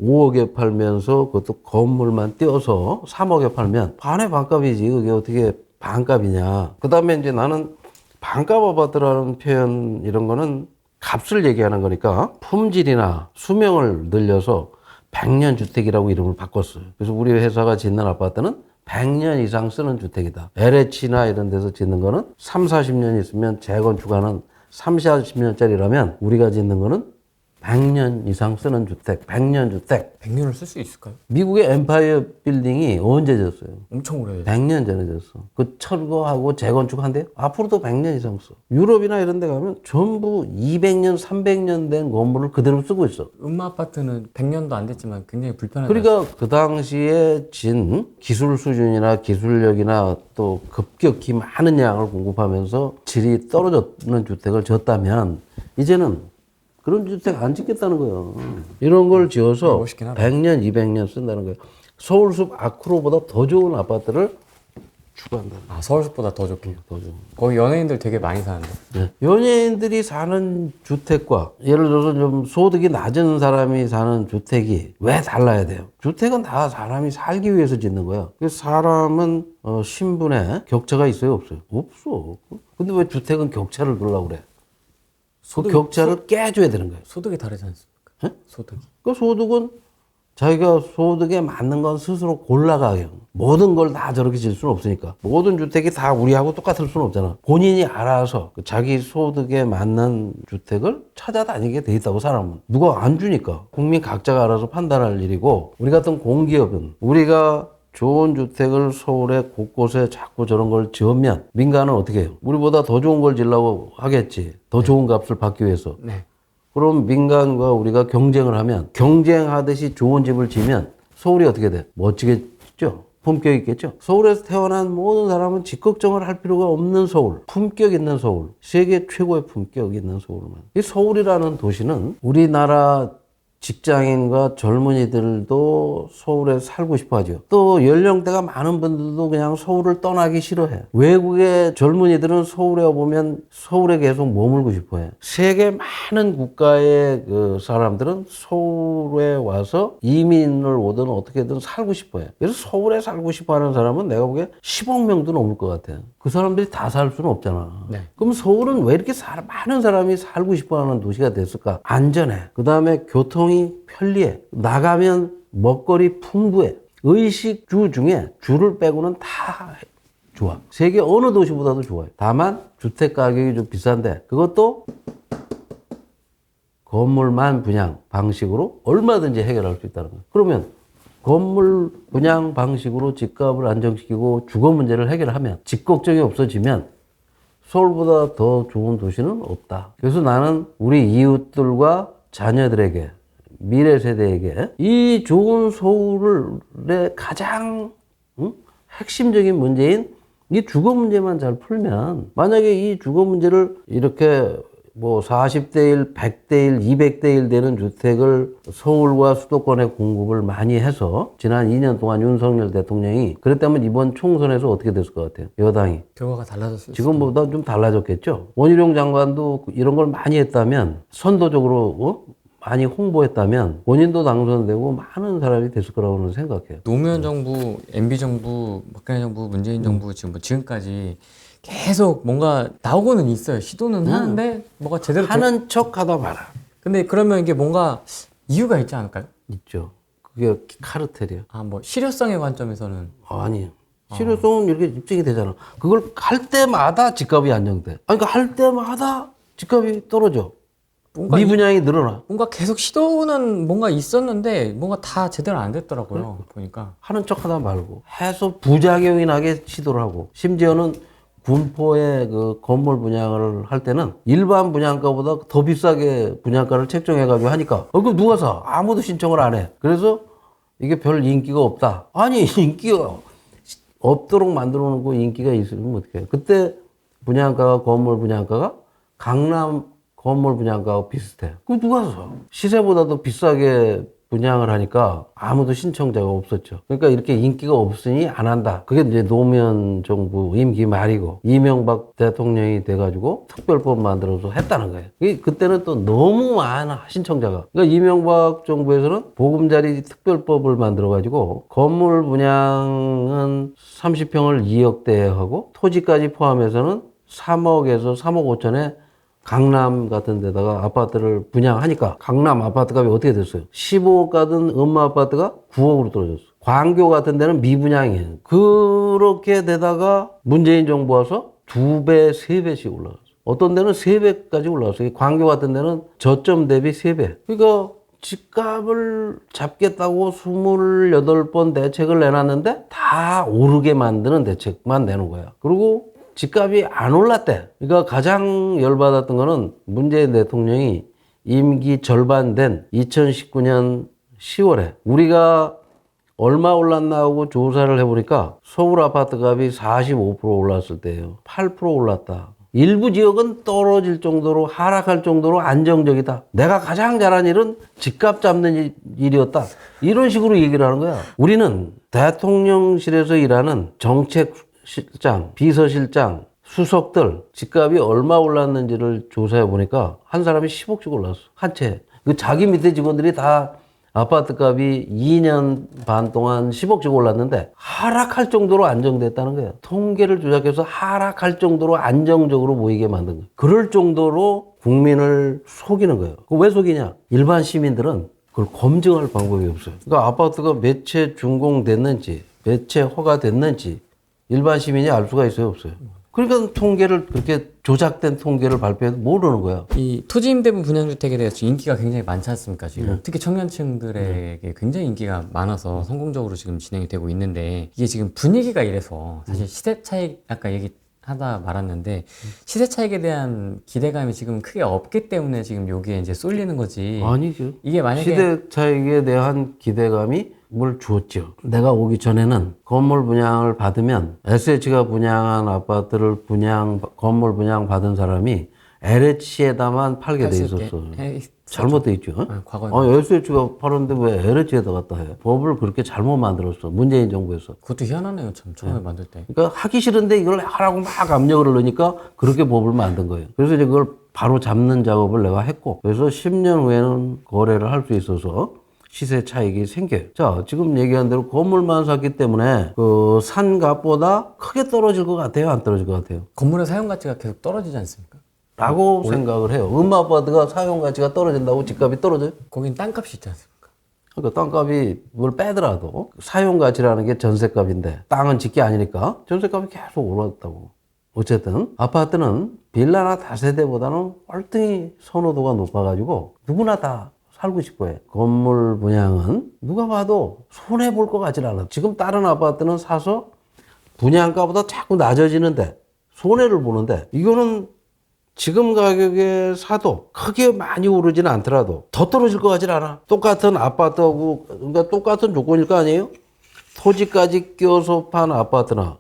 5억에 팔면서 그것도 건물만 띄어서 3억에 팔면 반의 반값이지. 그게 어떻게 반값이냐. 그 다음에 이제 나는 반값 아파트라는 표현 이런 거는 값을 얘기하는 거니까 품질이나 수명을 늘려서 100년 주택이라고 이름을 바꿨어요. 그래서 우리 회사가 짓는 아파트는 100년 이상 쓰는 주택이다. LH나 이런 데서 짓는 거는 30-40년 있으면 재건축하는 30-40년짜리라면 우리가 짓는 거는 100년 이상 쓰는 주택, 100년 주택. 100년을 쓸 수 있을까요? 미국의 엠파이어 빌딩이 언제 졌어요? 엄청 오래됐어요. 100년 전에 졌어. 그 철거하고 재건축한대요? 앞으로도 100년 이상 써. 유럽이나 이런 데 가면 전부 200년, 300년 된 건물을 그대로 쓰고 있어. 아파트는 100년도 안 됐지만 굉장히 불편하다. 그러니까 그 당시에 진 기술 수준이나 기술력이나 또 급격히 많은 양을 공급하면서 질이 떨어졌는 주택을 졌다면 이제는 그런 주택 안 짓겠다는 거예요. 이런 걸 지어서 멋있긴 하다. 100년, 200년 쓴다는 거예요. 서울숲 아크로보다 더 좋은 아파트를 추구한다. 아, 서울숲보다 더 좋게요. 더 좋은. 거기 연예인들 되게 많이 사는데. 네. 연예인들이 사는 주택과 예를 들어서 좀 소득이 낮은 사람이 사는 주택이 왜 달라야 돼요? 주택은 다 사람이 살기 위해서 짓는 거야. 그래서 사람은 신분에 격차가 있어요, 없어요? 없어. 근데 왜 주택은 격차를 두려고 그래? 그 격차를 깨줘야 되는 거예요. 소득이 다르지 않습니까? 네? 소득이. 그 소득은 자기가 소득에 맞는 건 스스로 골라가요. 모든 걸 다 저렇게 질 수는 없으니까. 모든 주택이 다 우리하고 똑같을 수는 없잖아. 본인이 알아서 자기 소득에 맞는 주택을 찾아다니게 돼 있다고, 사람은. 누가 안 주니까. 국민 각자가 알아서 판단할 일이고, 우리 같은 공기업은 우리가 좋은 주택을 서울에 곳곳에 자꾸 저런 걸 지으면 민간은 어떻게 해요? 우리보다 더 좋은 걸 지으려고 하겠지. 더 좋은 값을 받기 위해서. 네. 그럼 민간과 우리가 경쟁을 하면, 경쟁하듯이 좋은 집을 지면 서울이 어떻게 돼? 멋지게 짓죠? 품격 있겠죠? 서울에서 태어난 모든 사람은 집 걱정을 할 필요가 없는 서울, 품격 있는 서울, 세계 최고의 품격 있는 서울만. 이 서울이라는 도시는 우리나라 직장인과 젊은이들도 서울에 살고 싶어 하죠. 또 연령대가 많은 분들도 그냥 서울을 떠나기 싫어해. 외국의 젊은이들은 서울에 와보면 서울에 계속 머물고 싶어 해. 세계 많은 국가의 그 사람들은 서울에 와서 이민을 오든 어떻게든 살고 싶어 해. 그래서 서울에 살고 싶어 하는 사람은 내가 보기에 10억 명도 넘을 것 같아. 그 사람들이 다 살 수는 없잖아. 네. 그럼 서울은 왜 이렇게 많은 사람이 살고 싶어 하는 도시가 됐을까? 안전해. 그 다음에 교통이 편리해. 나가면 먹거리 풍부해. 의식주 중에 주를 빼고는 다 좋아. 세계 어느 도시보다도 좋아요. 다만 주택 가격이 좀 비싼데 그것도 건물만 분양 방식으로 얼마든지 해결할 수 있다는 거예요. 그러면 건물 분양 방식으로 집값을 안정시키고 주거 문제를 해결하면, 집 걱정이 없어지면 서울보다 더 좋은 도시는 없다. 그래서 나는 우리 이웃들과 자녀들에게, 미래 세대에게 이 좋은 서울의 가장 핵심적인 문제인 이 주거 문제만 잘 풀면, 만약에 이 주거 문제를 이렇게 뭐 40대 1, 100대 1, 200대 1 되는 주택을 서울과 수도권에 공급을 많이 해서 지난 2년 동안 윤석열 대통령이 그랬다면 이번 총선에서 어떻게 됐을 것 같아요? 여당이. 결과가 달라졌어요. 지금보다 좀 달라졌겠죠? 원희룡 장관도 이런 걸 많이 했다면, 선도적으로 많이 홍보했다면 본인도 당선되고 많은 사람이 됐을 거라고는 생각해요. 노무현 정부, MB 정부, 박근혜 정부, 문재인 정부 지금까지 계속 뭔가 나오고는 있어요. 시도는 하는데 뭐가 제대로 하는 척 하다 말아. 근데 그러면 이게 뭔가 이유가 있지 않을까요? 있죠. 그게 카르텔이야. 아, 뭐 실효성의 관점에서는 아니요. 실효성은 이렇게 입증이 되잖아. 그걸 할 때마다 집값이 안정돼. 아니, 그러니까 할 때마다 집값이 떨어져. 뭔가 미분양이 늘어나. 뭔가 계속 시도는 뭔가 있었는데 뭔가 다 제대로 안 됐더라고요. 보니까. 하는 척 하다 말고 해서 부작용이 나게 시도를 하고, 심지어는 군포의 그 건물 분양을 할 때는 일반 분양가보다 더 비싸게 분양가를 책정해가지고 하니까 그럼 누가 사? 아무도 신청을 안 해. 그래서 이게 별 인기가 없다. 아니, 인기가 없도록 만들어 놓고 인기가 있으면 어떡해. 그때 분양가가, 건물 분양가가 강남 건물 분양가하고 비슷해. 그럼 누가 사? 시세보다도 비싸게 분양을 하니까 아무도 신청자가 없었죠. 그러니까 이렇게 인기가 없으니 안 한다. 그게 이제 노무현 정부 임기 말이고, 이명박 대통령이 돼가지고 특별법 만들어서 했다는 거예요. 그때는 또 너무 많아, 신청자가. 그러니까 이명박 정부에서는 보금자리 특별법을 만들어가지고 건물 분양은 30평을 2억대에 하고 토지까지 포함해서는 3억에서 3억 5천에 강남 같은 데다가 아파트를 분양하니까 강남 아파트 값이 어떻게 됐어요? 15억 가던 음마 아파트가 9억으로 떨어졌어. 광교 같은 데는 미분양이에요. 그렇게 되다가 문재인 정부 와서 2배, 3배씩 올라갔어. 어떤 데는 3배까지 올라갔어요. 광교 같은 데는 저점 대비 3배. 그러니까 집값을 잡겠다고 28번 대책을 내놨는데 다 오르게 만드는 대책만 내는 거야. 그리고 집값이 안 올랐대. 그러니까 가장 열받았던 거는 문재인 대통령이 임기 절반 된 2019년 10월에 우리가 얼마 올랐나 하고 조사를 해보니까 서울 아파트 값이 45% 올랐을 때예요. 8% 올랐다. 일부 지역은 떨어질 정도로 하락할 정도로 안정적이다. 내가 가장 잘한 일은 집값 잡는 일이었다. 이런 식으로 얘기를 하는 거야. 우리는 대통령실에서 일하는 정책실장, 비서실장, 수석들 집값이 얼마 올랐는지를 조사해 보니까 한 사람이 10억씩 올랐어. 한 채. 그 자기 밑에 직원들이 다 아파트 값이 2년 반 동안 10억씩 올랐는데 하락할 정도로 안정됐다는 거예요. 통계를 조작해서 하락할 정도로 안정적으로 보이게 만든 거예요. 그럴 정도로 국민을 속이는 거예요. 왜 속이냐? 일반 시민들은 그걸 검증할 방법이 없어요. 그러니까 아파트가 몇 채 준공됐는지, 몇 채 허가됐는지 일반 시민이 알 수가 있어요, 없어요? 그러니까 통계를 그렇게 조작된 통계를 발표해도 모르는 거야. 이 토지임대부 분양주택에 대해서 인기가 굉장히 많지 않습니까 지금? 특히 청년층들에게 굉장히 인기가 많아서 성공적으로 지금 진행이 되고 있는데 이게 지금 분위기가 이래서 사실 시세 차익 아까 얘기하다 말았는데 시세 차익에 대한 기대감이 지금 크게 없기 때문에 지금 여기에 이제 쏠리는 거지. 아니죠. 이게 만약에 시대 차익에 대한 기대감이 뭘 주었죠. 내가 오기 전에는 건물 분양을 받으면 SH가 분양한 아파트를 건물 분양 받은 사람이 LH에다만 팔게 돼 있었어. 잘못돼 있죠. 과거에 SH가 팔았는데 왜 LH에다 갖다 해? 법을 그렇게 잘못 만들었어. 문재인 정부에서. 그것도 희한하네요. 참 처음에 만들 때. 그러니까 하기 싫은데 이걸 하라고 막 압력을 넣으니까 그렇게 법을 만든 거예요. 그래서 이제 그걸 바로 잡는 작업을 내가 했고, 그래서 10년 후에는 거래를 할 수 있어서 시세 차익이 생겨요. 자, 지금 얘기한 대로 건물만 샀기 때문에 그 산 값보다 크게 떨어질 것 같아요? 안 떨어질 것 같아요? 건물의 사용 가치가 계속 떨어지지 않습니까? 라고 생각을 해요. 아파트가 사용 가치가 떨어진다고 집값이 떨어져요? 거긴 땅값이 있지 않습니까? 그러니까 땅값이 뭘 빼더라도 사용 가치라는 게 전세값인데 땅은 집게 아니니까 전세값이 계속 올랐다고. 어쨌든 아파트는 빌라나 다세대보다는 월등히 선호도가 높아가지고 누구나 다 살고 싶어 해. 건물 분양은 누가 봐도 손해볼 것 같진 않아. 지금 다른 아파트는 사서 분양가보다 자꾸 낮아지는데 손해를 보는데 이거는 지금 가격에 사도 크게 많이 오르지는 않더라도 더 떨어질 것 같진 않아. 똑같은 아파트하고 그러니까 똑같은 조건일 거 아니에요? 토지까지 껴서 판 아파트나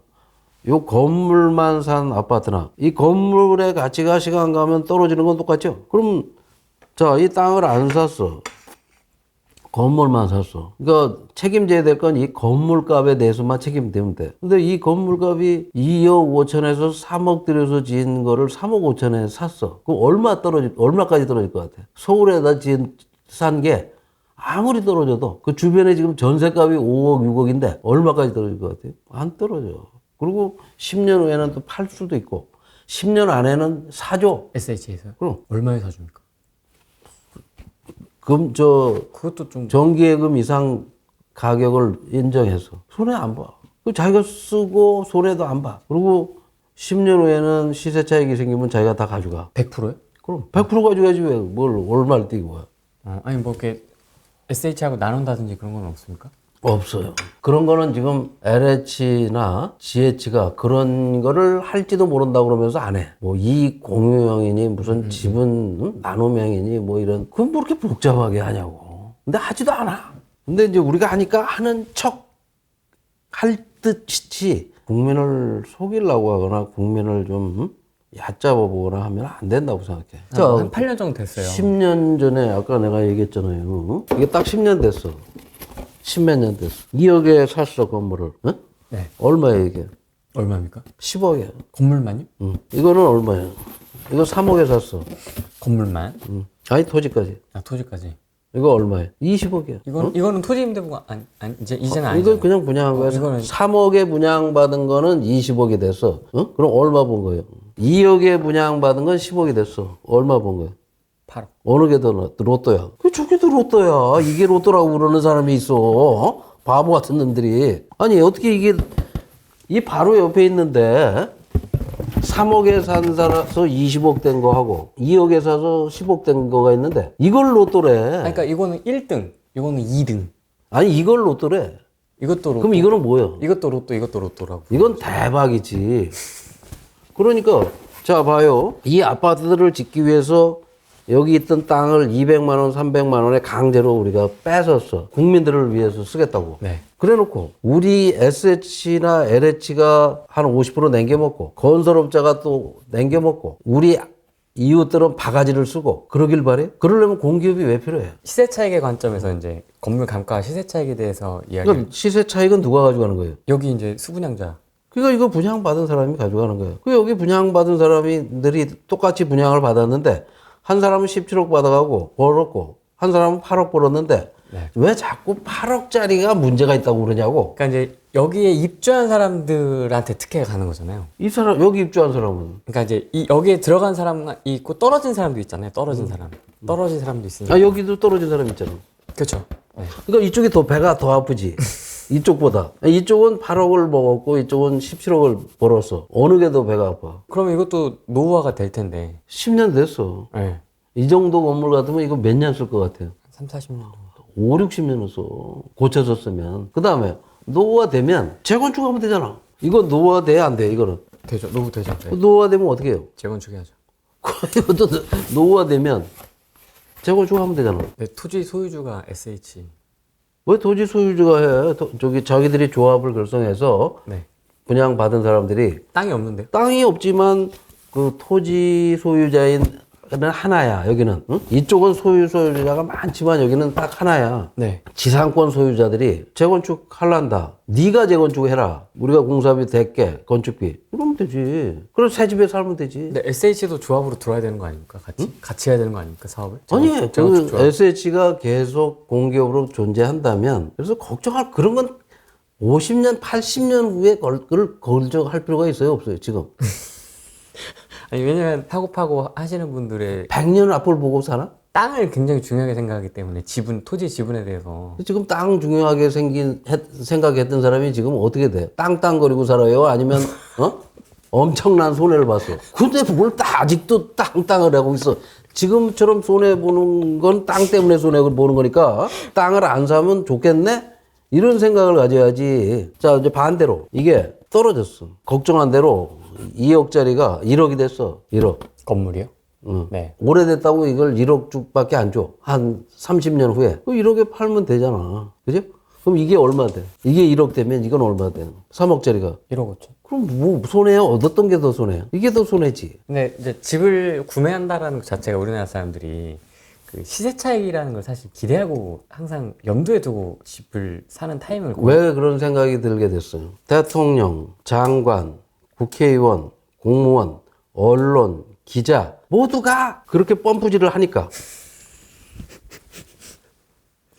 요 건물만 산 아파트나 이 건물의 가치가 시간 가면 떨어지는 건 똑같죠? 그럼 자, 이 땅을 안 샀어. 건물만 샀어. 그러니까 책임져야 될 건 이 건물값에 대해서만 책임되면 돼. 근데 이 건물값이 2억 5천에서 3억 들여서 지은 거를 3억 5천에 샀어. 그럼 얼마까지 떨어질 것 같아? 서울에다 산 게 아무리 떨어져도 그 주변에 지금 전세값이 5억 6억인데 얼마까지 떨어질 것 같아요? 안 떨어져. 그리고 10년 후에는 또 팔 수도 있고 10년 안에는 사줘. SH에서? 그럼 얼마에 사줍니까? 그것도 좀 정기예금 이상 가격을 인정해서 손해 안 봐. 그 자기가 쓰고 손해도 안 봐. 그리고 10년 후에는 시세 차익이 생기면 자기가 다 가져가. 100%요? 그럼 100% 가져가지 왜 뭘 얼마를 띄고 와. 아니 뭐 이렇게 SH하고 나눈다든지 그런 건 없습니까? 없어요. 그런 거는 지금 LH나 GH가 그런 거를 할지도 모른다고 그러면서 안 해. 뭐 이익 공유형이니 무슨 지분 나눔형이니 뭐 이런 그건 뭐 이렇게 복잡하게 하냐고. 근데 하지도 않아. 근데 이제 우리가 하니까 하는 척 할 듯이 국민을 속이려고 하거나 국민을 좀 얕잡아 보거나 하면 안 된다고 생각해. 한 8년 정도 됐어요. 10년 전에 아까 내가 얘기했잖아요. 이게 딱 10년 됐어. 10몇 년 됐어. 2억에 샀어, 건물을. 어? 네. 얼마야, 이게? 얼마입니까? 10억이야. 건물만요? 응. 이거는 얼마야? 이거 3억에 샀어. 건물만? 응. 아니, 토지까지. 아 토지까지. 이거 얼마야? 20억이야. 이거는 이제는 아니잖아요. 이건 그냥 분양한 거야. 이거는 3억에 분양받은 거는 20억이 됐어. 어? 그럼 얼마 번 거예요? 2억에 분양받은 건 10억이 됐어. 얼마 번 거야? 8억. 어느 게 더 로또야? 저게도 로또야. 이게 로또라고 그러는 사람이 있어. 어? 바보 같은 놈들이. 아니 어떻게 이게 이 바로 옆에 있는데 3억에 사서 20억 된 거 하고 2억에 사서 10억 된 거가 있는데 이걸 로또래. 그러니까 이거는 1등, 이거는 2등. 아니 이걸 로또래. 이것도 로또. 그럼 이거는 뭐야? 이것도 로또, 이것도 로또라고. 이건 대박이지. 그러니까 자 봐요. 이 아파트들을 짓기 위해서 여기 있던 땅을 200만 원, 300만 원에 강제로 우리가 뺏었어. 국민들을 위해서 쓰겠다고. 네. 그래놓고 우리 SH나 LH가 한 50% 남겨먹고 건설업자가 또 남겨먹고 우리 이웃들은 바가지를 쓰고 그러길 바래? 그러려면 공기업이 왜 필요해? 시세 차익의 관점에서 이제 건물 감가 시세 차익에 대해서 이야기. 그러니까 시세 차익은 누가 가져가는 거예요? 여기 이제 수분양자. 그러니까 이거 분양받은 사람이 가져가는 거예요. 그 여기 분양받은 사람들이 똑같이 분양을 받았는데 한 사람은 17억 받아가고 벌었고 한 사람은 8억 벌었는데 네. 왜 자꾸 8억짜리가 문제가 있다고 그러냐고. 그러니까 이제 여기에 입주한 사람들한테 특혜가 가는 거잖아요. 이 사람 여기 입주한 사람은 그러니까 이제 여기에 들어간 사람이 있고 떨어진 사람도 있잖아요. 떨어진 사람. 떨어진 사람도 있으니까. 아 여기도 떨어진 사람 있잖아. 그렇죠. 네. 그러니까 이쪽이 더 배가 더 아프지. 이쪽보다. 이쪽은 8억을 먹었고 이쪽은 17억을 벌었어. 어느 게 더 배가 아파? 그러면 이것도 노후화가 될 텐데. 10년 됐어. 네. 이 정도 건물 같으면 이거 몇 년 쓸 것 같아요? 3, 40년. 5, 60년을 써. 고쳐서 쓰면. 그 다음에 노후화되면 재건축하면 되잖아. 이거 노후화돼 안 돼? 이거는. 되죠. 노후 되죠. 네. 노후화되면 어떻게 해요? 재건축해야죠. 이것도 노후화되면 재건축하면 되잖아. 네, 토지 소유주가 SH. 왜 토지 소유주가 해? 저기 자기들이 조합을 결성해서 네. 분양받은 사람들이 땅이 없는데요? 땅이 없지만 그 토지 소유자인 하나야. 여기는 응? 이쪽은 소유자가 많지만 여기는 딱 하나야. 네. 지상권 소유자들이 재건축 할란다. 네가 재건축해라. 우리가 공사비 댈게 건축비. 그러면 되지. 그럼 새 집에 살면 되지. 근데 SH도 조합으로 들어와야 되는 거 아닙니까? 같이? 같이 해야 되는 거 아닙니까? 사업을? 아니, 재건축 그 조합. SH가 계속 공기업으로 존재한다면 그래서 걱정할 그런 건 50년, 80년 후에 걱정할 필요가 있어요, 없어요, 지금? 아니, 왜냐면 파고 하시는 분들의 100년 앞을 보고 사나? 땅을 굉장히 중요하게 생각하기 때문에 토지 지분에 대해서. 지금 땅 중요하게 생각했던 사람이 지금 어떻게 돼? 땅땅거리고 살아요? 아니면, 엄청난 손해를 봤어. 근데 뭘 아직도 땅땅을 하고 있어. 지금처럼 손해보는 건 땅 때문에 손해보는 거니까 땅을 안 사면 좋겠네? 이런 생각을 가져야지. 자, 이제 반대로. 이게 떨어졌어. 걱정한 대로 2억짜리가 1억이 됐어. 1억. 건물이요? 응. 네. 오래됐다고 이걸 1억 쪽밖에 안 줘. 한 30년 후에. 그 1억에 팔면 되잖아. 그죠? 그럼 이게 얼마 돼? 이게 1억 되면 이건 얼마 돼? 3억짜리가. 1억 5천. 그럼 뭐 손해야? 얻었던 게 더 손해야? 이게 더 손해지. 근데 이제 집을 구매한다라는 것 자체가 우리나라 사람들이 그 시세 차익이라는 걸 사실 기대하고 항상 염두에 두고 집을 사는 타임을 왜 그런 생각이 들게 됐어요? 대통령, 장관, 국회의원, 공무원, 언론, 기자 모두가 그렇게 펌프질을 하니까.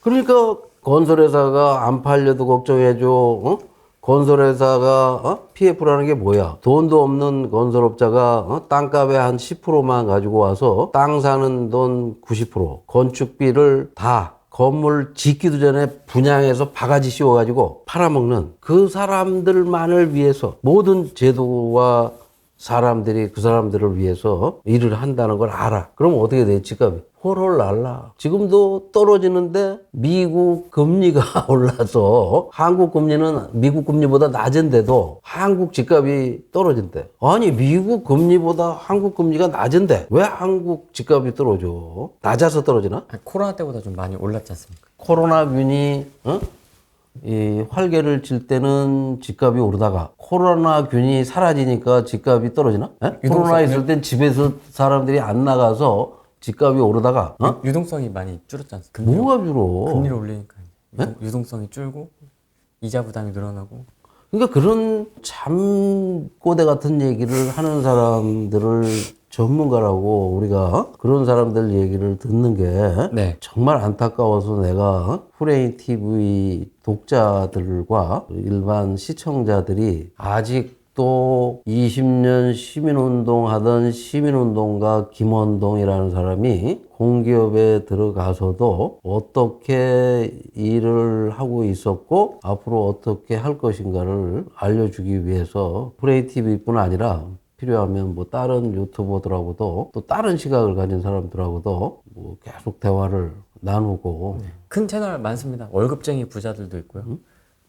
그러니까 건설회사가 안 팔려도 걱정해줘. 건설회사가 PF라는 게 뭐야? 돈도 없는 건설업자가 땅값의 한 10%만 가지고 와서 땅 사는 돈 90%, 건축비를 다 건물 짓기도 전에 분양해서 바가지 씌워가지고 팔아먹는 그 사람들만을 위해서 모든 제도와 사람들이 그 사람들을 위해서 일을 한다는 걸 알아. 그럼 어떻게 돼? 집값이 홀홀 날라. 지금도 떨어지는데 미국 금리가 올라서 한국 금리는 미국 금리보다 낮은데도 한국 집값이 떨어진대. 아니 미국 금리보다 한국 금리가 낮은데 왜 한국 집값이 떨어져? 낮아서 떨어지나? 코로나 때보다 좀 많이 올랐지 않습니까? 코로나균이 이 활개를 칠 때는 집값이 오르다가 코로나균이 사라지니까 집값이 떨어지나? 코로나 있을 땐 집에서 사람들이 안 나가서 집값이 오르다가 유동성이 많이 줄었지 않습니까? 뭐가 줄어? 금리를 올리니까 유동성이 줄고 이자 부담이 늘어나고. 그러니까 그런 잠꼬대 같은 얘기를 하는 사람들을 전문가라고 우리가 그런 사람들 얘기를 듣는 게 네. 정말 안타까워서 내가 프레인 TV 독자들과 일반 시청자들이 아직도 20년 시민운동 하던 시민운동가 김원동이라는 사람이 공기업에 들어가서도 어떻게 일을 하고 있었고 앞으로 어떻게 할 것인가를 알려주기 위해서 프레인 TV뿐 아니라 필요하면 뭐 다른 유튜버들하고도 또 다른 시각을 가진 사람들하고도 뭐 계속 대화를 나누고. 큰 채널 많습니다. 월급쟁이 부자들도 있고요.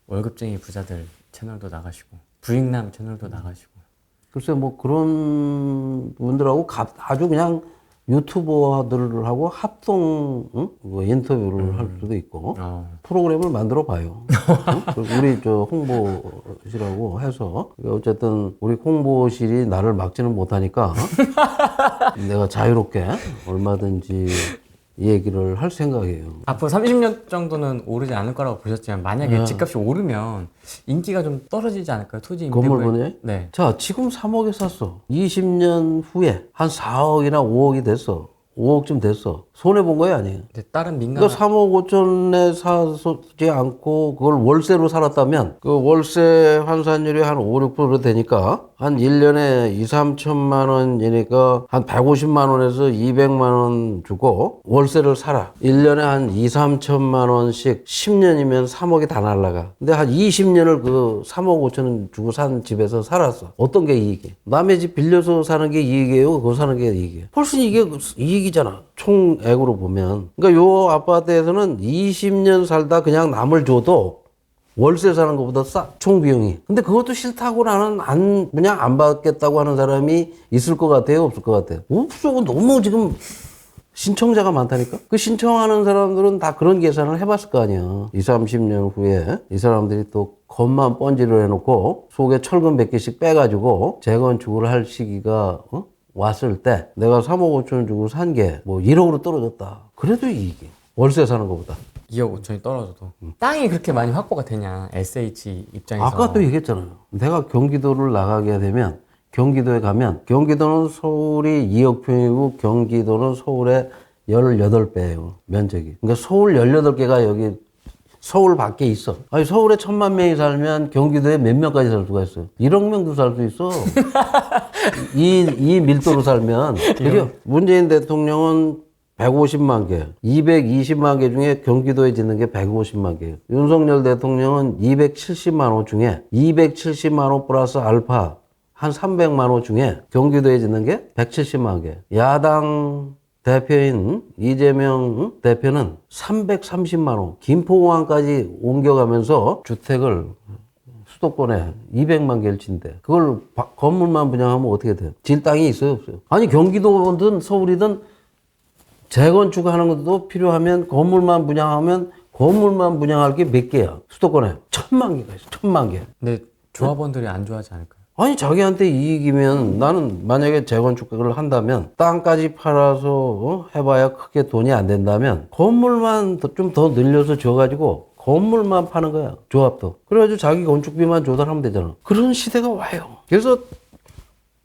월급쟁이 부자들 채널도 나가시고 부익남 채널도 나가시고. 글쎄 뭐 그런 분들하고 아주 그냥 유튜버들하고 합동 뭐 인터뷰를 할 수도 있고 프로그램을 만들어 봐요. 우리 저 홍보실하고 해서 어쨌든 우리 홍보실이 나를 막지는 못하니까 내가 자유롭게 얼마든지 얘기를 할 생각이에요. 앞으로 30년 정도는 오르지 않을 거라고 보셨지만 만약에 집값이 오르면 인기가 좀 떨어지지 않을까요? 토지 건물 분야에? 네. 자, 지금 3억에 샀어. 20년 후에 한 4억이나 5억이 됐어. 5억쯤 됐어. 손해본 거야, 아니에요? 근데 다른 민간 그러니까 3억 5천에 사지 않고 그걸 월세로 살았다면 그 월세 환산율이 한 5, 6% 되니까 한 1년에 2, 3천만 원이니까 한 150만 원에서 200만 원 주고 월세를 살아. 1년에 한 2, 3천만 원씩 10년이면 3억이 다 날라가. 근데 한 20년을 그 3억 5천 원 주고 산 집에서 살았어. 어떤 게 이익이에요? 남의 집 빌려서 사는 게 이익이에요? 그거 사는 게 이익이에요? 훨씬 이게 이익이잖아. 총액으로 보면. 그러니까 요 아파트에서는 20년 살다 그냥 남을 줘도 월세 사는 것보다 싸. 총 비용이. 근데 그것도 싫다고 나는 그냥 안 받겠다고 하는 사람이 있을 것 같아요? 없을 것 같아요? 없어. 너무 지금 신청자가 많다니까? 그 신청하는 사람들은 다 그런 계산을 해봤을 거 아니야. 20, 30년 후에 이 사람들이 또 겉만 번지를 해놓고 속에 철근 100개씩 빼가지고 재건축을 할 시기가 왔을 때 내가 3억 5천 주고 산 게 뭐 1억으로 떨어졌다. 그래도 이익이 월세 사는 것보다. 2억 5천이 떨어져도 땅이 그렇게 많이 확보가 되냐 SH 입장에서. 아까 또 얘기했잖아요. 내가 경기도를 나가게 되면 경기도에 가면 경기도는 서울이 2억 평이고 경기도는 서울의 18배예요. 면적이. 그러니까 서울 18개가 여기 서울 밖에 있어. 아니 서울에 1,000만 명이 살면 경기도에 몇 명까지 살 수가 있어요? 1억 명도 살 수 있어. 이 밀도로 살면. 그죠? 문재인 대통령은 150만 개, 220만 개 중에 경기도에 짓는 게 150만 개예요. 윤석열 대통령은 270만 호 중에 270만 호 플러스 알파 한 300만 호 중에 경기도에 짓는 게 170만 개. 야당 대표인 이재명 대표는 330만 호, 김포공항까지 옮겨가면서 주택을 수도권에 200만 개를 짓는데 그걸 건물만 분양하면 어떻게 돼요? 질 땅이 있어요, 없어요? 아니 경기도든 서울이든 재건축하는 것도 필요하면 건물만 분양할 게 몇 개야? 수도권에 1,000만 개가 있어. 1,000만 개. 근데 조합원들이 안 좋아하지 않을까요? 아니 자기한테 이익이면 나는 만약에 재건축을 한다면 땅까지 팔아서 해봐야 크게 돈이 안 된다면 건물만 좀 더 늘려서 줘가지고 건물만 파는 거야. 조합도. 그래가지고 자기 건축비만 조달하면 되잖아. 그런 시대가 와요. 그래서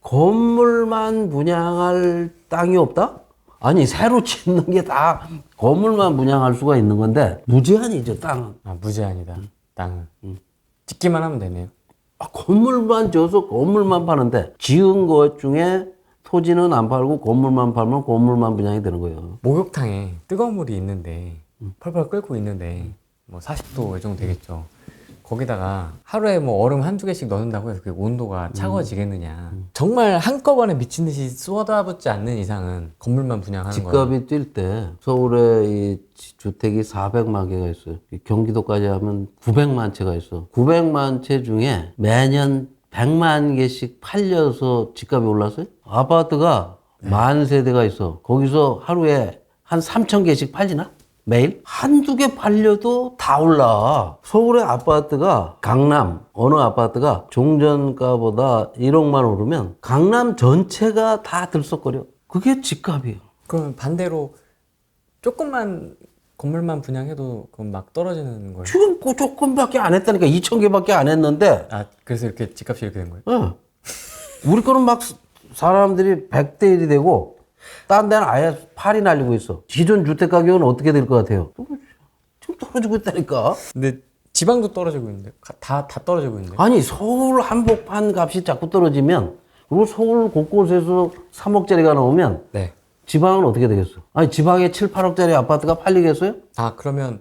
건물만 분양할 땅이 없다? 아니 새로 짓는 게 다 건물만 분양할 수가 있는 건데 무제한이죠 땅은. 아 무제한이다. 땅은. 짓기만 하면 되네요. 건물만 져서 건물만 파는데 지은 것 중에 토지는 안 팔고 건물만 팔면 건물만 분양이 되는 거예요. 목욕탕에 뜨거운 물이 있는데 펄펄 끓고 있는데 뭐 40도 이 정도 되겠죠. 거기다가 하루에 뭐 얼음 한두 개씩 넣는다고 해서 그 온도가 차가워지겠느냐. 정말 한꺼번에 미친 듯이 쏟아붓지 않는 이상은 건물만 분양하는 거예요. 집값이 뛸 때 서울에 이 주택이 400만 개가 있어요. 경기도까지 하면 900만 채가 있어. 900만 채 중에 매년 100만 개씩 팔려서 집값이 올랐어요. 아파트가 10,000세대가 있어. 거기서 하루에 한 3,000개씩 팔리나? 매일? 한두 개 팔려도 다 올라. 서울의 아파트가 강남 어느 아파트가 종전가보다 1억만 오르면 강남 전체가 다 들썩거려. 그게 집값이에요. 그러면 반대로 조금만 건물만 분양해도 그건 막 떨어지는 거예요? 지금 그 조금밖에 안 했다니까. 2,000개밖에 안 했는데. 아 그래서 이렇게 집값이 이렇게 된 거예요? 우리 거는 막 사람들이 100대 1이 되고 딴 데는 아예 팔이 날리고 있어. 기존 주택 가격은 어떻게 될 것 같아요? 지금 떨어지고 있다니까. 근데 지방도 떨어지고 있는데 다 떨어지고 있는데. 아니 서울 한복판 값이 자꾸 떨어지면 그리고 서울 곳곳에서 3억짜리가 나오면 네. 지방은 어떻게 되겠어? 아니 지방에 7, 8억짜리 아파트가 팔리겠어요? 아 그러면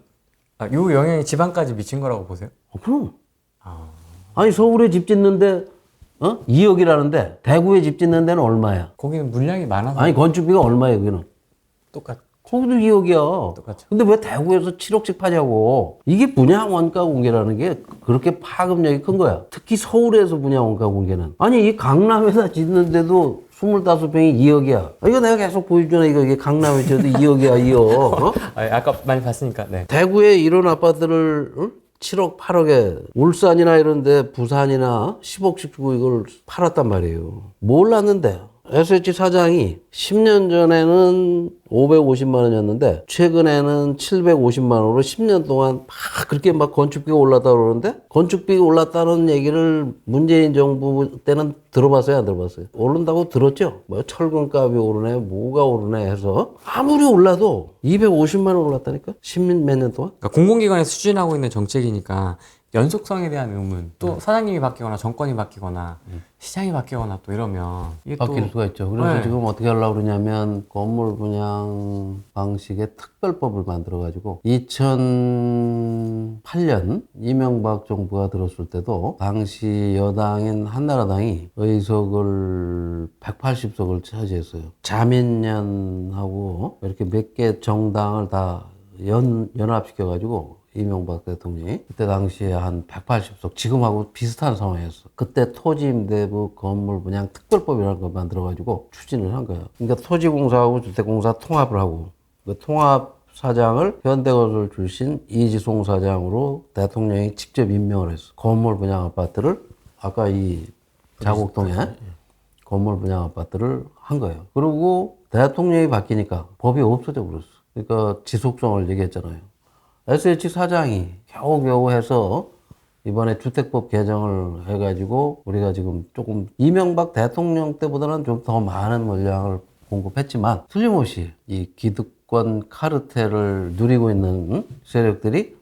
요 영향이 지방까지 미친 거라고 보세요? 그럼. 아니 서울에 집 짓는데 2억이라는데 대구에 집 짓는 데는 얼마야? 거기는 물량이 많아서. 아니 건축비가 얼마예요 거기는? 똑같. 거기도 2억이야. 똑같죠. 근데 왜 대구에서 7억씩 파냐고. 이게 분양 원가 공개라는 게 그렇게 파급력이 큰 거야. 특히 서울에서 분양 원가 공개는. 아니 이 강남에다 짓는데도 25평이 2억이야. 이거 내가 계속 보여주잖아. 이게 강남에 저도 2억이야, 2억. 어? 아까 많이 봤으니까. 네. 대구에 이런 아파트를 7억, 8억에 울산이나 이런데 부산이나 10억씩 주고 이걸 팔았단 말이에요. 몰랐는데 SH 사장이 10년 전에는 550만 원이었는데 최근에는 750만 원으로 10년 동안 막 그렇게 막 건축비가 올랐다 그러는데 건축비가 올랐다는 얘기를 문재인 정부 때는 들어봤어요, 안 들어봤어요? 오른다고 들었죠? 뭐 철근값이 오르네, 뭐가 오르네 해서 아무리 올라도 250만 원 올랐다니까? 10몇 년 동안? 그러니까 공공기관에서 추진하고 있는 정책이니까 연속성에 대한 의문, 또 사장님이 바뀌거나 정권이 바뀌거나 시장이 바뀌거나 또 이러면 이게 또 바뀔 수가 있죠. 그래서 네. 지금 어떻게 하려고 그러냐면 건물 분양 방식의 특별법을 만들어가지고 2008년 이명박 정부가 들었을 때도 당시 여당인 한나라당이 의석을 180석을 차지했어요. 자민련하고 이렇게 몇 개 정당을 다 연합시켜가지고 이명박 대통령이 그때 당시에 한 180석 지금하고 비슷한 상황이었어. 그때 토지임대부 건물 분양 특별법이라는 걸 만들어가지고 추진을 한 거야. 그러니까 토지공사하고 주택공사 통합을 하고 그 통합 사장을 현대건설 출신 이지송 사장으로 대통령이 직접 임명을 했어. 건물 분양 아파트를 아까 이 자곡동에 건물 분양 아파트를 한 거예요. 그리고 대통령이 바뀌니까 법이 없어져 버렸어. 그러니까 지속성을 얘기했잖아요. SH 사장이 겨우겨우 해서 이번에 주택법 개정을 해가지고 우리가 지금 조금 이명박 대통령 때보다는 좀 더 많은 물량을 공급했지만 틀림없이 이 기득권 카르텔을 누리고 있는 세력들이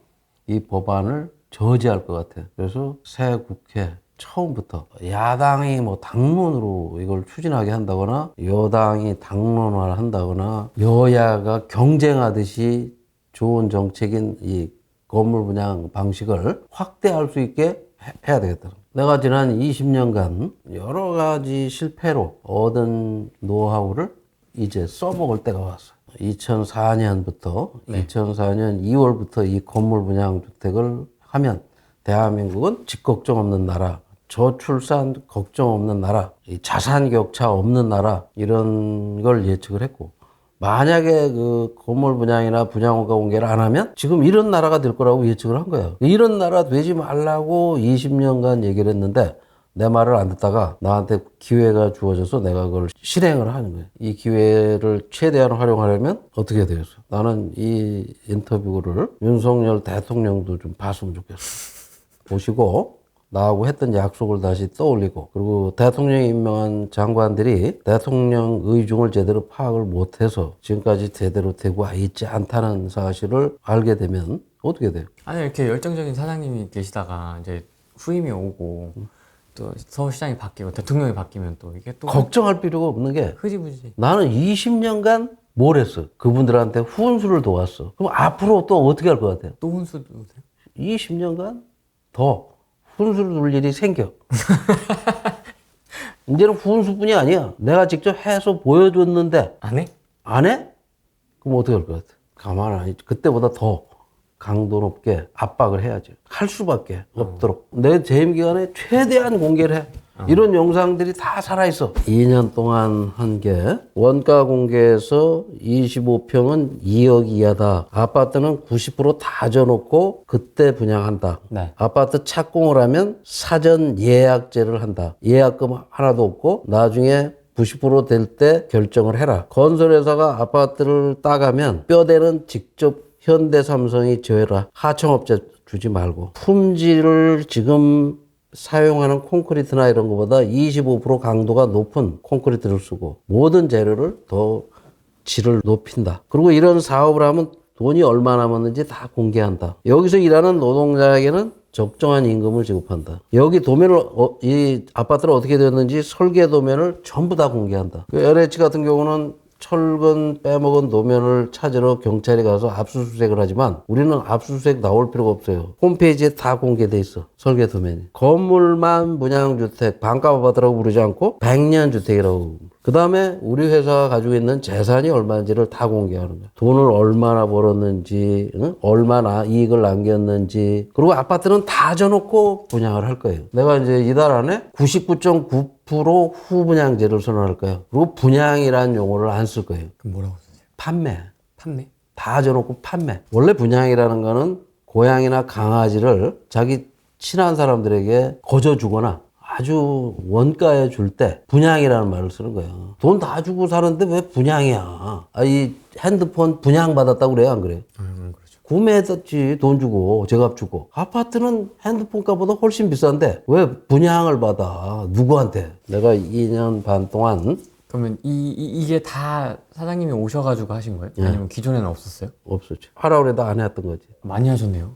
이 법안을 저지할 것 같아요. 그래서 새 국회 처음부터 야당이 뭐 당론으로 이걸 추진하게 한다거나 여당이 당론화를 한다거나 여야가 경쟁하듯이 좋은 정책인 이 건물 분양 방식을 확대할 수 있게 해야 되겠다. 내가 지난 20년간 여러 가지 실패로 얻은 노하우를 이제 써먹을 때가 왔어요. 2004년부터 2004년 2월부터 이 건물 분양 주택을 하면 대한민국은 집 걱정 없는 나라, 저출산 걱정 없는 나라, 이 자산 격차 없는 나라 이런 걸 예측을 했고 만약에 그 건물 분양이나 분양허가 공개를 안 하면 지금 이런 나라가 될 거라고 예측을 한 거예요. 이런 나라 되지 말라고 20년간 얘기를 했는데 내 말을 안 듣다가 나한테 기회가 주어져서 내가 그걸 실행을 하는 거예요. 이 기회를 최대한 활용하려면 어떻게 되겠어? 나는 이 인터뷰를 윤석열 대통령도 좀 봤으면 좋겠어. 보시고 나하고 했던 약속을 다시 떠올리고 그리고 대통령이 임명한 장관들이 대통령 의중을 제대로 파악을 못해서 지금까지 제대로 되고 있지 않다는 사실을 알게 되면 어떻게 돼요? 아니 이렇게 열정적인 사장님이 계시다가 이제 후임이 오고 또 서울시장이 바뀌고 대통령이 바뀌면 또 이게 또 걱정할 필요가 없는 게 흐지부지. 나는 20년간 뭘 했어? 그분들한테 훈수를 도왔어. 그럼 앞으로 또 어떻게 할 것 같아요? 또 훈수 두세요? 20년간 더 훈수를 둘 일이 생겨. 이제는 훈수뿐이 아니야. 내가 직접 해서 보여줬는데 안 해? 안 해? 그럼 어떻게 할 것 같아? 가만 안 있지. 그때보다 더 강도 높게 압박을 해야지. 할 수밖에 없도록. 내 재임 기간에 최대한 공개를 해. 이런 영상들이 다 살아있어. 2년 동안 한 게 원가 공개에서 25평은 2억 이하다. 아파트는 90%다 져놓고 그때 분양한다. 네. 아파트 착공을 하면 사전 예약제를 한다. 예약금 하나도 없고 나중에 90% 될 때 결정을 해라. 건설회사가 아파트를 따가면 뼈대는 직접 현대삼성이 져해라. 하청업체 주지 말고. 품질을 지금 사용하는 콘크리트나 이런 것보다 25% 강도가 높은 콘크리트를 쓰고 모든 재료를 더 질을 높인다. 그리고 이런 사업을 하면 돈이 얼마 남았는지 다 공개한다. 여기서 일하는 노동자에게는 적정한 임금을 지급한다. 여기 도면을 이 아파트를 어떻게 되었는지 설계 도면을 전부 다 공개한다. 그 LH 같은 경우는 철근 빼먹은 노면을 찾으러 경찰이 가서 압수수색을 하지만 우리는 압수수색 나올 필요가 없어요. 홈페이지에 다 공개돼 있어. 설계 도면이. 건물만 분양주택, 반값 아파트라고 부르지 않고 100년 주택이라고. 그 다음에 우리 회사가 가지고 있는 재산이 얼마인지를 다 공개하는 거야. 돈을 얼마나 벌었는지, 응? 얼마나 이익을 남겼는지. 그리고 아파트는 다 져놓고 분양을 할 거예요. 내가 이제 이달 안에 99.9% 후분양제를 선언할 거예요. 그리고 분양이라는 용어를 안 쓸 거예요. 그럼 뭐라고 쓰세요? 판매. 판매? 다 져놓고 판매. 원래 분양이라는 거는 고양이나 강아지를 자기 친한 사람들에게 거저 주거나 아주 원가에 줄 때 분양이라는 말을 쓰는 거예요. 돈 다 주고 사는데 왜 분양이야? 이 핸드폰 분양받았다고 그래요? 안 그래요? 그렇죠. 구매했었지. 돈 주고 제값 주고. 아파트는 핸드폰 값보다 훨씬 비싼데 왜 분양을 받아? 누구한테? 내가 2년 반 동안 그러면 이게 다 사장님이 오셔가지고 하신 거예요? 예. 아니면 기존에는 없었어요? 없었지. 하라고 해도 안 했던 거지. 많이 하셨네요.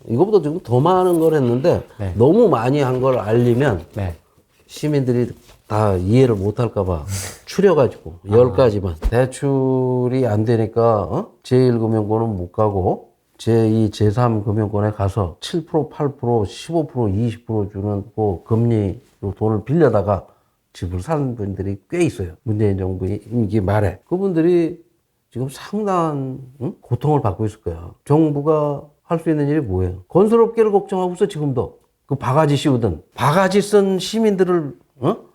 이거보다 지금 더 많은 걸 했는데 네. 너무 많이 한 걸 알리면 네. 시민들이 다 이해를 못 할까봐 추려가지고 10가지만 대출이 안 되니까 제1금융권은 못 가고 제2, 제3금융권에 가서 7%, 8%, 15%, 20% 주는 그 금리로 돈을 빌려다가 집을 사는 분들이 꽤 있어요. 문재인 정부 임기 말에. 그분들이 지금 상당한 고통을 받고 있을 거야. 정부가 할 수 있는 일이 뭐예요? 건설업계를 걱정하고서 지금도 그 바가지 씌우던 바가지 쓴 시민들을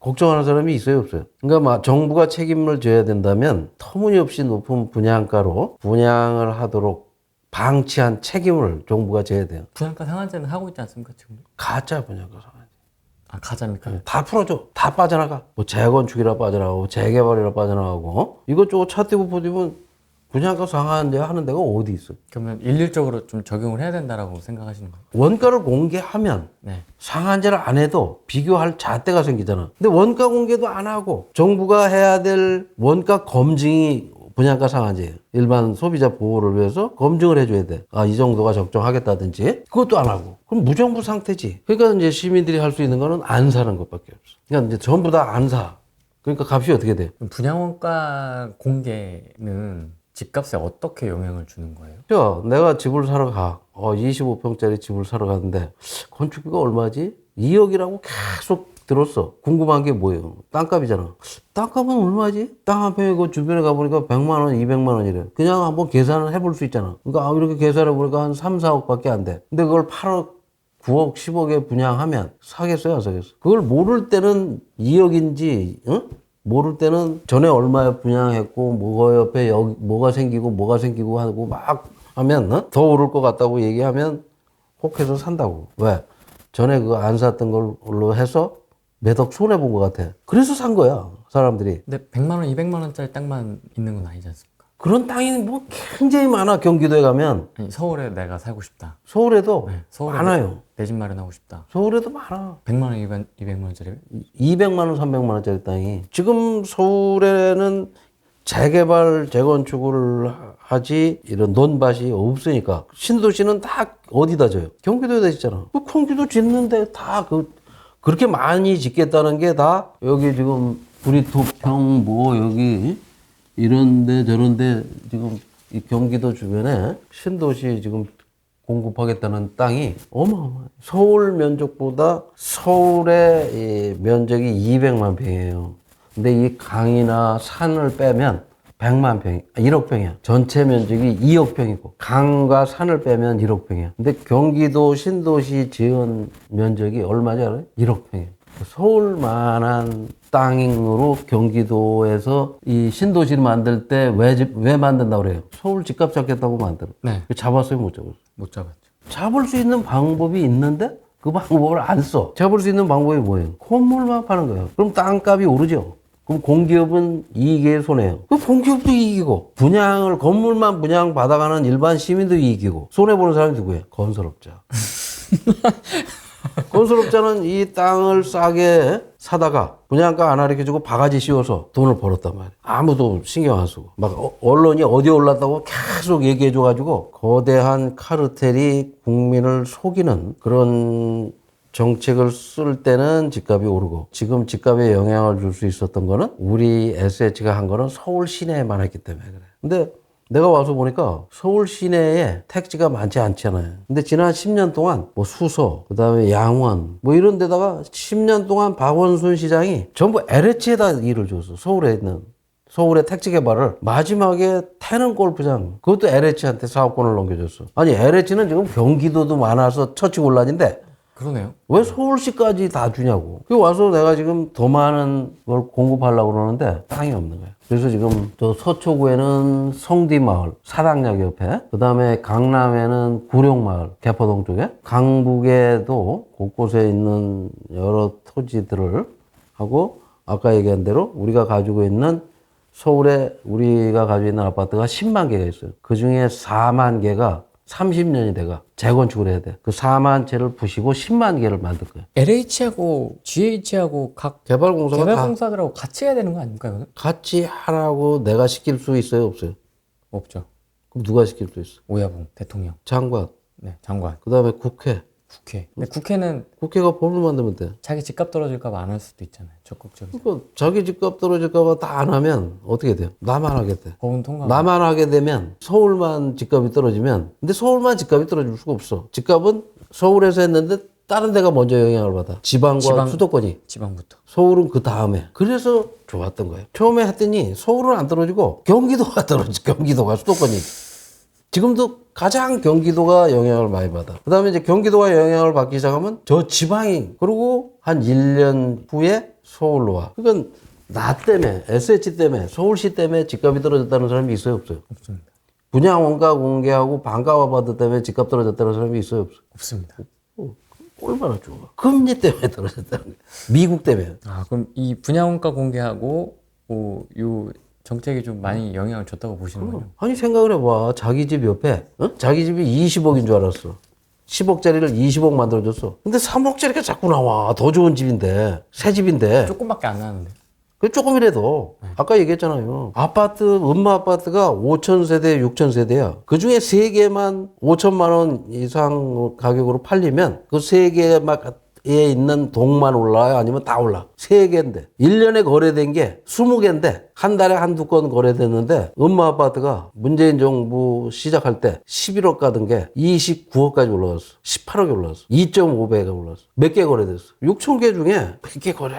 걱정하는 사람이 있어요, 없어요? 그러니까 막 정부가 책임을 져야 된다면 터무니없이 높은 분양가로 분양을 하도록 방치한 책임을 정부가 져야 돼요. 분양가 상한제는 하고 있지 않습니까 지금도? 가짜 분양가 상한제. 아 가자입니까? 다 풀어줘. 다 빠져나가. 뭐 재건축이라 빠져나가고 재개발이라 빠져나가고 이것저것 차 떼고 포디면 분양가 상한제 하는 데가 어디 있어? 그러면 일률적으로 좀 적용을 해야 된다라고 생각하시는 거예요? 원가를 공개하면 네. 상한제를 안 해도 비교할 잣대가 생기잖아. 근데 원가 공개도 안 하고 정부가 해야 될 원가 검증이 분양가 상한제예요. 일반 소비자 보호를 위해서 검증을 해줘야 돼. 아, 이 정도가 적정하겠다든지 그것도 안 하고. 그럼 무정부 상태지. 그러니까 이제 시민들이 할 수 있는 거는 안 사는 것밖에 없어. 그러니까 이제 전부 다 안 사. 그러니까 값이 어떻게 돼? 그럼 분양원가 공개는 집값에 어떻게 영향을 주는 거예요? 자, 내가 집을 사러 가. 25평짜리 집을 사러 가는데 건축비가 얼마지? 2억이라고 계속 들었어. 궁금한 게 뭐예요? 땅값이잖아. 땅값은 얼마지? 땅 한 평에 그 주변에 가보니까 100만 원, 200만 원이래. 그냥 한번 계산을 해볼 수 있잖아. 그러니까 이렇게 계산해 보니까 한 3, 4억밖에 안 돼. 근데 그걸 8억, 9억, 10억에 분양하면 사겠어요, 안 사겠어요? 그걸 모를 때는 2억인지, 모를 때는 전에 얼마에 분양했고 뭐가 옆에 여기 뭐가 생기고 하고 막 하면 더 오를 것 같다고 얘기하면 혹해서 산다고. 왜? 전에 그거 안 샀던 걸로 해서 몇 억 손해 본 것 같아. 그래서 산 거야 사람들이. 근데 100만 원, 200만 원짜리 땅만 있는 건 아니지 않습니까? 그런 땅이 뭐 굉장히 많아. 경기도에 가면. 아니, 서울에 내가 살고 싶다. 서울에도 네, 서울에 많아요. 내 집 마련하고 싶다. 서울에도 많아. 100만 원, 200만 원짜리? 200만 원, 300만 원짜리 땅이. 지금 서울에는 재개발, 재건축을 하지 이런 논밭이 없으니까 신도시는 다 어디다 져요? 경기도에다 짓잖아. 그 경기도 짓는데 다 그렇게 많이 짓겠다는 게 다 여기 지금 구리토평 뭐 여기 이런데 저런데 지금 이 경기도 주변에 신도시 지금 공급하겠다는 땅이 어마어마해. 서울 면적보다 서울의 이 면적이 200만 평이에요. 근데 이 강이나 산을 빼면 100만 평이, 1억 평이야. 전체 면적이 2억 평이고, 강과 산을 빼면 1억 평이야. 근데 경기도 신도시 지은 면적이 얼마지 알아요? 1억 평이야. 서울만한 땅으로 경기도에서 이 신도시를 만들 때 왜 만든다고 그래요? 서울 집값 잡겠다고 만들어. 네. 잡았어요, 못 잡았어요? 못 잡았죠. 잡을 수 있는 방법이 있는데 그 방법을 안 써. 잡을 수 있는 방법이 뭐예요? 건물만 파는 거예요. 그럼 땅값이 오르죠. 그럼 공기업은 이익에 손해요. 그럼 공기업도 이익이고 분양을 건물만 분양 받아가는 일반 시민도 이익이고 손해보는 사람이 누구예요? 건설업자. 건설업자는 이 땅을 싸게 사다가 분양가 안 가르쳐주고 바가지 씌워서 돈을 벌었단 말이에요. 아무도 신경 안 쓰고. 막 언론이 어디 올랐다고 계속 얘기해줘가지고 거대한 카르텔이 국민을 속이는 그런 정책을 쓸 때는 집값이 오르고 지금 집값에 영향을 줄 수 있었던 거는 우리 SH가 한 거는 서울 시내에만 했기 때문에 그래. 근데 내가 와서 보니까 서울 시내에 택지가 많지 않잖아요. 근데 지난 10년 동안 뭐 수서, 그 다음에 양원, 뭐 이런 데다가 10년 동안 박원순 시장이 전부 LH에다 일을 줬어. 서울에 있는. 서울의 택지 개발을 마지막에 태릉 골프장 그것도 LH한테 사업권을 넘겨줬어. 아니 LH는 지금 경기도도 많아서 처치곤란인데 그러네요. 왜 서울시까지 다 주냐고. 그 와서 내가 지금 더 많은 걸 공급하려고 그러는데 땅이 없는 거예요. 그래서 지금 저 서초구에는 성디마을 사당역 옆에, 그 다음에 강남에는 구룡마을 개포동 쪽에, 강북에도 곳곳에 있는 여러 토지들을 하고, 아까 얘기한 대로 우리가 가지고 있는 서울에 우리가 가지고 있는 아파트가 10만 개가 있어요. 그 중에 4만 개가 30년이 돼가 재건축을 해야 돼. 그 4만 채를 부시고 10만 개를 만들 거예요. LH하고 GH하고 각 개발공사가 다 개발공사들하고 같이 해야 되는 거 아닙니까, 이거는? 같이 하라고 내가 시킬 수 있어요, 없어요? 없죠. 그럼 누가 시킬 수 있어? 오야붕 대통령, 장관, 네, 장관, 그 다음에 국회. 국회. 근데 국회는 국회가 법을 만들면 돼. 자기 집값 떨어질까 봐 안 할 수도 있잖아요. 적극적으로. 그러니까 자기 집값 떨어질까 봐 다 안 하면 어떻게 돼요? 나만 하게 돼. 법은 통과. 나만 하게 되면 서울만 집값이 떨어지면, 근데 서울만 집값이 떨어질 수가 없어. 집값은 서울에서 했는데 다른 데가 먼저 영향을 받아. 지방과 수도권이. 지방부터. 서울은 그 다음에. 그래서 좋았던 거예요. 처음에 했더니 서울은 안 떨어지고 경기도가 떨어지, 경기도가 수도권이. 지금도 가장 경기도가 영향을 많이 받아. 그 다음에 이제 경기도가 영향을 받기 시작하면 저 지방이, 그리고 한 1년 후에 서울로 와. 그러니까 나 때문에, SH 때문에, 서울시 때문에 집값이 떨어졌다는 사람이 있어요, 없어요? 없습니다. 분양 원가 공개하고 반가 아파트 때문에 집값 떨어졌다는 사람이 있어요, 없어요? 없습니다. 얼마나 좋아. 금리 때문에 떨어졌다는 거야. 미국 때문에. 아, 그럼 이 분양원가 공개하고 요 정책이 좀 많이 영향을 줬다고 보시는군요. 아니 생각을 해봐. 자기 집 옆에 자기 집이 20억인 줄 알았어. 10억짜리를 20억 만들어줬어. 근데 3억짜리가 자꾸 나와. 더 좋은 집인데, 새 집인데. 조금밖에 안 나는데. 그 조금이라도 아까 얘기했잖아요. 아파트, 음마 아파트가 5,000세대, 6,000세대야. 그 중에 3개만 5천만 원 이상 가격으로 팔리면 그 3개만 에 있는 동만 올라요? 아니면 다 올라? 3개인데. 1년에 거래된 게 20개인데, 한 달에 한두 건 거래됐는데, 음마 아파트가 문재인 정부 시작할 때 11억 가던 게 29억까지 올라갔어. 18억이 올라갔어. 2.5배가 올랐어. 몇 개 거래됐어? 6천 개 중에 몇 개 거래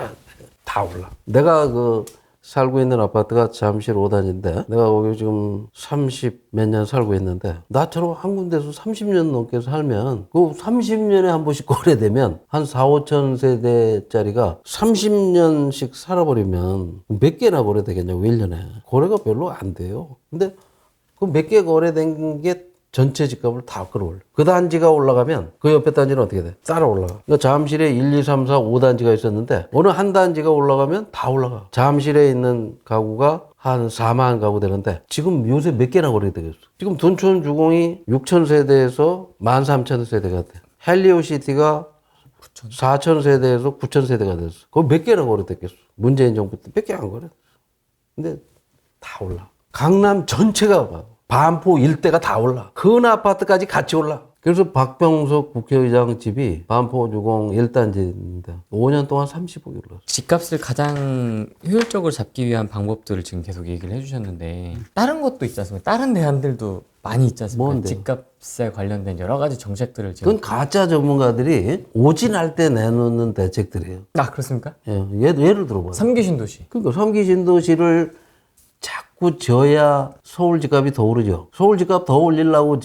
다 올라. 내가 살고 있는 아파트가 잠실 5단지인데 내가 거기 지금 30 몇 년 살고 있는데, 나처럼 한 군데서 30년 넘게 살면 그 30년에 한 번씩 거래되면 한 4, 5천 세대짜리가 30년씩 살아버리면 몇 개나 거래되겠냐고, 1년에. 거래가 별로 안 돼요. 근데 그 몇 개 거래된 게 전체 집값을 다 끌어올려. 그 단지가 올라가면 그 옆에 단지는 어떻게 돼? 따라 올라가. 그러니까 잠실에 1, 2, 3, 4, 5단지가 있었는데 어느 한 단지가 올라가면 다 올라가. 잠실에 있는 가구가 한 4만 가구 되는데 지금 요새 몇 개나 거래되겠어. 지금 둔촌 주공이 6천 세대에서 13,000세대가 돼. 헬리오시티가 4천 세대에서 9천 세대가 됐어. 그거 몇 개나 거래됐겠어. 문재인 정부 때 몇 개 안 거래. 근데 다 올라. 강남 전체가 봐. 반포 일대가 다 올라. 큰 아파트까지 같이 올라. 그래서 박병석 국회의장 집이 반포 주공 1단지인데 5년 동안 30억이 올랐어. 집값을 가장 효율적으로 잡기 위한 방법들을 지금 계속 얘기를 해주셨는데, 다른 것도 있지 않습니까? 다른 대안들도 많이 있지 않습니까? 뭔데요? 집값에 관련된 여러 가지 정책들을 지금. 그건 가짜 전문가들이 오진할 때 내놓는 대책들이에요. 아, 그렇습니까? 예, 예를 들어봐요. 3기 신도시. 그러니까 3기 신도시를 자꾸 져야 서울 집값이 더 오르죠. 서울 집값 더 올리려고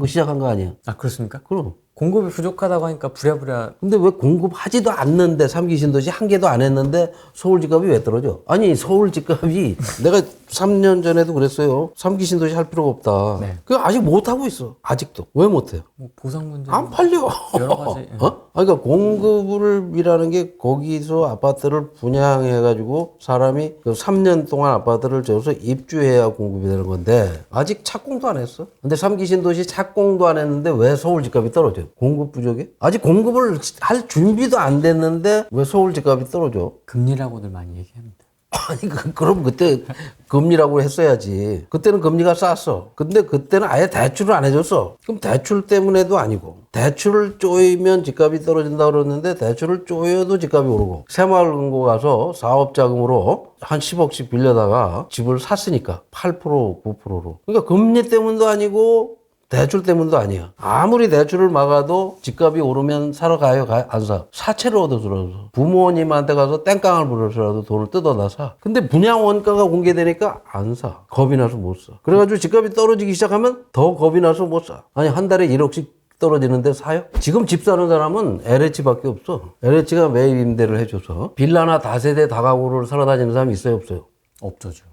시작한 거 아니에요? 아, 그렇습니까? 그럼. 공급이 부족하다고 하니까 부랴부랴. 근데 왜 공급하지도 않는데 3기 신도시 한 개도 안 했는데 서울 집값이 왜 떨어져? 아니 서울 집값이 내가 3년 전에도 그랬어요. 3기 신도시 할 필요가 없다. 네. 그 아직 못 하고 있어. 아직도. 왜 못 해요? 뭐 보상 문제. 안 팔려. 여러 가지. 예. 그러니까 공급을이라는 게 거기서 아파트를 분양해가지고 사람이 그 3년 동안 아파트를 줘서 입주해야 공급이 되는 건데 아직 착공도 안 했어. 근데 3기 신도시 착공도 안 했는데 왜 서울 집값이 떨어져? 공급 부족해? 아직 공급을 할 준비도 안 됐는데 왜 서울 집값이 떨어져? 금리라고들 많이 얘기합니다. 아니 그럼 그때 금리라고 했어야지. 그때는 금리가 쌌어. 근데 그때는 아예 대출을 안 해줬어. 그럼 대출 때문에도 아니고 대출을 쪼이면 집값이 떨어진다 그러는데 대출을 쪼여도 집값이 오르고 새마을금고 가서 사업자금으로 한 10억씩 빌려다가 집을 샀으니까 8% 9%로. 그러니까 금리 때문도 아니고 대출 때문도 아니야. 아무리 대출을 막아도 집값이 오르면 사러 가요? 안 사. 사채를 얻어서라도. 부모님한테 가서 땡깡을 부려서라도 돈을 뜯어다 사. 근데 분양 원가가 공개되니까 안 사. 겁이 나서 못 사. 그래가지고 집값이 떨어지기 시작하면 더 겁이 나서 못 사. 아니 한 달에 1억씩 떨어지는데 사요? 지금 집 사는 사람은 LH밖에 없어. LH가 매입 임대를 해줘서 빌라나 다세대 다가구를 살아 다니는 사람이 있어요? 없어요? 없죠 지금.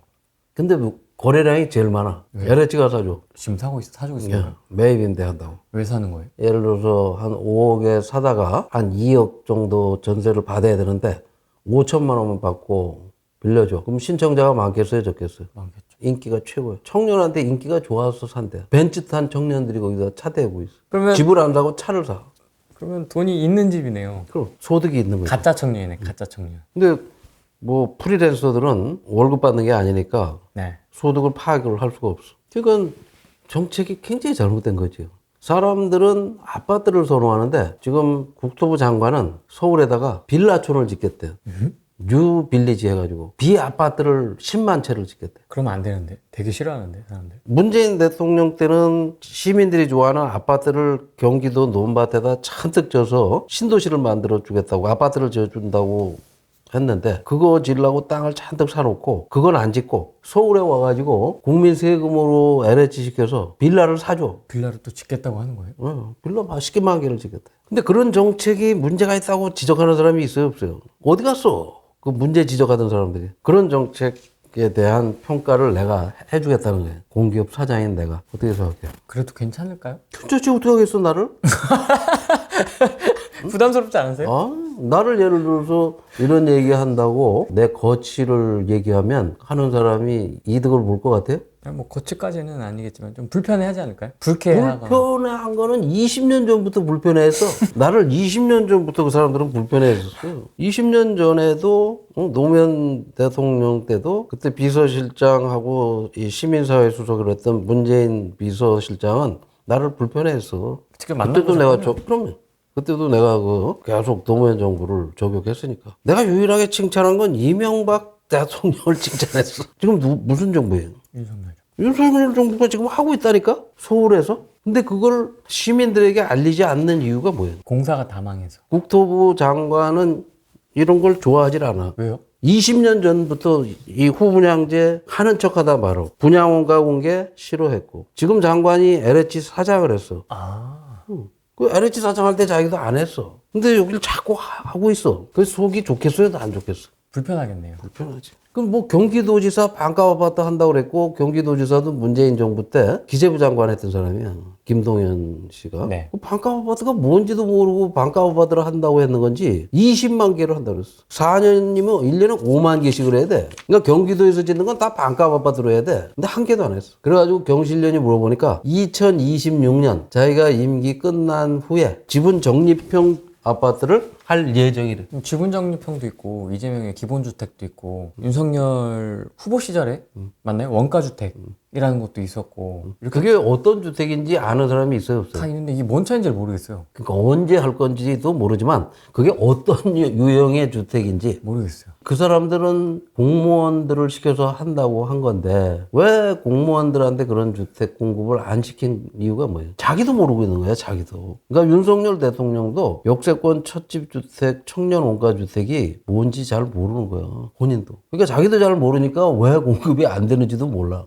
근데 거래량이 제일 많아. LH가 사줘. 지금 사주고 있어요. 매입 임대 한다고. 왜 사는 거예요? 예를 들어서 한 5억에 사다가 한 2억 정도 전세를 받아야 되는데 5천만 원만 받고 빌려줘. 그럼 신청자가 많겠어요, 적겠어요? 많겠죠. 인기가 최고예요. 청년한테 인기가 좋아서 산대. 벤츠 탄 청년들이 거기다 차 대고 있어. 그러면 집을 안 사고 차를 사. 그러면 돈이 있는 집이네요. 그럼 소득이 있는 거죠. 가짜 청년이네, 가짜 청년. 근데 뭐 프리랜서들은 월급 받는 게 아니니까 네. 소득을 파악을 할 수가 없어. 그러니까 정책이 굉장히 잘못된 거죠. 사람들은 아파트를 선호하는데 지금 국토부 장관은 서울에다가 빌라촌을 짓겠대요. 뉴 빌리지 해가지고 비아파트를 10만 채를 짓겠대. 그러면 안 되는데. 되게 싫어하는데 사람들. 문재인 대통령 때는 시민들이 좋아하는 아파트를 경기도 논밭에다 잔뜩 져서 신도시를 만들어 주겠다고 아파트를 지어준다고 했는데 그거 지으려고 땅을 잔뜩 사놓고 그건 안 짓고 서울에 와가지고 국민 세금으로 LH 시켜서 빌라를 사줘. 빌라를 또 짓겠다고 하는 거예요? 빌라 10만 개를 짓겠다. 근데 그런 정책이 문제가 있다고 지적하는 사람이 있어요, 없어요? 어디 갔어? 그 문제 지적하던 사람들이. 그런 정책에 대한 평가를 내가 해주겠다는 거예요. 공기업 사장인 내가. 어떻게 생각해요? 그래도 괜찮을까요? 괜찮지, 어떻게 하겠어, 나를? 부담스럽지 않으세요? 나를 예를 들어서 이런 얘기 한다고 내 거취를 얘기하면 하는 사람이 이득을 볼 것 같아요? 아니, 뭐 거치까지는 아니겠지만 좀 불편해하지 않을까요? 불쾌하거나. 불편한 거는 20년 전부터 불편해했어. 나를 20년 전부터 그 사람들은 불편해했었어요. 20년 전에도 노무현 대통령 때도 그때 비서실장하고 이 시민사회 수석을 했던 문재인 비서실장은 나를 불편해했어. 직접 그때도 내가 그러면 그때도 내가 계속 노무현 정부를 저격했으니까. 내가 유일하게 칭찬한 건 이명박 대통령을 칭찬했어. 지금 무슨 정부예요? 윤석열. 윤석열 정부가 지금 하고 있다니까? 서울에서? 근데 그걸 시민들에게 알리지 않는 이유가 뭐예요? 공사가 다 망해서. 국토부 장관은 이런 걸 좋아하질 않아. 왜요? 20년 전부터 이 후분양제 하는 척 하다 말어. 분양원가 공개 싫어했고. 지금 장관이 LH 사장을 했어. 그 LH 사장 할 때 자기도 안 했어. 근데 여기를 자꾸 하고 있어. 그래서 속이 좋겠어요? 안 좋겠어? 불편하겠네요. 불편하지. 그럼 뭐 경기도지사 반값 아파트 한다고 그랬고 경기도지사도 문재인 정부 때 기재부 장관 했던 사람이야. 김동연 씨가. 네. 그 반값 아파트가 뭔지도 모르고 반값 아파트를 한다고 했는 건지 20만 개를 한다고 그랬어. 4년이면 1년에 5만 개씩을 해야 돼. 그러니까 경기도에서 짓는 건 다 반값 아파트로 해야 돼. 근데 한 개도 안 했어. 그래가지고 경실련이 물어보니까 2026년 자기가 임기 끝난 후에 지분 적립형 아파트를 할 예정이래. 지분 적립형도 있고 이재명의 기본주택도 있고 윤석열 후보 시절에 맞나요? 원가주택이라는 것도 있었고 이렇게 그게 어떤 주택인지 아는 사람이 있어요, 없어요? 다 있는데 이게 뭔 차인지 모르겠어요. 그러니까 언제 할 건지도 모르지만 그게 어떤 유형의 주택인지 모르겠어요. 그 사람들은 공무원들을 시켜서 한다고 한 건데 왜 공무원들한테 그런 주택 공급을 안 시킨 이유가 뭐예요? 자기도 모르고 있는 거야, 자기도. 그러니까 윤석열 대통령도 역세권 첫집주택 청년 원가주택이 뭔지 잘 모르는 거야, 본인도. 그러니까 자기도 잘 모르니까 왜 공급이 안 되는지도 몰라.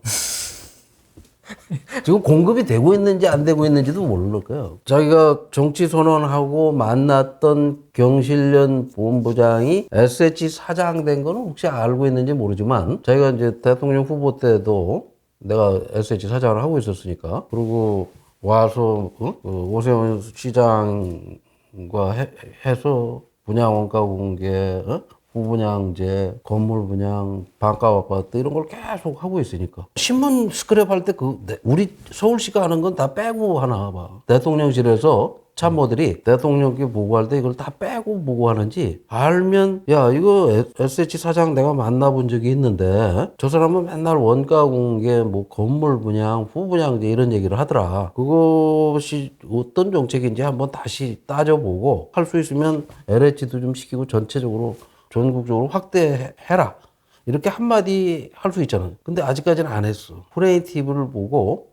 지금 공급이 되고 있는지 안 되고 있는지도 모를 거예요. 자기가 정치 선언하고 만났던 경실련 본부장이 SH 사장 된 거는 혹시 알고 있는지 모르지만 자기가 이제 대통령 후보 때도 내가 SH 사장을 하고 있었으니까 그리고 와서 오세훈 시장과 해서 분양 원가 공개, 후분양제, 건물 분양, 반값 아파트 이런 걸 계속 하고 있으니까 신문 스크랩 할 때 우리 서울시가 하는 건 다 빼고 하나 봐. 대통령실에서 참모들이 대통령께 보고할 때 이걸 다 빼고 보고하는지 알면 야 이거 SH 사장 내가 만나본 적이 있는데 저 사람은 맨날 원가 공개 뭐 건물 분양 후분양제 이런 얘기를 하더라. 그것이 어떤 정책인지 한번 다시 따져보고 할 수 있으면 LH도 좀 시키고 전체적으로 전국적으로 확대해라. 이렇게 한마디 할 수 있잖아. 근데 아직까지는 안 했어. 프레이티브를 보고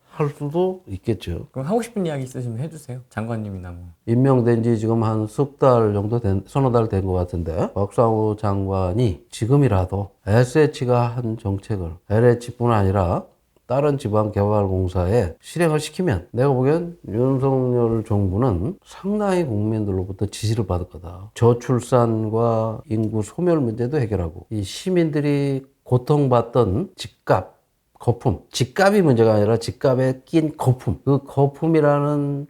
할 수도 있겠죠. 그럼 하고 싶은 이야기 있으시면 해주세요. 장관님이나 뭐. 임명된 지 지금 한 석 달 정도 서너 달 된 것 같은데 박상우 장관이 지금이라도 SH가 한 정책을 LH뿐 아니라 다른 지방개발공사에 실행을 시키면 내가 보기엔 윤석열 정부는 상당히 국민들로부터 지지를 받을 거다. 저출산과 인구 소멸 문제도 해결하고 이 시민들이 고통받던 집값, 거품, 집값이 문제가 아니라 집값에 낀 거품, 그 거품이라는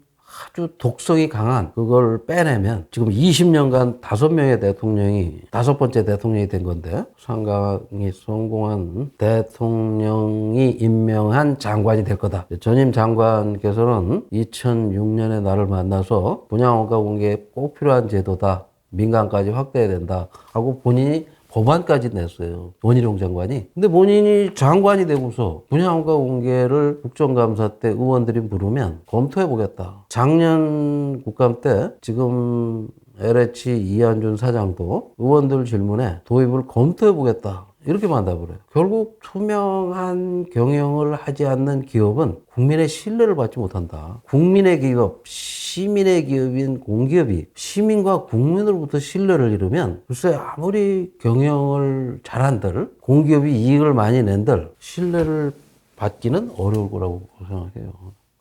아주 독성이 강한 그걸 빼내면 지금 20년간 5명의 대통령이 5번째 대통령이 된 건데 상당히 성공한 대통령이 임명한 장관이 될 거다. 전임 장관께서는 2006년에 나를 만나서 분양원가 공개에 꼭 필요한 제도다. 민간까지 확대해야 된다. 하고 본인이 법안까지 냈어요. 원희룡 장관이. 근데 본인이 장관이 되고서 분양원가 공개를 국정감사 때 의원들이 물으면 검토해보겠다. 작년 국감 때 지금 LH 이한준 사장도 의원들 질문에 도입을 검토해보겠다. 이렇게 만답을 해요. 결국 투명한 경영을 하지 않는 기업은 국민의 신뢰를 받지 못한다. 국민의 기업, 시민의 기업인 공기업이 시민과 국민으로부터 신뢰를 잃으면 글쎄 아무리 경영을 잘한들 공기업이 이익을 많이 낸들 신뢰를 받기는 어려울 거라고 생각해요.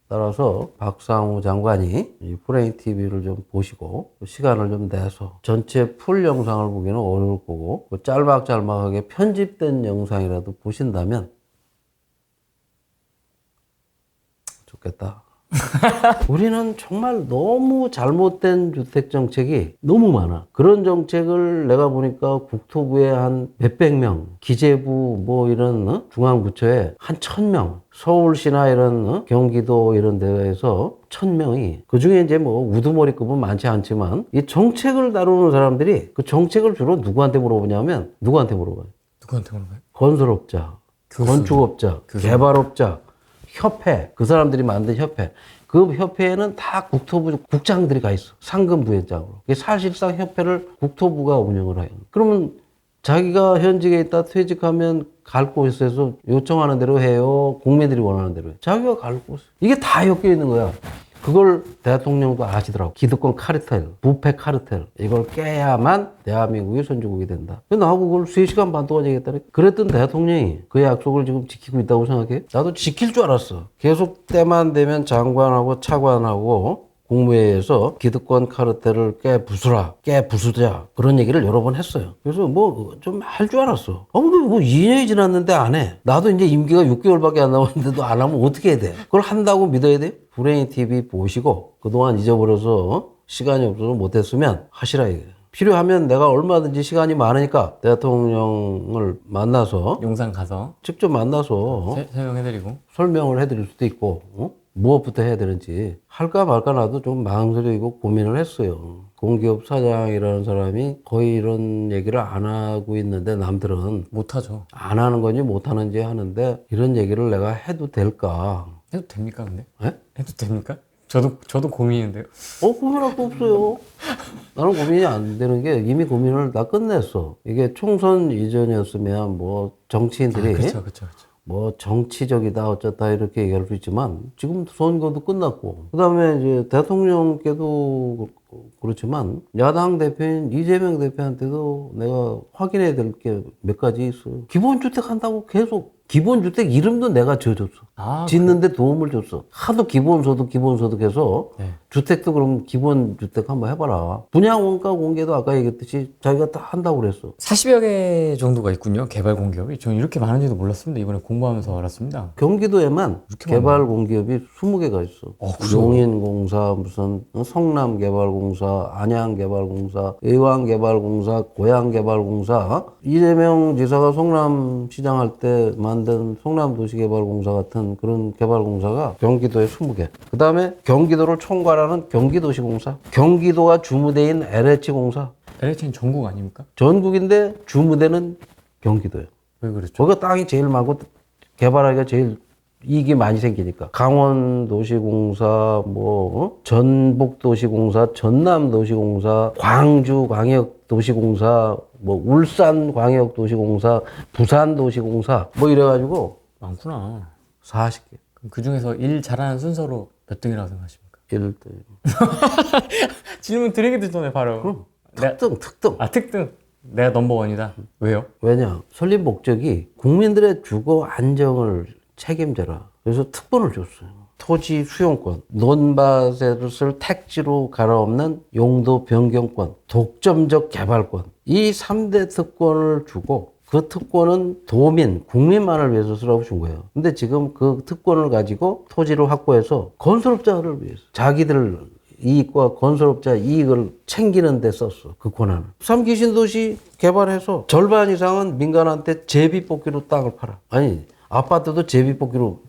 따라서 박상우 장관이 이 프레임 TV를 좀 보시고 시간을 좀 내서 전체 풀 영상을 보기는 어려울 거고 짤막짤막하게 편집된 영상이라도 보신다면 좋겠다. 우리는 정말 너무 잘못된 주택 정책이 너무 많아. 그런 정책을 내가 보니까 국토부에 한 몇백 명, 기재부 뭐 이런 중앙부처에 한 1000명, 서울시나 이런 경기도 이런 데에서 1000명이 그중에 이제 뭐 우두머리급은 많지 않지만 이 정책을 다루는 사람들이 그 정책을 주로 누구한테 물어보냐면 누구한테 물어봐요? 누구한테 물어봐요? 건설업자, 건축업자, 개발업자, 협회, 그 사람들이 만든 협회. 그 협회에는 다 국토부 국장들이 가 있어. 상금 부회장으로. 사실상 협회를 국토부가 운영을 해요. 그러면 자기가 현직에 있다 퇴직하면 갈 곳에서 요청하는 대로 해요. 국민들이 원하는 대로 해요. 자기가 갈 곳. 이게 다 엮여 있는 거야. 그걸 대통령도 아시더라고. 기득권 카르텔, 부패 카르텔. 이걸 깨야만 대한민국이 선진국이 된다. 나하고 그걸 3시간 반 동안 얘기했다니까. 그랬던 대통령이 그 약속을 지금 지키고 있다고 생각해? 나도 지킬 줄 알았어. 계속 때만 되면 장관하고 차관하고 국무회의에서 기득권 카르텔을 깨부수자 그런 얘기를 여러 번 했어요. 그래서 뭐 좀 할 줄 알았어. 근데 뭐 2년이 지났는데 안 해. 나도 이제 임기가 6개월밖에 안 남았는데도 안 하면 어떻게 해야 돼? 그걸 한다고 믿어야 돼? 브레인 TV 보시고 그동안 잊어버려서 시간이 없어서 못했으면 하시라 이거예요. 필요하면 내가 얼마든지 시간이 많으니까 대통령을 만나서 용산 가서 직접 만나서 설명해드리고 설명을 해드릴 수도 있고 무엇부터 해야 되는지 할까 말까 나도 좀 망설이고 고민을 했어요. 공기업 사장이라는 사람이 거의 이런 얘기를 안 하고 있는데 남들은 못하죠. 안 하는 건지 못 하는지 하는데 이런 얘기를 내가 해도 될까? 해도 됩니까 근데? 에? 해도 됩니까? 저도 고민인데요. 고민할 거 없어요. 나는 고민이 안 되는 게 이미 고민을 다 끝냈어. 이게 총선 이전이었으면 뭐 정치인들이 그렇죠. 뭐 정치적이다 어쩌다 이렇게 얘기할 수 있지만 지금 선거도 끝났고 그다음에 이제 대통령께도 그렇지만 야당 대표인 이재명 대표한테도 내가 확인해야 될 게 몇 가지 있어. 기본주택 한다고 계속 기본주택 이름도 내가 지어줬어. 짓는데 도움을 줬어. 하도 기본소득 해서 주택도 그럼 기본 주택 한번 해봐라. 분양 원가 공개도 아까 얘기했듯이 자기가 다 한다고 그랬어. 40여 개 정도가 있군요. 개발 공기업이. 저는 이렇게 많은지도 몰랐습니다. 이번에 공부하면서 알았습니다. 경기도에만 이렇게 개발 공기업이 20개가 있어. 그래요? 용인공사, 무슨 성남개발공사, 안양개발공사, 의왕개발공사, 고양개발공사. 이재명 지사가 성남시장 할 때 만든 성남도시개발공사 같은 그런 개발공사가 경기도에 20개. 그 다음에 경기도를 총괄하는 경기도시공사, 경기도가 주무대인 LH공사. LH는 전국 아닙니까? 전국인데 주무대는 경기도예요. 왜 그랬죠? 거기가 땅이 제일 많고 개발하기가 제일 이익이 많이 생기니까. 강원도시공사, 전북도시공사, 전남도시공사, 광주광역도시공사, 울산광역도시공사, 부산도시공사 이래가지고 많구나. 40개. 그럼 그 중에서 일 잘하는 순서로 몇 등이라고 생각하십니까? 1등. 질문 드리기도 전에 바로. 특등. 특등. 내가 넘버원이다. 왜요? 왜냐? 설립 목적이 국민들의 주거 안정을 책임져라. 그래서 특권을 줬어요. 토지 수용권, 논밭을 택지로 갈아엎는 용도 변경권, 독점적 개발권. 이 3대 특권을 주고 그 특권은 도민, 국민만을 위해서 쓰라고 준 거예요. 근데 지금 그 특권을 가지고 토지를 확보해서 건설업자를 위해서 자기들 이익과 건설업자 이익을 챙기는 데 썼어. 그 권한을. 3기 신도시 개발해서 절반 이상은 민간한테 제비뽑기로 땅을 팔아. 아니 아파트도 제비뽑기로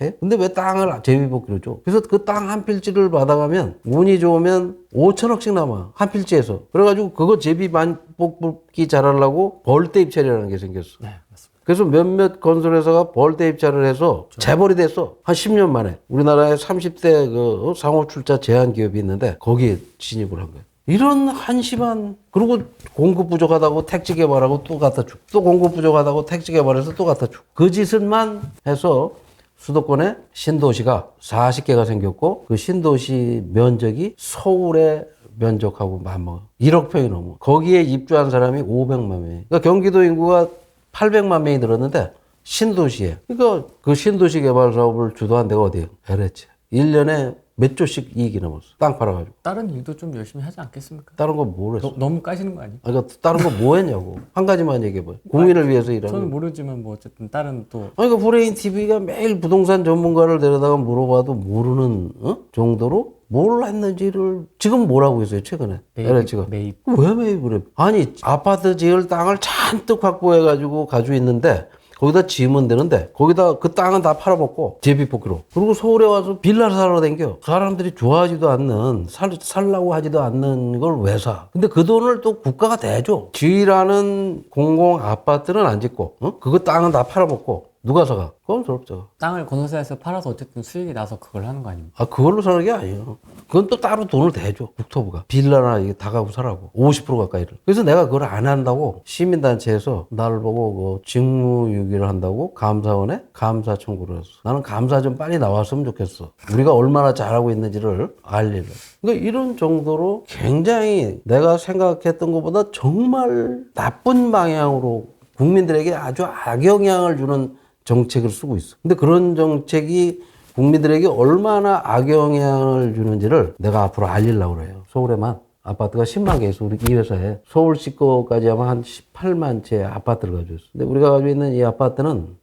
해? 근데 왜 땅을 제비뽑기로 줘? 그래서 그 땅 한 필지를 받아가면 운이 좋으면 5천억씩 남아. 한 필지에서. 그래가지고 그거 제비뽑기 잘하려고 벌떼 입찰이라는 게 생겼어. 네, 맞습니다. 그래서 몇몇 건설회사가 벌떼 입찰을 해서 재벌이 됐어. 한 10년 만에. 우리나라에 30대 상호 출자 제한 기업이 있는데 거기에 진입을 한 거예요. 이런 한심한, 그리고 공급 부족하다고 택지 개발하고 또 갖다 주고, 또 공급 부족하다고 택지 개발해서 또 갖다 주고. 그 짓을만 해서 수도권에 신도시가 40개가 생겼고, 그 신도시 면적이 서울의 면적하고 맞먹어. 1억 평이 넘어. 거기에 입주한 사람이 500만 명이. 그러니까 경기도 인구가 800만 명이 늘었는데 신도시에. 그러니까 그 신도시 개발 사업을 주도한 데가 어디예요? LH. 1년에 몇 조씩 이익이 넘었어. 땅 팔아가지고. 다른 일도 좀 열심히 하지 않겠습니까? 다른 거 뭘 했어? 너무 까시는 거 아니에요? 그러니까 다른 거 뭐 했냐고. 한 가지만 얘기해봐요. 국민을 위해서 일하는 저는 거. 모르지만 어쨌든 다른 또 그러니까 브레인 TV가 매일 부동산 전문가를 데려다가 물어봐도 모르는 정도로 뭘 했는지를 지금 뭐라고 했어요 최근에 LH가. 매입. 왜 매입을 해? 아니 아파트 지을 땅을 잔뜩 확보해가지고 가지고 있는데 거기다 지으면 되는데 거기다 그 땅은 다 팔아먹고 제비뽑기로. 그리고 서울에 와서 빌라를 사러 댕겨. 사람들이 좋아하지도 않는 살라고 하지도 않는 걸 왜 사? 근데 그 돈을 또 국가가 대줘. 지으라는 공공 아파트는 안 짓고 그거 땅은 다 팔아먹고 누가 사가? 건설업자가. 땅을 건설사에서 팔아서 어쨌든 수익이 나서 그걸 하는 거 아닙니까? 그걸로 사는 게 아니에요. 그건 또 따로 돈을 대줘. 국토부가. 빌라나 이게 다가구 사라고. 50% 가까이를. 그래서 내가 그걸 안 한다고 시민단체에서 나를 보고 직무유기를 한다고 감사원에 감사 청구를 했어. 나는 감사 좀 빨리 나왔으면 좋겠어. 우리가 얼마나 잘하고 있는지를 알리려. 그러니까 이런 정도로 굉장히 내가 생각했던 것보다 정말 나쁜 방향으로 국민들에게 아주 악영향을 주는 정책을 쓰고 있어. 근데 그런 정책이 국민들에게 얼마나 악영향을 주는지를 내가 앞으로 알리려고 그래요. 서울에만 아파트가 10만 개 있어. 우리 이 회사에. 서울시 거까지 하면 한 18만 채 아파트를 가지고 있어. 근데 우리가 가지고 있는 이 아파트는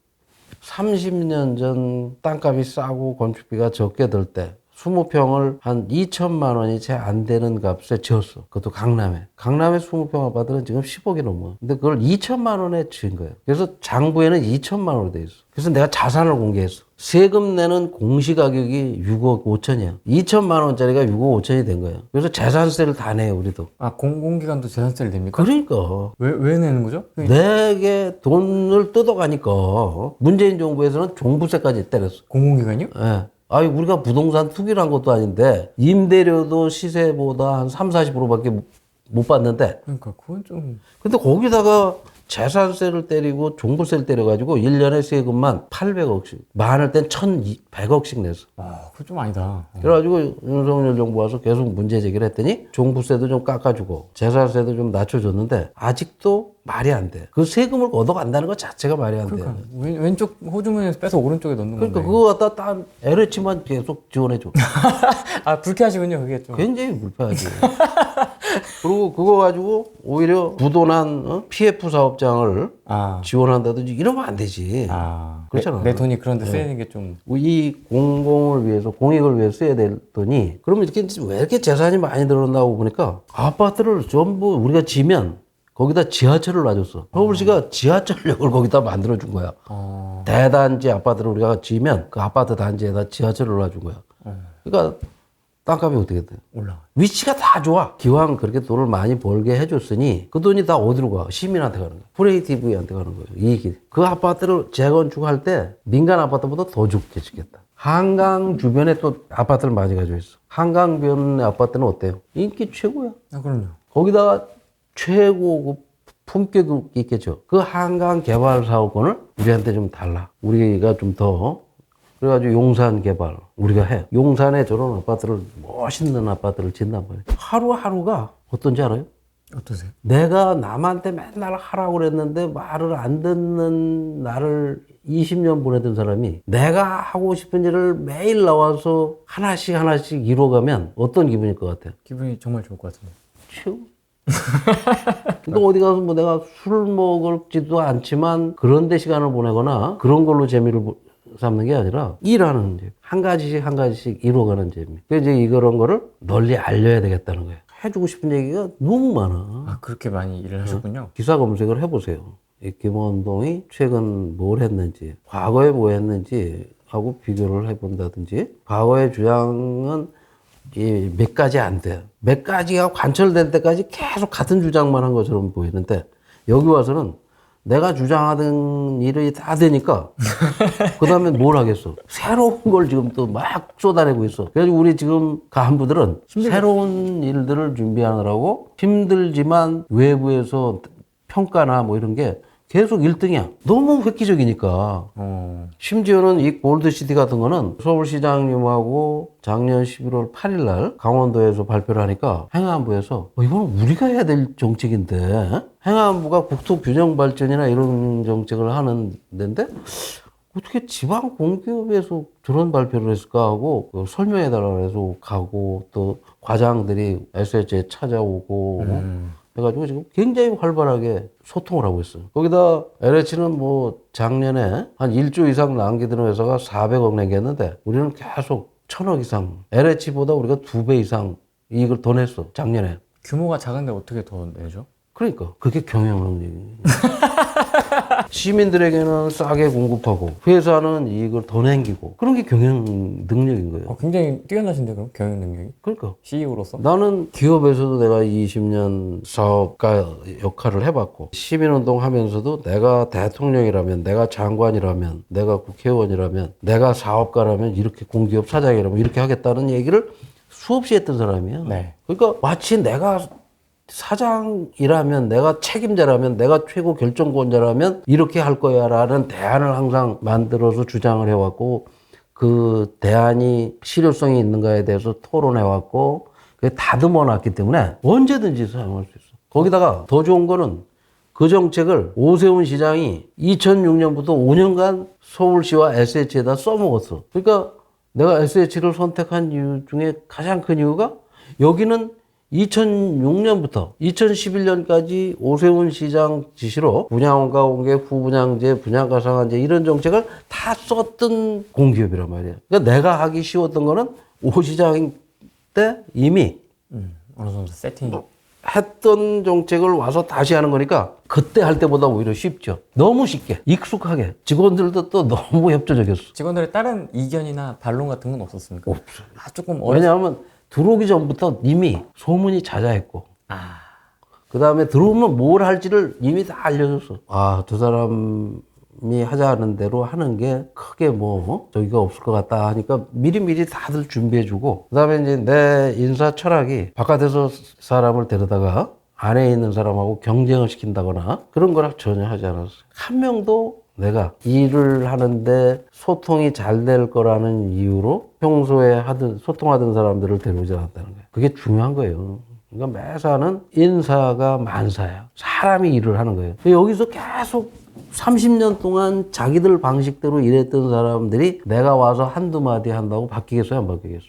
30년 전 땅값이 싸고 건축비가 적게 들 때 20평을 한 2천만 원이 채 안 되는 값에 지었어. 그것도 강남에. 강남에 20평 아파트는 지금 10억이 넘어. 근데 그걸 2천만 원에 지은 거예요. 그래서 장부에는 2천만 원으로 돼 있어. 그래서 내가 자산을 공개했어. 세금 내는 공시가격이 6억 5천이야. 2천만 원짜리가 6억 5천이 된 거예요. 그래서 재산세를 다 내요, 우리도. 공공기관도 재산세를 냅니까? 그러니까. 왜 내는 거죠? 내게 돈을 뜯어가니까 문재인 정부에서는 종부세까지 때렸어. 공공기관이요? 예. 우리가 부동산 투기를 한 것도 아닌데 임대료도 시세보다 한 30, 40%밖에 못 받는데 그러니까 그건 좀 근데 거기다가 재산세를 때리고 종부세를 때려가지고 1년에 세금만 800억씩 많을 땐 1,100억씩 냈어. 그건 좀 아니다. 그래가지고 윤석열 정부 와서 계속 문제 제기를 했더니 종부세도 좀 깎아주고 재산세도 좀 낮춰줬는데 아직도 말이 안 돼. 그 세금을 걷어간다는 것 자체가 말이 안 돼. 그러니까 왼쪽 호주머니에서 빼서 오른쪽에 넣는 그러니까 건데. 그거 갖다 딴 LH만 계속 지원해줘. 아 불쾌하시군요 그게 좀. 굉장히 불편하지. 그리고 그거 가지고 오히려 부도난 PF 사업장을 아, 지원한다든지 이러면 안 되지. 그렇잖아. 내 돈이 그런데 쓰이는 게 좀. 이 공공을 위해서 공익을 위해 써야 될 돈이 그러면 이렇게 왜 이렇게 재산이 많이 늘어나고 보니까 아파트를 전부 우리가 지면 거기다 지하철을 놔줬어. 서울시가 지하철역을 거기다 만들어준 거야. 대단지 아파트를 우리가 지면 그 아파트 단지에다 지하철을 놔준 거야. 그러니까 땅값이 어떻게 돼? 올라가. 위치가 다 좋아. 기왕 그렇게 돈을 많이 벌게 해줬으니 그 돈이 다 어디로 가? 시민한테 가는 거야. 프레이티브한테 가는 거예요. 이익이. 그 아파트를 재건축할 때 민간 아파트보다 더 좋게 짓겠다. 한강 주변에 또 아파트를 많이 가지고 있어. 한강변의 아파트는 어때요? 인기 최고야. 아 그럼요. 거기다가 최고 품격 있겠죠. 그 한강 개발 사업권을 우리한테 좀 달라. 우리가 좀 더 그래가지고 용산 개발 우리가 해. 용산에 저런 아파트를 멋있는 아파트를 짓단 말이에요. 하루하루가 어떤지 알아요? 어떠세요? 내가 남한테 맨날 하라고 그랬는데 말을 안 듣는 나를 20년 보내던 사람이 내가 하고 싶은 일을 매일 나와서 하나씩 이뤄가면 어떤 기분일 것 같아요? 기분이 정말 좋을 것 같은데. 최고. 또 어디 가서 뭐 내가 술 먹을지도 않지만 그런 데 시간을 보내거나 그런 걸로 재미를 삼는 게 아니라 일하는 재미. 한 가지씩 이루어가는 재미. 그래서 이제 이런 거를 널리 알려야 되겠다는 거예요. 해주고 싶은 얘기가 너무 많아. 아 그렇게 많이 일을 하셨군요. 기사 검색을 해보세요. 이 김원동이 최근 뭘 했는지, 과거에 뭐 했는지 하고 비교를 해본다든지, 과거의 주장은 이 몇 가지 안 돼요. 몇 가지가 관철될 때까지 계속 같은 주장만 한 것처럼 보이는데, 여기 와서는 내가 주장하던 일이 다 되니까, 그 다음에 뭘 하겠어? 새로운 걸 지금 또 막 쏟아내고 있어. 그래서 우리 지금 간부들은 새로운 일들을 준비하느라고 힘들지만 외부에서 평가나 뭐 이런 게 계속 1등이야. 너무 획기적이니까. 심지어는 이 골드시티 같은 거는 서울시장님하고 작년 11월 8일 날 강원도에서 발표를 하니까 행안부에서 이거는 우리가 해야 될 정책인데 행안부가 국토균형발전이나 이런 정책을 하는 데인데 어떻게 지방 공기업에서 저런 발표를 했을까 하고 설명해달라고 해서 가고 또 과장들이 SH에 찾아오고 해가지고 지금 굉장히 활발하게 소통을 하고 있어요. 거기다 LH는 뭐 작년에 한 1조 이상 남기던 회사가 400억 남겼는데 우리는 계속 1,000억 이상 LH보다 우리가 2배 이상 이익을 더 냈어 작년에. 규모가 작은데 어떻게 더 내죠? 그러니까 그게 경영능력이에요. 시민들에게는 싸게 공급하고 회사는 이익을 더 남기고 그런 게 경영 능력인 거예요. 굉장히 뛰어나신데 그럼 경영 능력이? 그러니까 CEO로서? 나는 기업에서도 내가 20년 사업가 역할을 해봤고 시민운동 하면서도 내가 대통령이라면 내가 장관이라면 내가 국회의원이라면 내가 사업가라면 이렇게 공기업 사장이라면 이렇게 하겠다는 얘기를 수없이 했던 사람이야. 네. 그러니까 마치 내가 사장이라면 내가 책임자라면 내가 최고 결정권자라면 이렇게 할 거야 라는 대안을 항상 만들어서 주장을 해왔고 그 대안이 실효성이 있는가에 대해서 토론해왔고 그게 다듬어 놨기 때문에 언제든지 사용할 수 있어. 거기다가 더 좋은 거는 그 정책을 오세훈 시장이 2006년부터 5년간 서울시와 SH에다 써먹었어. 그러니까 내가 SH를 선택한 이유 중에 가장 큰 이유가 여기는 2006년부터 2011년까지 오세훈 시장 지시로 분양가 공개, 후분양제, 분양가 상한제 이런 정책을 다 썼던 공기업이란 말이야. 그러니까 내가 하기 쉬웠던 거는 오 시장 때 이미 어느 정도 세팅. 했던 정책을 와서 다시 하는 거니까 그때 할 때보다 오히려 쉽죠. 너무 쉽게, 익숙하게. 직원들도 또 너무 협조적이었어. 직원들의 다른 이견이나 반론 같은 건 없었습니까? 없어요. 조금 왜냐하면 들어오기 전부터 이미 소문이 자자했고 그 다음에 들어오면 뭘 할지를 이미 다 알려줬어. 두 사람이 하자는 대로 하는 게 크게 뭐 저기가 없을 것 같다 하니까 미리미리 다들 준비해주고 그 다음에 이제 내 인사 철학이 바깥에서 사람을 데려다가 안에 있는 사람하고 경쟁을 시킨다거나 그런 거랑 전혀 하지 않았어요. 한 명도 내가 일을 하는데 소통이 잘 될 거라는 이유로 평소에 소통하던 사람들을 데려오지 않았다는 거예요. 그게 중요한 거예요. 그러니까 매사는 인사가 만사야. 사람이 일을 하는 거예요. 여기서 계속 30년 동안 자기들 방식대로 일했던 사람들이 내가 와서 한두 마디 한다고 바뀌겠어요? 안 바뀌겠어?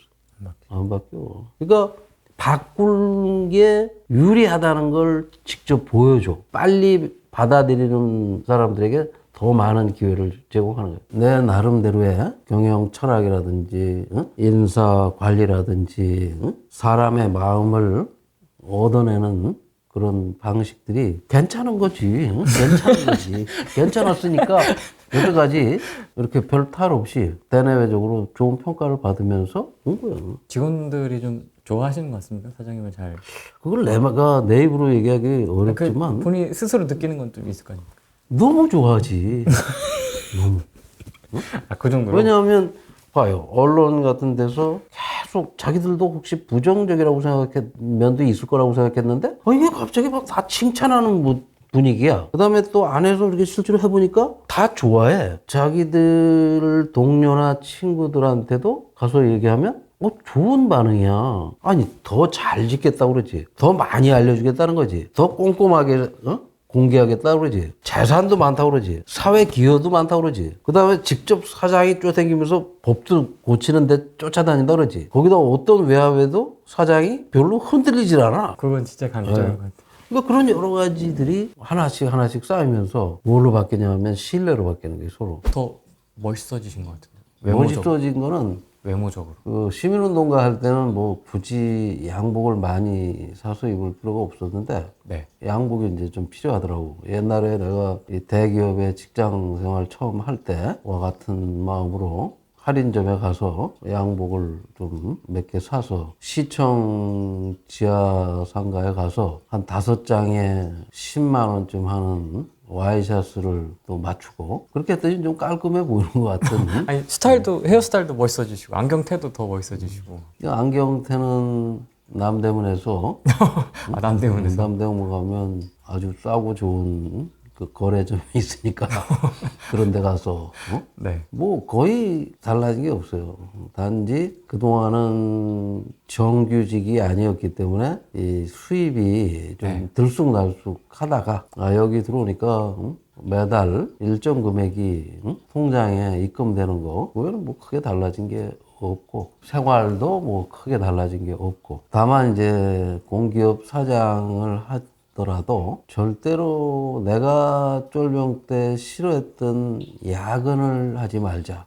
안 바뀌어. 그러니까 바꾸는 게 유리하다는 걸 직접 보여줘. 빨리 받아들이는 사람들에게 더 많은 기회를 제공하는 거예요. 내 나름대로의 경영 철학이라든지 인사 관리라든지 사람의 마음을 얻어내는 그런 방식들이 괜찮은 거지. 괜찮은 거지. 괜찮았으니까 여태까지 이렇게 별 탈 없이 대내외적으로 좋은 평가를 받으면서 온 거예요. 직원들이 좀 좋아하시는 것 같습니까? 사장님을 잘. 그걸 내가 내 입으로 얘기하기 어렵지만 본인이 스스로 느끼는 건 좀 있을 거 아닙니까? 너무 좋아하지. 너무. 그 정도로? 왜냐하면 봐요. 언론 같은 데서 계속 자기들도 혹시 부정적이라고 생각했 면도 있을 거라고 생각했는데 이게 갑자기 막 다 칭찬하는 분위기야. 그 다음에 또 안에서 이렇게 실제로 해보니까 다 좋아해. 자기들 동료나 친구들한테도 가서 얘기하면 좋은 반응이야. 아니 더 잘 짓겠다고 그러지. 더 많이 알려주겠다는 거지. 더 꼼꼼하게 공개하겠다고 그러지. 재산도 많다고 그러지. 사회 기여도 많다고 그러지. 그 다음에 직접 사장이 쫓아다니면서 법도 고치는데 쫓아다닌다 그러지. 거기다 어떤 외압에도 사장이 별로 흔들리질 않아. 그건 진짜 강점인 것 같아요. 그러니까 그런 여러 가지들이 하나씩 쌓이면서 뭘로 바뀌냐면 신뢰로 바뀌는 거예요, 서로. 더 멋있어지신 것 같은데. 외모적으로. 멋있어진 거는 외모적으로. 그 시민운동가 할 때는 뭐 굳이 양복을 많이 사서 입을 필요가 없었는데 네. 양복이 이제 좀 필요하더라고. 옛날에 내가 이 대기업의 직장 생활 처음 할 때와 같은 마음으로 할인점에 가서 양복을 좀 몇 개 사서 시청 지하 상가에 가서 한 5장에 10만 원쯤 하는 와이셔츠를 또 맞추고 그렇게 했더니 좀 깔끔해 보이는 것 같은. 아니 스타일도 헤어스타일도 멋있어지시고 안경테도 더 멋있어지시고. 이 안경테는 남대문에서 남대문에서. 남대문 가면 아주 싸고 좋은 그 거래점이 있으니까 그런 데 가서 네. 뭐 거의 달라진 게 없어요. 단지 그동안은 정규직이 아니었기 때문에 이 수입이 좀 들쑥날쑥 하다가 여기 들어오니까 매달 일정 금액이 통장에 입금되는 거 그거는 뭐 크게 달라진 게 없고 생활도 뭐 크게 달라진 게 없고 다만 이제 공기업 사장을 하더라도 절대로 내가 쫄병 때 싫어했던 야근을 하지 말자.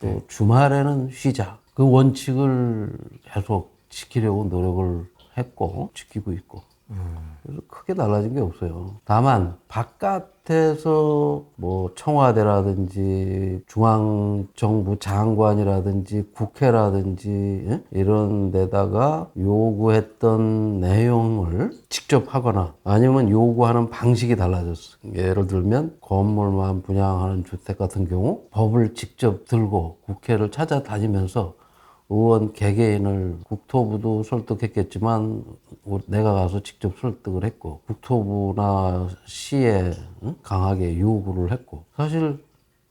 또 주말에는 쉬자. 그 원칙을 계속 지키려고 노력을 했고 지키고 있고. 그래서 크게 달라진 게 없어요. 다만 바깥에서 뭐 청와대라든지 중앙정부 장관이라든지 국회라든지 이런 데다가 요구했던 내용을 직접 하거나 아니면 요구하는 방식이 달라졌어. 예를 들면 건물만 분양하는 주택 같은 경우 법을 직접 들고 국회를 찾아다니면서 의원 개개인을 국토부도 설득했겠지만 내가 가서 직접 설득을 했고 국토부나 시에 강하게 요구를 했고 사실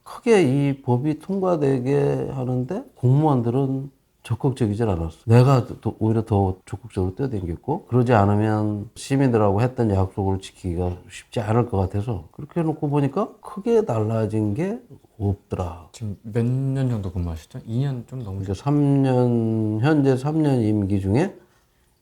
크게 이 법이 통과되게 하는데 공무원들은 적극적이질 않았어. 내가 오히려 더 적극적으로 뛰어다녔고 그러지 않으면 시민들하고 했던 약속을 지키기가 쉽지 않을 것 같아서 그렇게 해놓고 보니까 크게 달라진 게 없더라. 지금 몇 년 정도 근무하셨죠? 2년 좀 넘으셨죠? 그러니까 3년, 현재 3년 임기 중에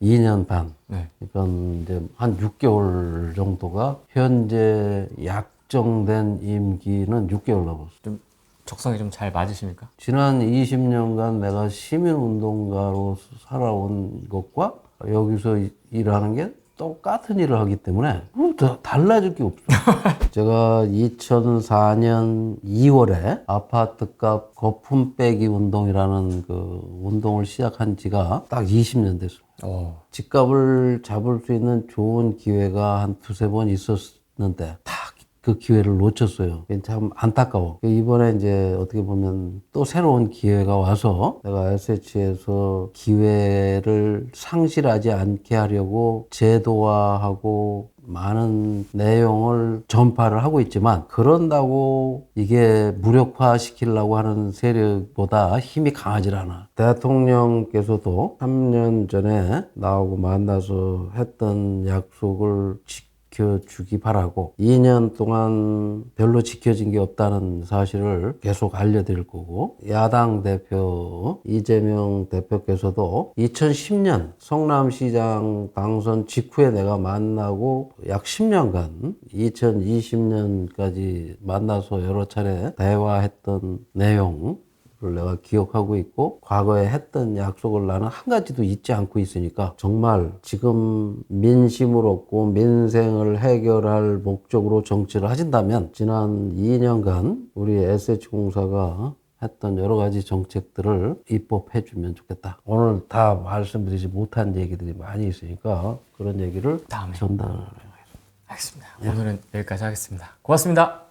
2년 반. 네. 그러니까 이제 한 6개월 정도가 현재 약정된 임기는 6개월 남았어. 좀 적성이 좀 잘 맞으십니까? 지난 20년간 내가 시민운동가로 살아온 것과 여기서 일하는 게 똑같은 일을 하기 때문에 달라질 게 없어. 제가 2004년 2월에 아파트값 거품 빼기 운동이라는 그 운동을 시작한 지가 딱 20년 됐어요. 집값을 잡을 수 있는 좋은 기회가 한 두세 번 있었는데 다 그 기회를 놓쳤어요. 참 안타까워. 이번에 이제 어떻게 보면 또 새로운 기회가 와서 내가 SH에서 기회를 상실하지 않게 하려고 제도화하고 많은 내용을 전파를 하고 있지만 그런다고 이게 무력화 시키려고 하는 세력보다 힘이 강하질 않아. 대통령께서도 3년 전에 나하고 만나서 했던 약속을 지켜주기 바라고 2년 동안 별로 지켜진 게 없다는 사실을 계속 알려드릴 거고 야당 대표 이재명 대표께서도 2010년 성남시장 당선 직후에 내가 만나고 약 10년간 2020년까지 만나서 여러 차례 대화했던 내용 를 내가 기억하고 있고 과거에 했던 약속을 나는 한 가지도 잊지 않고 있으니까 정말 지금 민심을 얻고 민생을 해결할 목적으로 정치를 하신다면 지난 2년간 우리 SH공사가 했던 여러 가지 정책들을 입법해 주면 좋겠다. 오늘 다 말씀드리지 못한 얘기들이 많이 있으니까 그런 얘기를 다음에 전달을 알겠습니다. 오늘은 여기까지 하겠습니다. 고맙습니다.